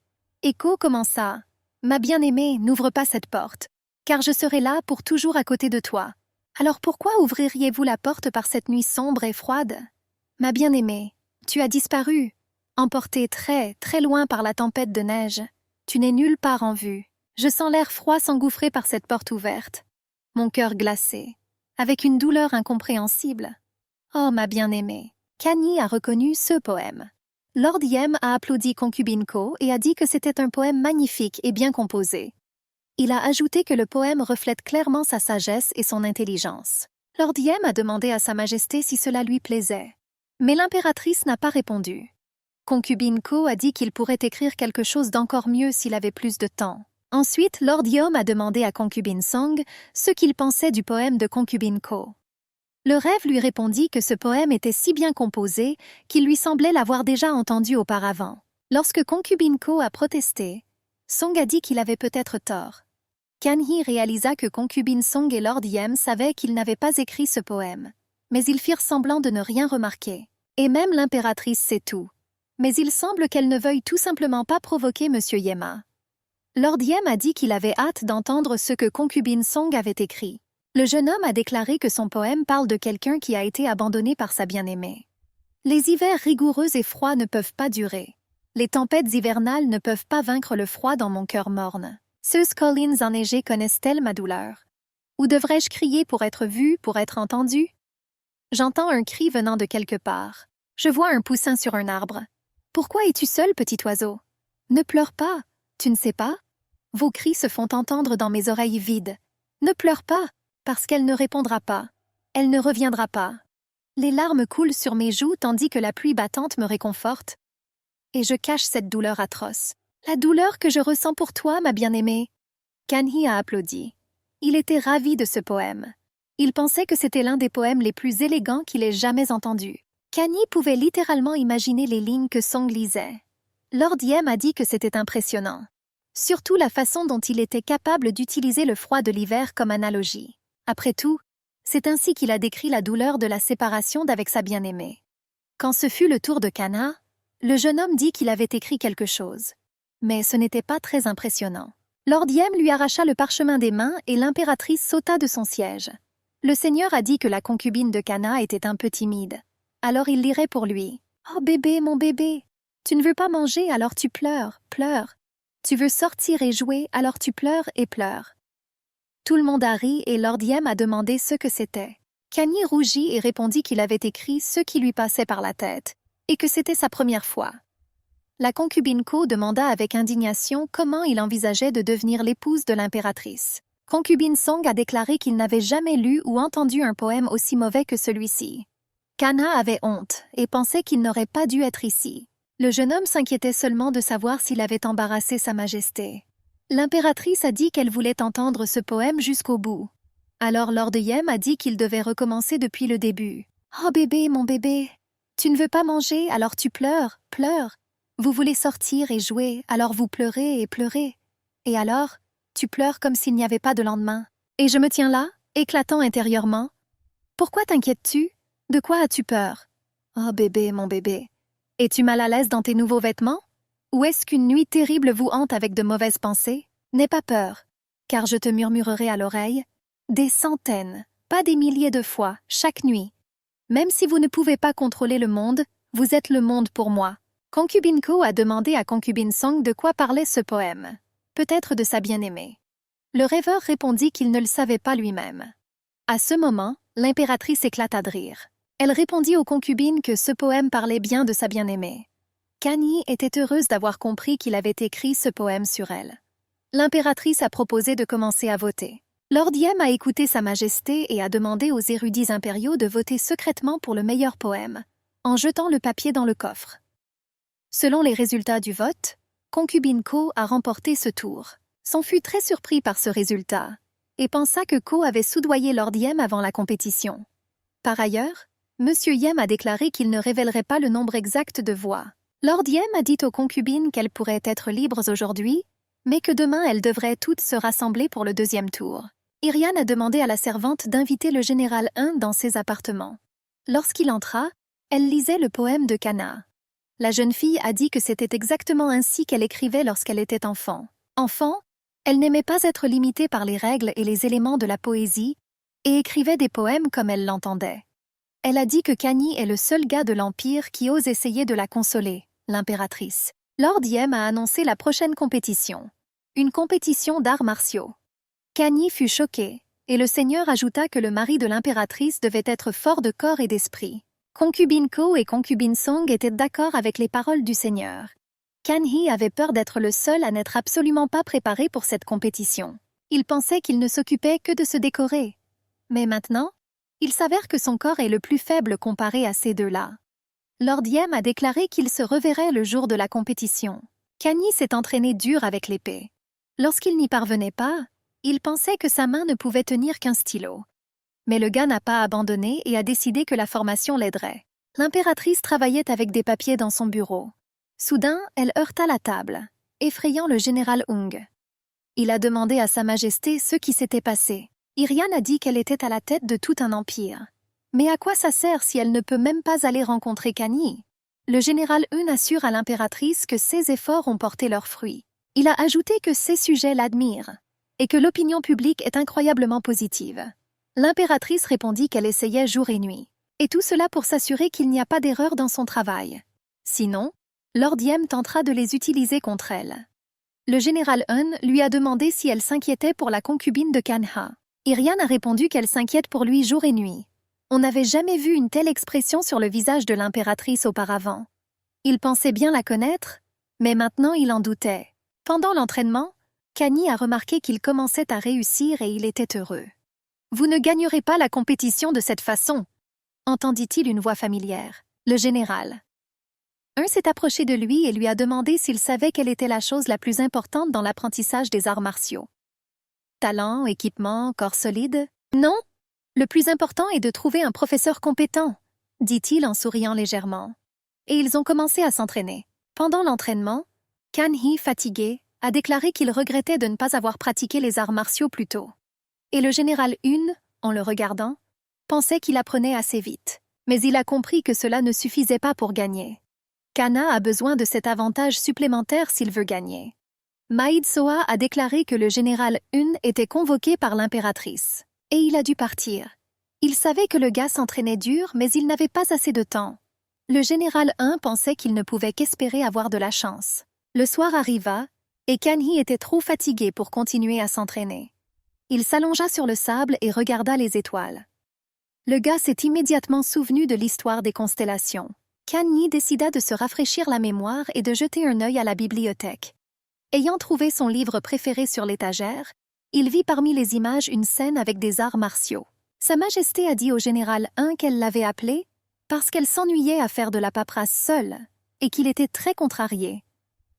Speaker 1: Ko commença. « Ma bien-aimée, n'ouvre pas cette porte, car je serai là pour toujours à côté de toi. Alors pourquoi ouvririez-vous la porte par cette nuit sombre et froide? Ma bien-aimée, tu as disparu, emportée très, très loin par la tempête de neige. Tu n'es nulle part en vue. Je sens l'air froid s'engouffrer par cette porte ouverte. Mon cœur glacé, avec une douleur incompréhensible. Oh, ma bien-aimée! » Kanye a reconnu ce poème. Lord Yem a applaudi Concubine Ko et a dit que c'était un poème magnifique et bien composé. Il a ajouté que le poème reflète clairement sa sagesse et son intelligence. Lord Yem a demandé à Sa Majesté si cela lui plaisait. Mais l'impératrice n'a pas répondu. Concubine Ko a dit qu'il pourrait écrire quelque chose d'encore mieux s'il avait plus de temps. Ensuite, Lord Yom a demandé à Concubine Song ce qu'il pensait du poème de Concubine Ko. Le rêve lui répondit que ce poème était si bien composé qu'il lui semblait l'avoir déjà entendu auparavant. Lorsque Concubine Ko a protesté, Song a dit qu'il avait peut-être tort. Kanye réalisa que Concubine Song et Lord Yem savaient qu'il n'avait pas écrit ce poème, mais ils firent semblant de ne rien remarquer. Et même l'impératrice sait tout. Mais il semble qu'elle ne veuille tout simplement pas provoquer M. Yema. Lord Yem a dit qu'il avait hâte d'entendre ce que Concubine Song avait écrit. Le jeune homme a déclaré que son poème parle de quelqu'un qui a été abandonné par sa bien-aimée. Les hivers rigoureux et froids ne peuvent pas durer. Les tempêtes hivernales ne peuvent pas vaincre le froid dans mon cœur morne. Ces collines enneigées connaissent-elles ma douleur? Ou devrais-je crier pour être vue, pour être entendue? J'entends un cri venant de quelque part. Je vois un poussin sur un arbre. Pourquoi es-tu seul, petit oiseau? Ne pleure pas, tu ne sais pas? Vos cris se font entendre dans mes oreilles vides. Ne pleure pas, parce qu'elle ne répondra pas. Elle ne reviendra pas. Les larmes coulent sur mes joues tandis que la pluie battante me réconforte. Et je cache cette douleur atroce. La douleur que je ressens pour toi, ma bien-aimée. Kanye a applaudi. Il était ravi de ce poème. Il pensait que c'était l'un des poèmes les plus élégants qu'il ait jamais entendus. Kanye pouvait littéralement imaginer les lignes que Song lisait. Lord Yem a dit que c'était impressionnant. Surtout la façon dont il était capable d'utiliser le froid de l'hiver comme analogie. Après tout, c'est ainsi qu'il a décrit la douleur de la séparation d'avec sa bien-aimée. Quand ce fut le tour de Kana, le jeune homme dit qu'il avait écrit quelque chose. Mais ce n'était pas très impressionnant. Lord Yem lui arracha le parchemin des mains et l'impératrice sauta de son siège. Le seigneur a dit que la concubine de Kana était un peu timide. Alors il lirait pour lui. « Oh bébé, mon bébé, tu ne veux pas manger, alors tu pleures, pleures. Tu veux sortir et jouer, alors tu pleures et pleures. » Tout le monde a ri et Lord Yem a demandé ce que c'était. Kanye rougit et répondit qu'il avait écrit ce qui lui passait par la tête, et que c'était sa première fois. La concubine Ko demanda avec indignation comment il envisageait de devenir l'épouse de l'impératrice. Concubine Song a déclaré qu'il n'avait jamais lu ou entendu un poème aussi mauvais que celui-ci. Kana avait honte et pensait qu'il n'aurait pas dû être ici. Le jeune homme s'inquiétait seulement de savoir s'il avait embarrassé Sa Majesté. L'impératrice a dit qu'elle voulait entendre ce poème jusqu'au bout. Alors Lord Yem a dit qu'il devait recommencer depuis le début. « Oh bébé, mon bébé, tu ne veux pas manger, alors tu pleures, pleures. Vous voulez sortir et jouer, alors vous pleurez et pleurez. Et alors, tu pleures comme s'il n'y avait pas de lendemain. Et je me tiens là, éclatant intérieurement. Pourquoi t'inquiètes-tu? De quoi as-tu peur? Oh bébé, mon bébé. Es-tu mal à l'aise dans tes nouveaux vêtements? Ou est-ce qu'une nuit terrible vous hante avec de mauvaises pensées? N'aie pas peur, car je te murmurerai à l'oreille des centaines, pas des milliers de fois, chaque nuit. Même si vous ne pouvez pas contrôler le monde, vous êtes le monde pour moi. » Concubine Ko a demandé à Concubine Song de quoi parlait ce poème. Peut-être de sa bien-aimée. Le rêveur répondit qu'il ne le savait pas lui-même. À ce moment, l'impératrice éclata de rire. Elle répondit aux concubines que ce poème parlait bien de sa bien-aimée. Kanye était heureuse d'avoir compris qu'il avait écrit ce poème sur elle. L'impératrice a proposé de commencer à voter. Lord Yem a écouté Sa Majesté et a demandé aux érudits impériaux de voter secrètement pour le meilleur poème, en jetant le papier dans le coffre. Selon les résultats du vote, Concubine Ko a remporté ce tour. Son fut très surpris par ce résultat et pensa que Ko avait soudoyé Lord Yem avant la compétition. Par ailleurs, M. Yem a déclaré qu'il ne révélerait pas le nombre exact de voix. Lord Yem a dit aux concubines qu'elles pourraient être libres aujourd'hui, mais que demain elles devraient toutes se rassembler pour le deuxième tour. Irian a demandé à la servante d'inviter le général 1 dans ses appartements. Lorsqu'il entra, elle lisait le poème de Kana. La jeune fille a dit que c'était exactement ainsi qu'elle écrivait lorsqu'elle était enfant. Enfant, elle n'aimait pas être limitée par les règles et les éléments de la poésie, et écrivait des poèmes comme elle l'entendait. Elle a dit que Kanye est le seul gars de l'Empire qui ose essayer de la consoler, l'impératrice. Lord Yem a annoncé la prochaine compétition. Une compétition d'arts martiaux. Kanye fut choqué, et le seigneur ajouta que le mari de l'impératrice devait être fort de corps et d'esprit. Concubine Ko et concubine Song étaient d'accord avec les paroles du seigneur. Kanye avait peur d'être le seul à n'être absolument pas préparé pour cette compétition. Il pensait qu'il ne s'occupait que de se décorer. Mais maintenant, il s'avère que son corps est le plus faible comparé à ces deux-là. Lord Yem a déclaré qu'il se reverrait le jour de la compétition. Kanye s'est entraîné dur avec l'épée. Lorsqu'il n'y parvenait pas, il pensait que sa main ne pouvait tenir qu'un stylo. Mais le gars n'a pas abandonné et a décidé que la formation l'aiderait. L'impératrice travaillait avec des papiers dans son bureau. Soudain, elle heurta la table, effrayant le général Ung. Il a demandé à Sa Majesté ce qui s'était passé. Irian a dit qu'elle était à la tête de tout un empire. Mais à quoi ça sert si elle ne peut même pas aller rencontrer Kanye? Le général Un assure à l'impératrice que ses efforts ont porté leurs fruits. Il a ajouté que ses sujets l'admirent et que l'opinion publique est incroyablement positive. L'impératrice répondit qu'elle essayait jour et nuit, et tout cela pour s'assurer qu'il n'y a pas d'erreur dans son travail. Sinon, Lord Yem tentera de les utiliser contre elle. Le général Un lui a demandé si elle s'inquiétait pour la concubine de Kanha. Irian a répondu qu'elle s'inquiète pour lui jour et nuit. On n'avait jamais vu une telle expression sur le visage de l'impératrice auparavant. Il pensait bien la connaître, mais maintenant il en doutait. Pendant l'entraînement, Kanye a remarqué qu'il commençait à réussir et il était heureux. « Vous ne gagnerez pas la compétition de cette façon !» entendit-il une voix familière. Le général. Un s'est approché de lui et lui a demandé s'il savait quelle était la chose la plus importante dans l'apprentissage des arts martiaux. Talent, équipement, corps solide? Non? Le plus important est de trouver un professeur compétent, dit-il en souriant légèrement. Et ils ont commencé à s'entraîner. Pendant l'entraînement, Kanye, fatigué, a déclaré qu'il regrettait de ne pas avoir pratiqué les arts martiaux plus tôt. Et le général Un, en le regardant, pensait qu'il apprenait assez vite. Mais il a compris que cela ne suffisait pas pour gagner. Kana a besoin de cet avantage supplémentaire s'il veut gagner. Maïd Soa a déclaré que le général Un était convoqué par l'impératrice. Et il a dû partir. Il savait que le gars s'entraînait dur, mais il n'avait pas assez de temps. Le général Un pensait qu'il ne pouvait qu'espérer avoir de la chance. Le soir arriva, et Kanye était trop fatigué pour continuer à s'entraîner. Il s'allongea sur le sable et regarda les étoiles. Le gars s'est immédiatement souvenu de l'histoire des constellations. Kanye décida de se rafraîchir la mémoire et de jeter un œil à la bibliothèque. Ayant trouvé son livre préféré sur l'étagère, il vit parmi les images une scène avec des arts martiaux. Sa Majesté a dit au général Un qu'elle l'avait appelé parce qu'elle s'ennuyait à faire de la paperasse seule et qu'il était très contrarié.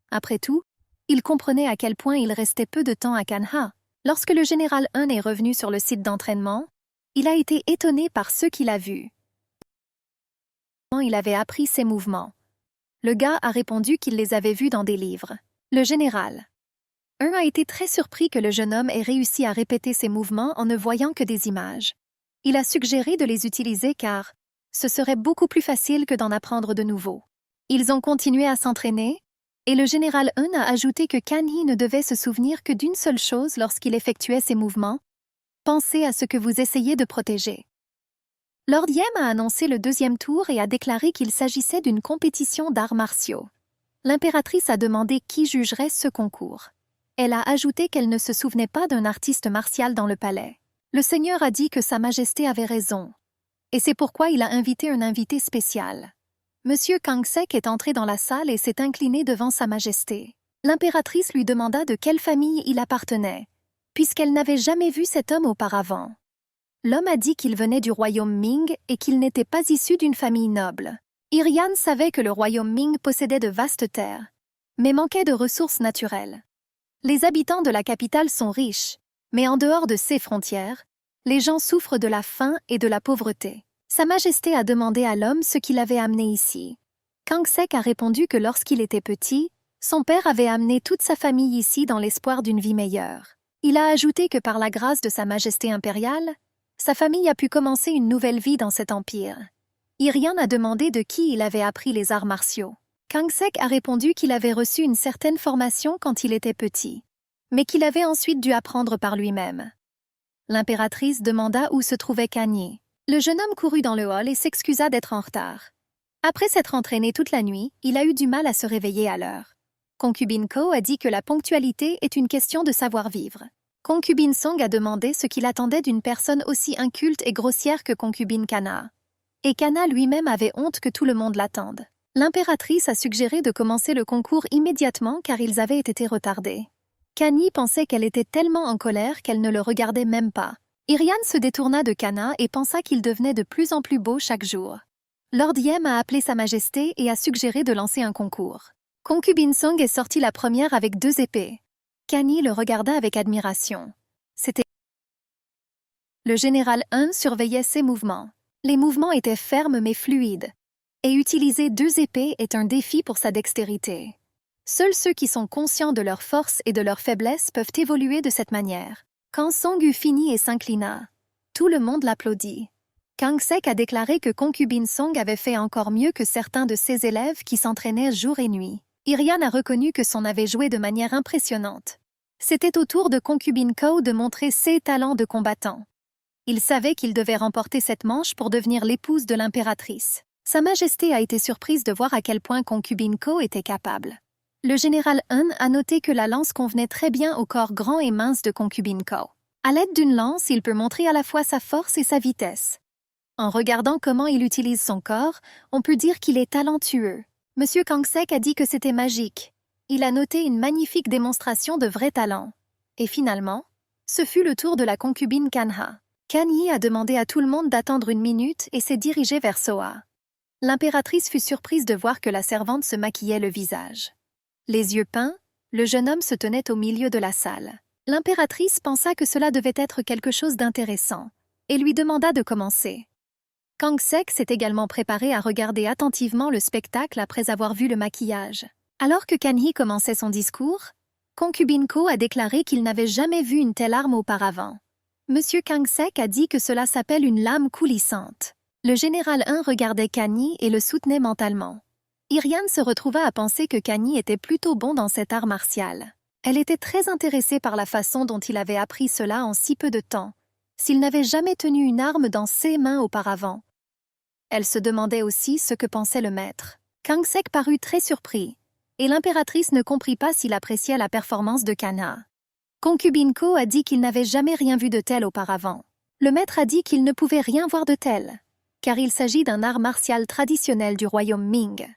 Speaker 1: Après tout, il comprenait à quel point il restait peu de temps à Kanha. Lorsque le général Un est revenu sur le site d'entraînement, il a été étonné par ce qu'il a vu. Il avait appris ses mouvements. Le gars a répondu qu'il les avait vus dans des livres. Le général Un a été très surpris que le jeune homme ait réussi à répéter ses mouvements en ne voyant que des images. Il a suggéré de les utiliser car ce serait beaucoup plus facile que d'en apprendre de nouveau. Ils ont continué à s'entraîner, et le général Un a ajouté que Kanye ne devait se souvenir que d'une seule chose lorsqu'il effectuait ses mouvements. Pensez à ce que vous essayez de protéger. Lord Yem a annoncé le deuxième tour et a déclaré qu'il s'agissait d'une compétition d'arts martiaux. L'impératrice a demandé qui jugerait ce concours. Elle a ajouté qu'elle ne se souvenait pas d'un artiste martial dans le palais. Le seigneur a dit que Sa Majesté avait raison. Et c'est pourquoi il a invité un invité spécial. Monsieur Kangsek est entré dans la salle et s'est incliné devant Sa Majesté. L'impératrice lui demanda de quelle famille il appartenait, puisqu'elle n'avait jamais vu cet homme auparavant. L'homme a dit qu'il venait du royaume Ming et qu'il n'était pas issu d'une famille noble. Irian savait que le royaume Ming possédait de vastes terres, mais manquait de ressources naturelles. Les habitants de la capitale sont riches, mais en dehors de ses frontières, les gens souffrent de la faim et de la pauvreté. Sa Majesté a demandé à l'homme ce qui l'avait amené ici. Kangsek a répondu que lorsqu'il était petit, son père avait amené toute sa famille ici dans l'espoir d'une vie meilleure. Il a ajouté que par la grâce de Sa Majesté impériale, sa famille a pu commencer une nouvelle vie dans cet empire. Irian a demandé de qui il avait appris les arts martiaux. Kang Sek a répondu qu'il avait reçu une certaine formation quand il était petit, mais qu'il avait ensuite dû apprendre par lui-même. L'impératrice demanda où se trouvait Kan Yi. Le jeune homme courut dans le hall et s'excusa d'être en retard. Après s'être entraîné toute la nuit, il a eu du mal à se réveiller à l'heure. Concubine Ko a dit que la ponctualité est une question de savoir-vivre. Concubine Song a demandé ce qu'il attendait d'une personne aussi inculte et grossière que concubine Kana. Et Kana lui-même avait honte que tout le monde l'attende. L'impératrice a suggéré de commencer le concours immédiatement car ils avaient été retardés. Kan Yi pensait qu'elle était tellement en colère qu'elle ne le regardait même pas. Irian se détourna de Kana et pensa qu'il devenait de plus en plus beau chaque jour. Lord Yem a appelé Sa Majesté et a suggéré de lancer un concours. Concubine Song est sortie la première avec 2 épées. Kan Yi le regarda avec admiration. C'était... Le général Un surveillait ses mouvements. Les mouvements étaient fermes mais fluides. Et utiliser 2 épées est un défi pour sa dextérité. Seuls ceux qui sont conscients de leur force et de leur faiblesse peuvent évoluer de cette manière. Quand Song eut fini et s'inclina, tout le monde l'applaudit. Kang Sek a déclaré que concubine Song avait fait encore mieux que certains de ses élèves qui s'entraînaient jour et nuit. Irian a reconnu que Son avait joué de manière impressionnante. C'était au tour de concubine Ko de montrer ses talents de combattant. Il savait qu'il devait remporter cette manche pour devenir l'épouse de l'impératrice. Sa Majesté a été surprise de voir à quel point concubine Ko était capable. Le général Un a noté que la lance convenait très bien au corps grand et mince de concubine Ko. À l'aide d'une lance, il peut montrer à la fois sa force et sa vitesse. En regardant comment il utilise son corps, on peut dire qu'il est talentueux. Monsieur Kang Sek a dit que c'était magique. Il a noté une magnifique démonstration de vrai talent. Et finalement, ce fut le tour de la concubine Kanha. Kan Yi a demandé à tout le monde d'attendre 1 minute et s'est dirigé vers Soa. L'impératrice fut surprise de voir que la servante se maquillait le visage. Les yeux peints, le jeune homme se tenait au milieu de la salle. L'impératrice pensa que cela devait être quelque chose d'intéressant et lui demanda de commencer. Kang Sek s'est également préparé à regarder attentivement le spectacle après avoir vu le maquillage. Alors que Kan Yi commençait son discours, concubine Ko a déclaré qu'il n'avait jamais vu une telle arme auparavant. Monsieur Kang Sek a dit que cela s'appelle une lame coulissante. Le général Un regardait Kan Yi et le soutenait mentalement. Irian se retrouva à penser que Kan Yi était plutôt bon dans cet art martial. Elle était très intéressée par la façon dont il avait appris cela en si peu de temps, s'il n'avait jamais tenu une arme dans ses mains auparavant. Elle se demandait aussi ce que pensait le maître. Kang Sek parut très surpris, et l'impératrice ne comprit pas s'il appréciait la performance de Kana. Concubine Ko a dit qu'il n'avait jamais rien vu de tel auparavant. Le maître a dit qu'il ne pouvait rien voir de tel, car il s'agit d'un art martial traditionnel du royaume Ming.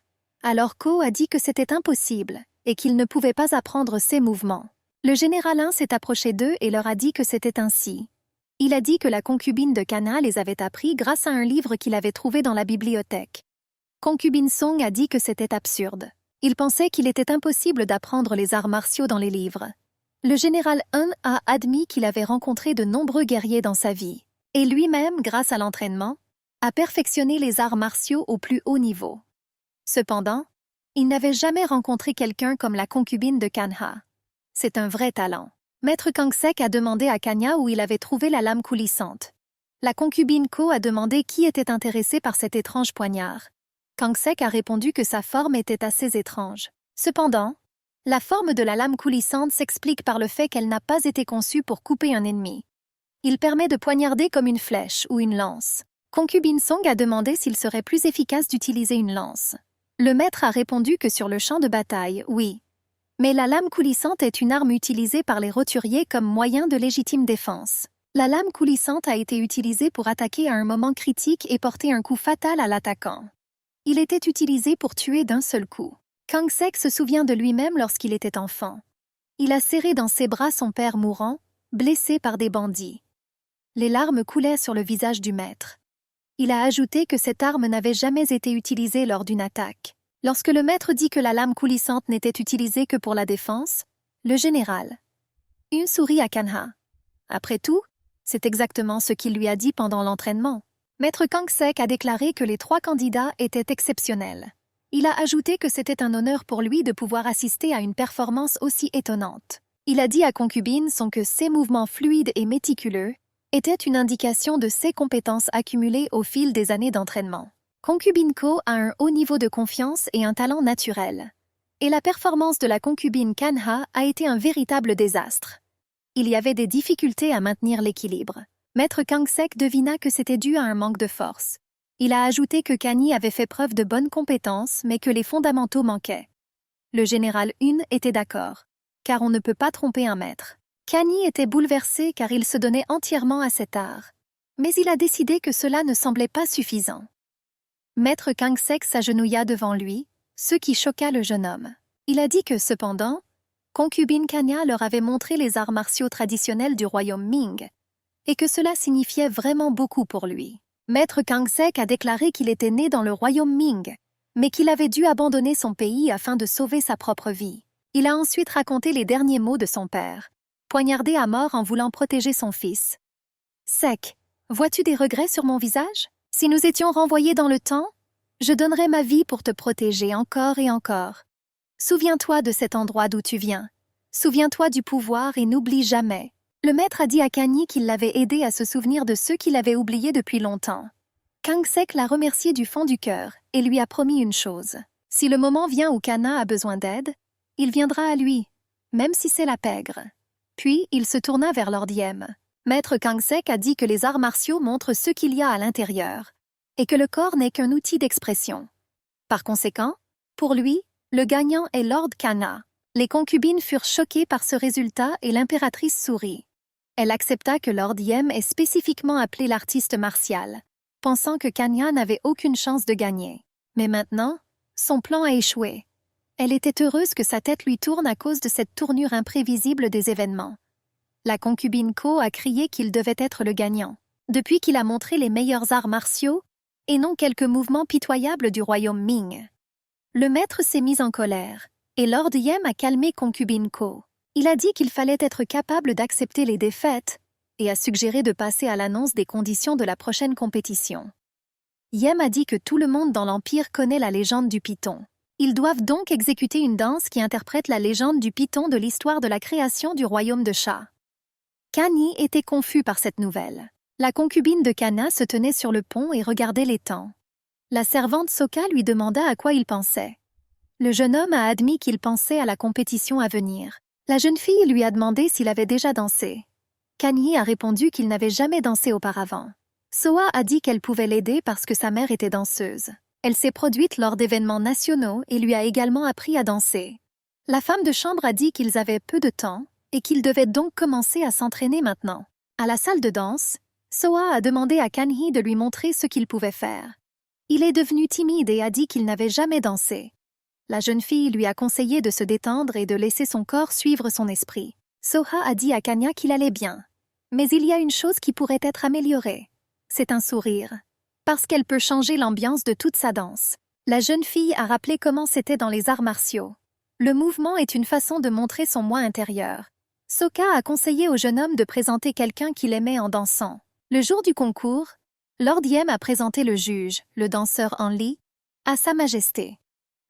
Speaker 1: Alors Ko a dit que c'était impossible et qu'il ne pouvait pas apprendre ces mouvements. Le général Un s'est approché d'eux et leur a dit que c'était ainsi. Il a dit que la concubine de Kana les avait appris grâce à un livre qu'il avait trouvé dans la bibliothèque. Concubine Song a dit que c'était absurde. Il pensait qu'il était impossible d'apprendre les arts martiaux dans les livres. Le général Un a admis qu'il avait rencontré de nombreux guerriers dans sa vie, et lui-même, grâce à l'entraînement, a perfectionné les arts martiaux au plus haut niveau. Cependant, il n'avait jamais rencontré quelqu'un comme la concubine de Kanha. C'est un vrai talent. Maître Kang Sek a demandé à Kanya où il avait trouvé la lame coulissante. La concubine Ko a demandé qui était intéressé par cet étrange poignard. Kang Sek a répondu que sa forme était assez étrange. Cependant, la forme de la lame coulissante s'explique par le fait qu'elle n'a pas été conçue pour couper un ennemi. Il permet de poignarder comme une flèche ou une lance. Concubine Song a demandé s'il serait plus efficace d'utiliser une lance. Le maître a répondu que sur le champ de bataille, oui. Mais la lame coulissante est une arme utilisée par les roturiers comme moyen de légitime défense. La lame coulissante a été utilisée pour attaquer à un moment critique et porter un coup fatal à l'attaquant. Il était utilisé pour tuer d'un seul coup. Kang Sek se souvient de lui-même lorsqu'il était enfant. Il a serré dans ses bras son père mourant, blessé par des bandits. Les larmes coulaient sur le visage du maître. Il a ajouté que cette arme n'avait jamais été utilisée lors d'une attaque. Lorsque le maître dit que la lame coulissante n'était utilisée que pour la défense, le général Un sourit à Kanha. Après tout, c'est exactement ce qu'il lui a dit pendant l'entraînement. Maître Kang Sek a déclaré que les 3 candidats étaient exceptionnels. Il a ajouté que c'était un honneur pour lui de pouvoir assister à une performance aussi étonnante. Il a dit à concubine Song que ses mouvements fluides et méticuleux étaient une indication de ses compétences accumulées au fil des années d'entraînement. Concubine Ko a un haut niveau de confiance et un talent naturel. Et la performance de la concubine Kanha a été un véritable désastre. Il y avait des difficultés à maintenir l'équilibre. Maître Kangsek devina que c'était dû à un manque de force. Il a ajouté que Kani avait fait preuve de bonnes compétences, mais que les fondamentaux manquaient. Le général Yun était d'accord, car on ne peut pas tromper un maître. Kani était bouleversé car il se donnait entièrement à cet art. Mais il a décidé que cela ne semblait pas suffisant. Maître Kangsek s'agenouilla devant lui, ce qui choqua le jeune homme. Il a dit que, cependant, concubine Kanya leur avait montré les arts martiaux traditionnels du royaume Ming, et que cela signifiait vraiment beaucoup pour lui. Maître Kangsek a déclaré qu'il était né dans le royaume Ming, mais qu'il avait dû abandonner son pays afin de sauver sa propre vie. Il a ensuite raconté les derniers mots de son père, poignardé à mort en voulant protéger son fils. « Sek, vois-tu des regrets sur mon visage? Si nous étions renvoyés dans le temps, je donnerais ma vie pour te protéger encore et encore. Souviens-toi de cet endroit d'où tu viens. Souviens-toi du pouvoir et n'oublie jamais. » Le maître a dit à Kani qu'il l'avait aidé à se souvenir de ceux qu'il avait oubliés depuis longtemps. Kangsek l'a remercié du fond du cœur et lui a promis une chose. Si le moment vient où Kana a besoin d'aide, il viendra à lui, même si c'est la pègre. Puis il se tourna vers Lord Yem. Maître Kangsek a dit que les arts martiaux montrent ce qu'il y a à l'intérieur, et que le corps n'est qu'un outil d'expression. Par conséquent, pour lui, le gagnant est Lord Kana. Les concubines furent choquées par ce résultat et l'impératrice sourit. Elle accepta que Lord Yem ait spécifiquement appelé l'artiste martial, pensant que Kanya n'avait aucune chance de gagner. Mais maintenant, son plan a échoué. Elle était heureuse que sa tête lui tourne à cause de cette tournure imprévisible des événements. La concubine Ko a crié qu'il devait être le gagnant, depuis qu'il a montré les meilleurs arts martiaux, et non quelques mouvements pitoyables du royaume Ming. Le maître s'est mis en colère, et Lord Yem a calmé concubine Ko. Il a dit qu'il fallait être capable d'accepter les défaites, et a suggéré de passer à l'annonce des conditions de la prochaine compétition. Yem a dit que tout le monde dans l'Empire connaît la légende du python. Ils doivent donc exécuter une danse qui interprète la légende du python de l'histoire de la création du royaume de Sha. Kani était confus par cette nouvelle. La concubine de Kana se tenait sur le pont et regardait l'étang. La servante Soka lui demanda à quoi il pensait. Le jeune homme a admis qu'il pensait à la compétition à venir. La jeune fille lui a demandé s'il avait déjà dansé. Kani a répondu qu'il n'avait jamais dansé auparavant. Soa a dit qu'elle pouvait l'aider parce que sa mère était danseuse. Elle s'est produite lors d'événements nationaux et lui a également appris à danser. La femme de chambre a dit qu'ils avaient peu de temps et qu'ils devaient donc commencer à s'entraîner maintenant. À la salle de danse, Soa a demandé à Kanhi de lui montrer ce qu'il pouvait faire. Il est devenu timide et a dit qu'il n'avait jamais dansé. La jeune fille lui a conseillé de se détendre et de laisser son corps suivre son esprit. Soha a dit à Kanya qu'il allait bien. Mais il y a une chose qui pourrait être améliorée. C'est un sourire. Parce qu'elle peut changer l'ambiance de toute sa danse. La jeune fille a rappelé comment c'était dans les arts martiaux. Le mouvement est une façon de montrer son moi intérieur. Soka a conseillé au jeune homme de présenter quelqu'un qu'il aimait en dansant. Le jour du concours, Lord Yem a présenté le juge, le danseur Hanli, à Sa Majesté.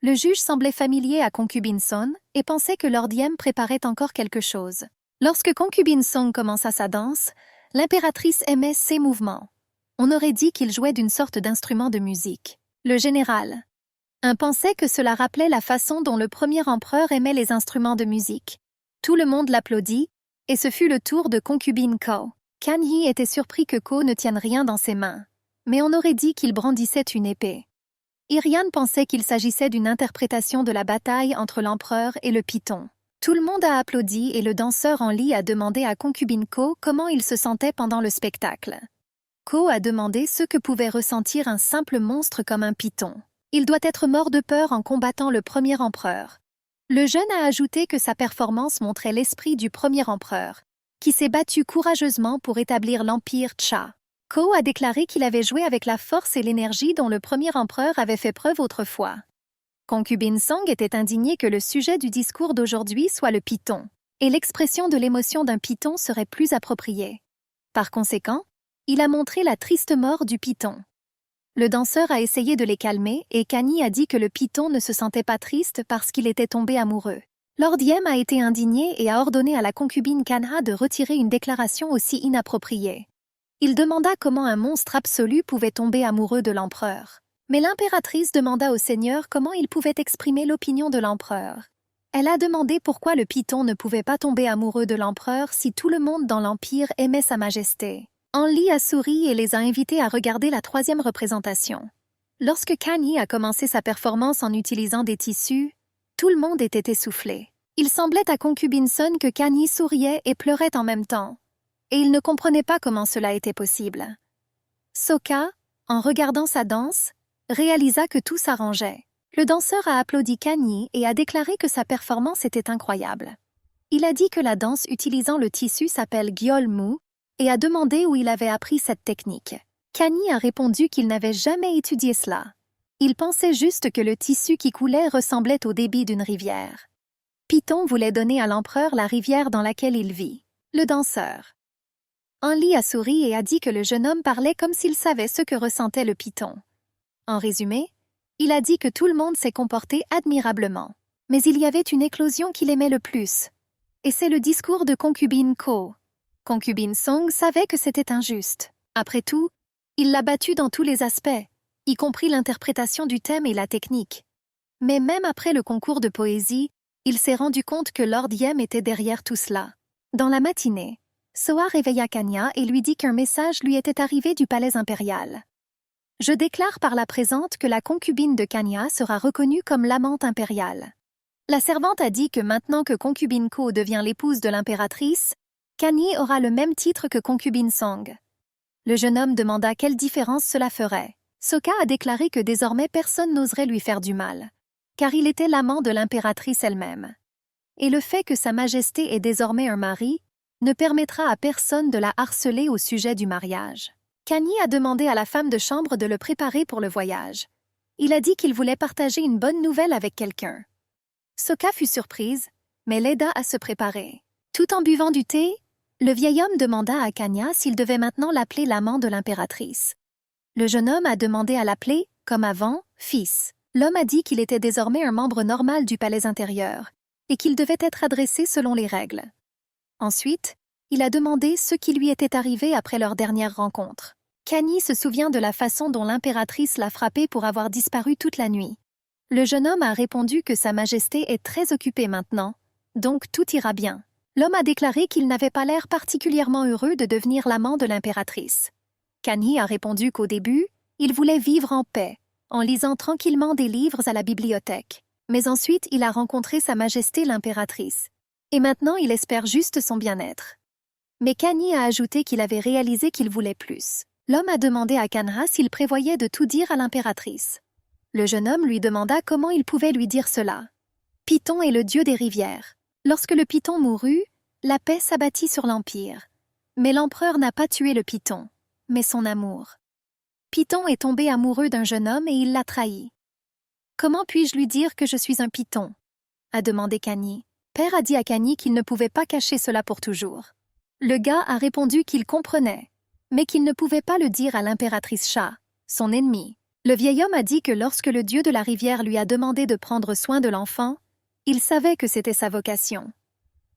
Speaker 1: Le juge semblait familier à Concubine Son et pensait que Lord Yem préparait encore quelque chose. Lorsque Concubine Song commença sa danse, l'impératrice aimait ses mouvements. On aurait dit qu'il jouait d'une sorte d'instrument de musique. Le général pensait que cela rappelait la façon dont le premier empereur aimait les instruments de musique. Tout le monde l'applaudit, et ce fut le tour de concubine Ko. Kanhi était surpris que Ko ne tienne rien dans ses mains, mais on aurait dit qu'il brandissait une épée. Irian pensait qu'il s'agissait d'une interprétation de la bataille entre l'empereur et le python. Tout le monde a applaudi et le danseur en lit a demandé à concubine Ko comment il se sentait pendant le spectacle. Ko a demandé ce que pouvait ressentir un simple monstre comme un python. Il doit être mort de peur en combattant le premier empereur. Le jeune a ajouté que sa performance montrait l'esprit du premier empereur, qui s'est battu courageusement pour établir l'empire Cha. Ko a déclaré qu'il avait joué avec la force et l'énergie dont le premier empereur avait fait preuve autrefois. Concubine Song était indignée que le sujet du discours d'aujourd'hui soit le python, et l'expression de l'émotion d'un python serait plus appropriée. Par conséquent, il a montré la triste mort du python. Le danseur a essayé de les calmer et Kani a dit que le python ne se sentait pas triste parce qu'il était tombé amoureux. Lord Yem a été indigné et a ordonné à la concubine Kanha de retirer une déclaration aussi inappropriée. Il demanda comment un monstre absolu pouvait tomber amoureux de l'empereur. Mais l'impératrice demanda au seigneur comment il pouvait exprimer l'opinion de l'empereur. Elle a demandé pourquoi le python ne pouvait pas tomber amoureux de l'empereur si tout le monde dans l'Empire aimait sa majesté. Enlil a souri et les a invités à regarder la troisième représentation. Lorsque Kanye a commencé sa performance en utilisant des tissus, tout le monde était essoufflé. Il semblait à concubine Sun que Kanye souriait et pleurait en même temps, et il ne comprenait pas comment cela était possible. Sokka, en regardant sa danse, réalisa que tout s'arrangeait. Le danseur a applaudi Kanye et a déclaré que sa performance était incroyable. Il a dit que la danse utilisant le tissu s'appelle Gyolmu et a demandé où il avait appris cette technique. Kanye a répondu qu'il n'avait jamais étudié cela. Il pensait juste que le tissu qui coulait ressemblait au débit d'une rivière. Python voulait donner à l'empereur la rivière dans laquelle il vit. Le danseur. Enlil a souri et a dit que le jeune homme parlait comme s'il savait ce que ressentait le python. En résumé, il a dit que tout le monde s'est comporté admirablement. Mais il y avait une éclosion qu'il aimait le plus. Et c'est le discours de concubine Ko. Concubine Song savait que c'était injuste. Après tout, il l'a battu dans tous les aspects, y compris l'interprétation du thème et la technique. Mais même après le concours de poésie, il s'est rendu compte que Lord Yem était derrière tout cela. Dans la matinée, Soa réveilla Kanya et lui dit qu'un message lui était arrivé du palais impérial. Je déclare par la présente que la concubine de Kanya sera reconnue comme l'amante impériale. La servante a dit que maintenant que concubine Ko devient l'épouse de l'impératrice, Kanye aura le même titre que concubine Song. Le jeune homme demanda quelle différence cela ferait. Sokka a déclaré que désormais personne n'oserait lui faire du mal, car il était l'amant de l'impératrice elle-même. Et le fait que Sa Majesté ait désormais un mari ne permettra à personne de la harceler au sujet du mariage. Kanye a demandé à la femme de chambre de le préparer pour le voyage. Il a dit qu'il voulait partager une bonne nouvelle avec quelqu'un. Sokka fut surprise, mais l'aida à se préparer. Tout en buvant du thé, le vieil homme demanda à Kanya s'il devait maintenant l'appeler l'amant de l'impératrice. Le jeune homme a demandé à l'appeler, comme avant, fils. L'homme a dit qu'il était désormais un membre normal du palais intérieur et qu'il devait être adressé selon les règles. Ensuite, il a demandé ce qui lui était arrivé après leur dernière rencontre. Kanye se souvient de la façon dont l'impératrice l'a frappé pour avoir disparu toute la nuit. Le jeune homme a répondu que Sa Majesté est très occupée maintenant, donc tout ira bien. L'homme a déclaré qu'il n'avait pas l'air particulièrement heureux de devenir l'amant de l'impératrice. Kanye a répondu qu'au début, il voulait vivre en paix, en lisant tranquillement des livres à la bibliothèque. Mais ensuite, il a rencontré Sa Majesté l'impératrice. Et maintenant, il espère juste son bien-être. Mais Kanye a ajouté qu'il avait réalisé qu'il voulait plus. L'homme a demandé à Kanha s'il prévoyait de tout dire à l'impératrice. Le jeune homme lui demanda comment il pouvait lui dire cela. Python est le dieu des rivières. Lorsque le python mourut, la paix s'abattit sur l'Empire. Mais l'empereur n'a pas tué le python, mais son amour. Python est tombé amoureux d'un jeune homme et il l'a trahi. Comment puis-je lui dire que je suis un python? A demandé Kanye. Père a dit à Kanye qu'il ne pouvait pas cacher cela pour toujours. Le gars a répondu qu'il comprenait, mais qu'il ne pouvait pas le dire à l'impératrice Sha, son ennemie. Le vieil homme a dit que lorsque le dieu de la rivière lui a demandé de prendre soin de l'enfant, il savait que c'était sa vocation.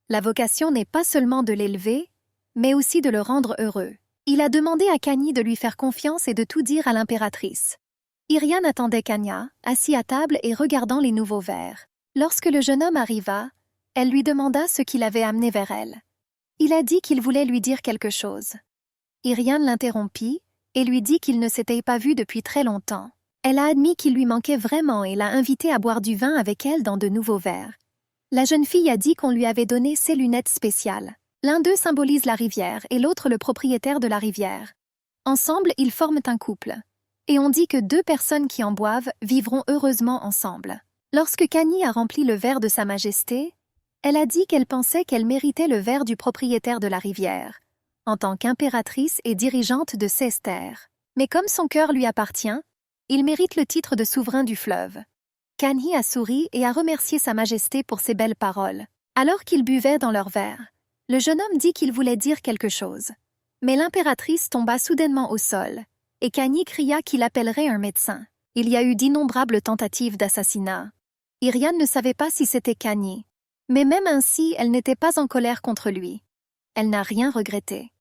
Speaker 1: La vocation n'est pas seulement de l'élever, mais aussi de le rendre heureux. Il a demandé à Kanye de lui faire confiance et de tout dire à l'impératrice. Irian attendait Kanya, assis à table et regardant les nouveaux vers. Lorsque le jeune homme arriva, elle lui demanda ce qui l'avait amené vers elle. Il a dit qu'il voulait lui dire quelque chose. Irian l'interrompit et lui dit qu'il ne s'était pas vu depuis très longtemps. Elle a admis qu'il lui manquait vraiment et l'a invité à boire du vin avec elle dans de nouveaux verres. La jeune fille a dit qu'on lui avait donné ses lunettes spéciales. L'un d'eux symbolise la rivière et l'autre le propriétaire de la rivière. Ensemble, ils forment un couple. Et on dit que deux personnes qui en boivent vivront heureusement ensemble. Lorsque Kanye a rempli le verre de Sa Majesté, elle a dit qu'elle pensait qu'elle méritait le verre du propriétaire de la rivière, en tant qu'impératrice et dirigeante de ses terres. Mais comme son cœur lui appartient, il mérite le titre de souverain du fleuve. Kanye a souri et a remercié Sa Majesté pour ses belles paroles. Alors qu'ils buvaient dans leur verre, le jeune homme dit qu'il voulait dire quelque chose. Mais l'impératrice tomba soudainement au sol, et Kanye cria qu'il appellerait un médecin. Il y a eu d'innombrables tentatives d'assassinat. Irian ne savait pas si c'était Kanye. Mais même ainsi, elle n'était pas en colère contre lui. Elle n'a rien regretté.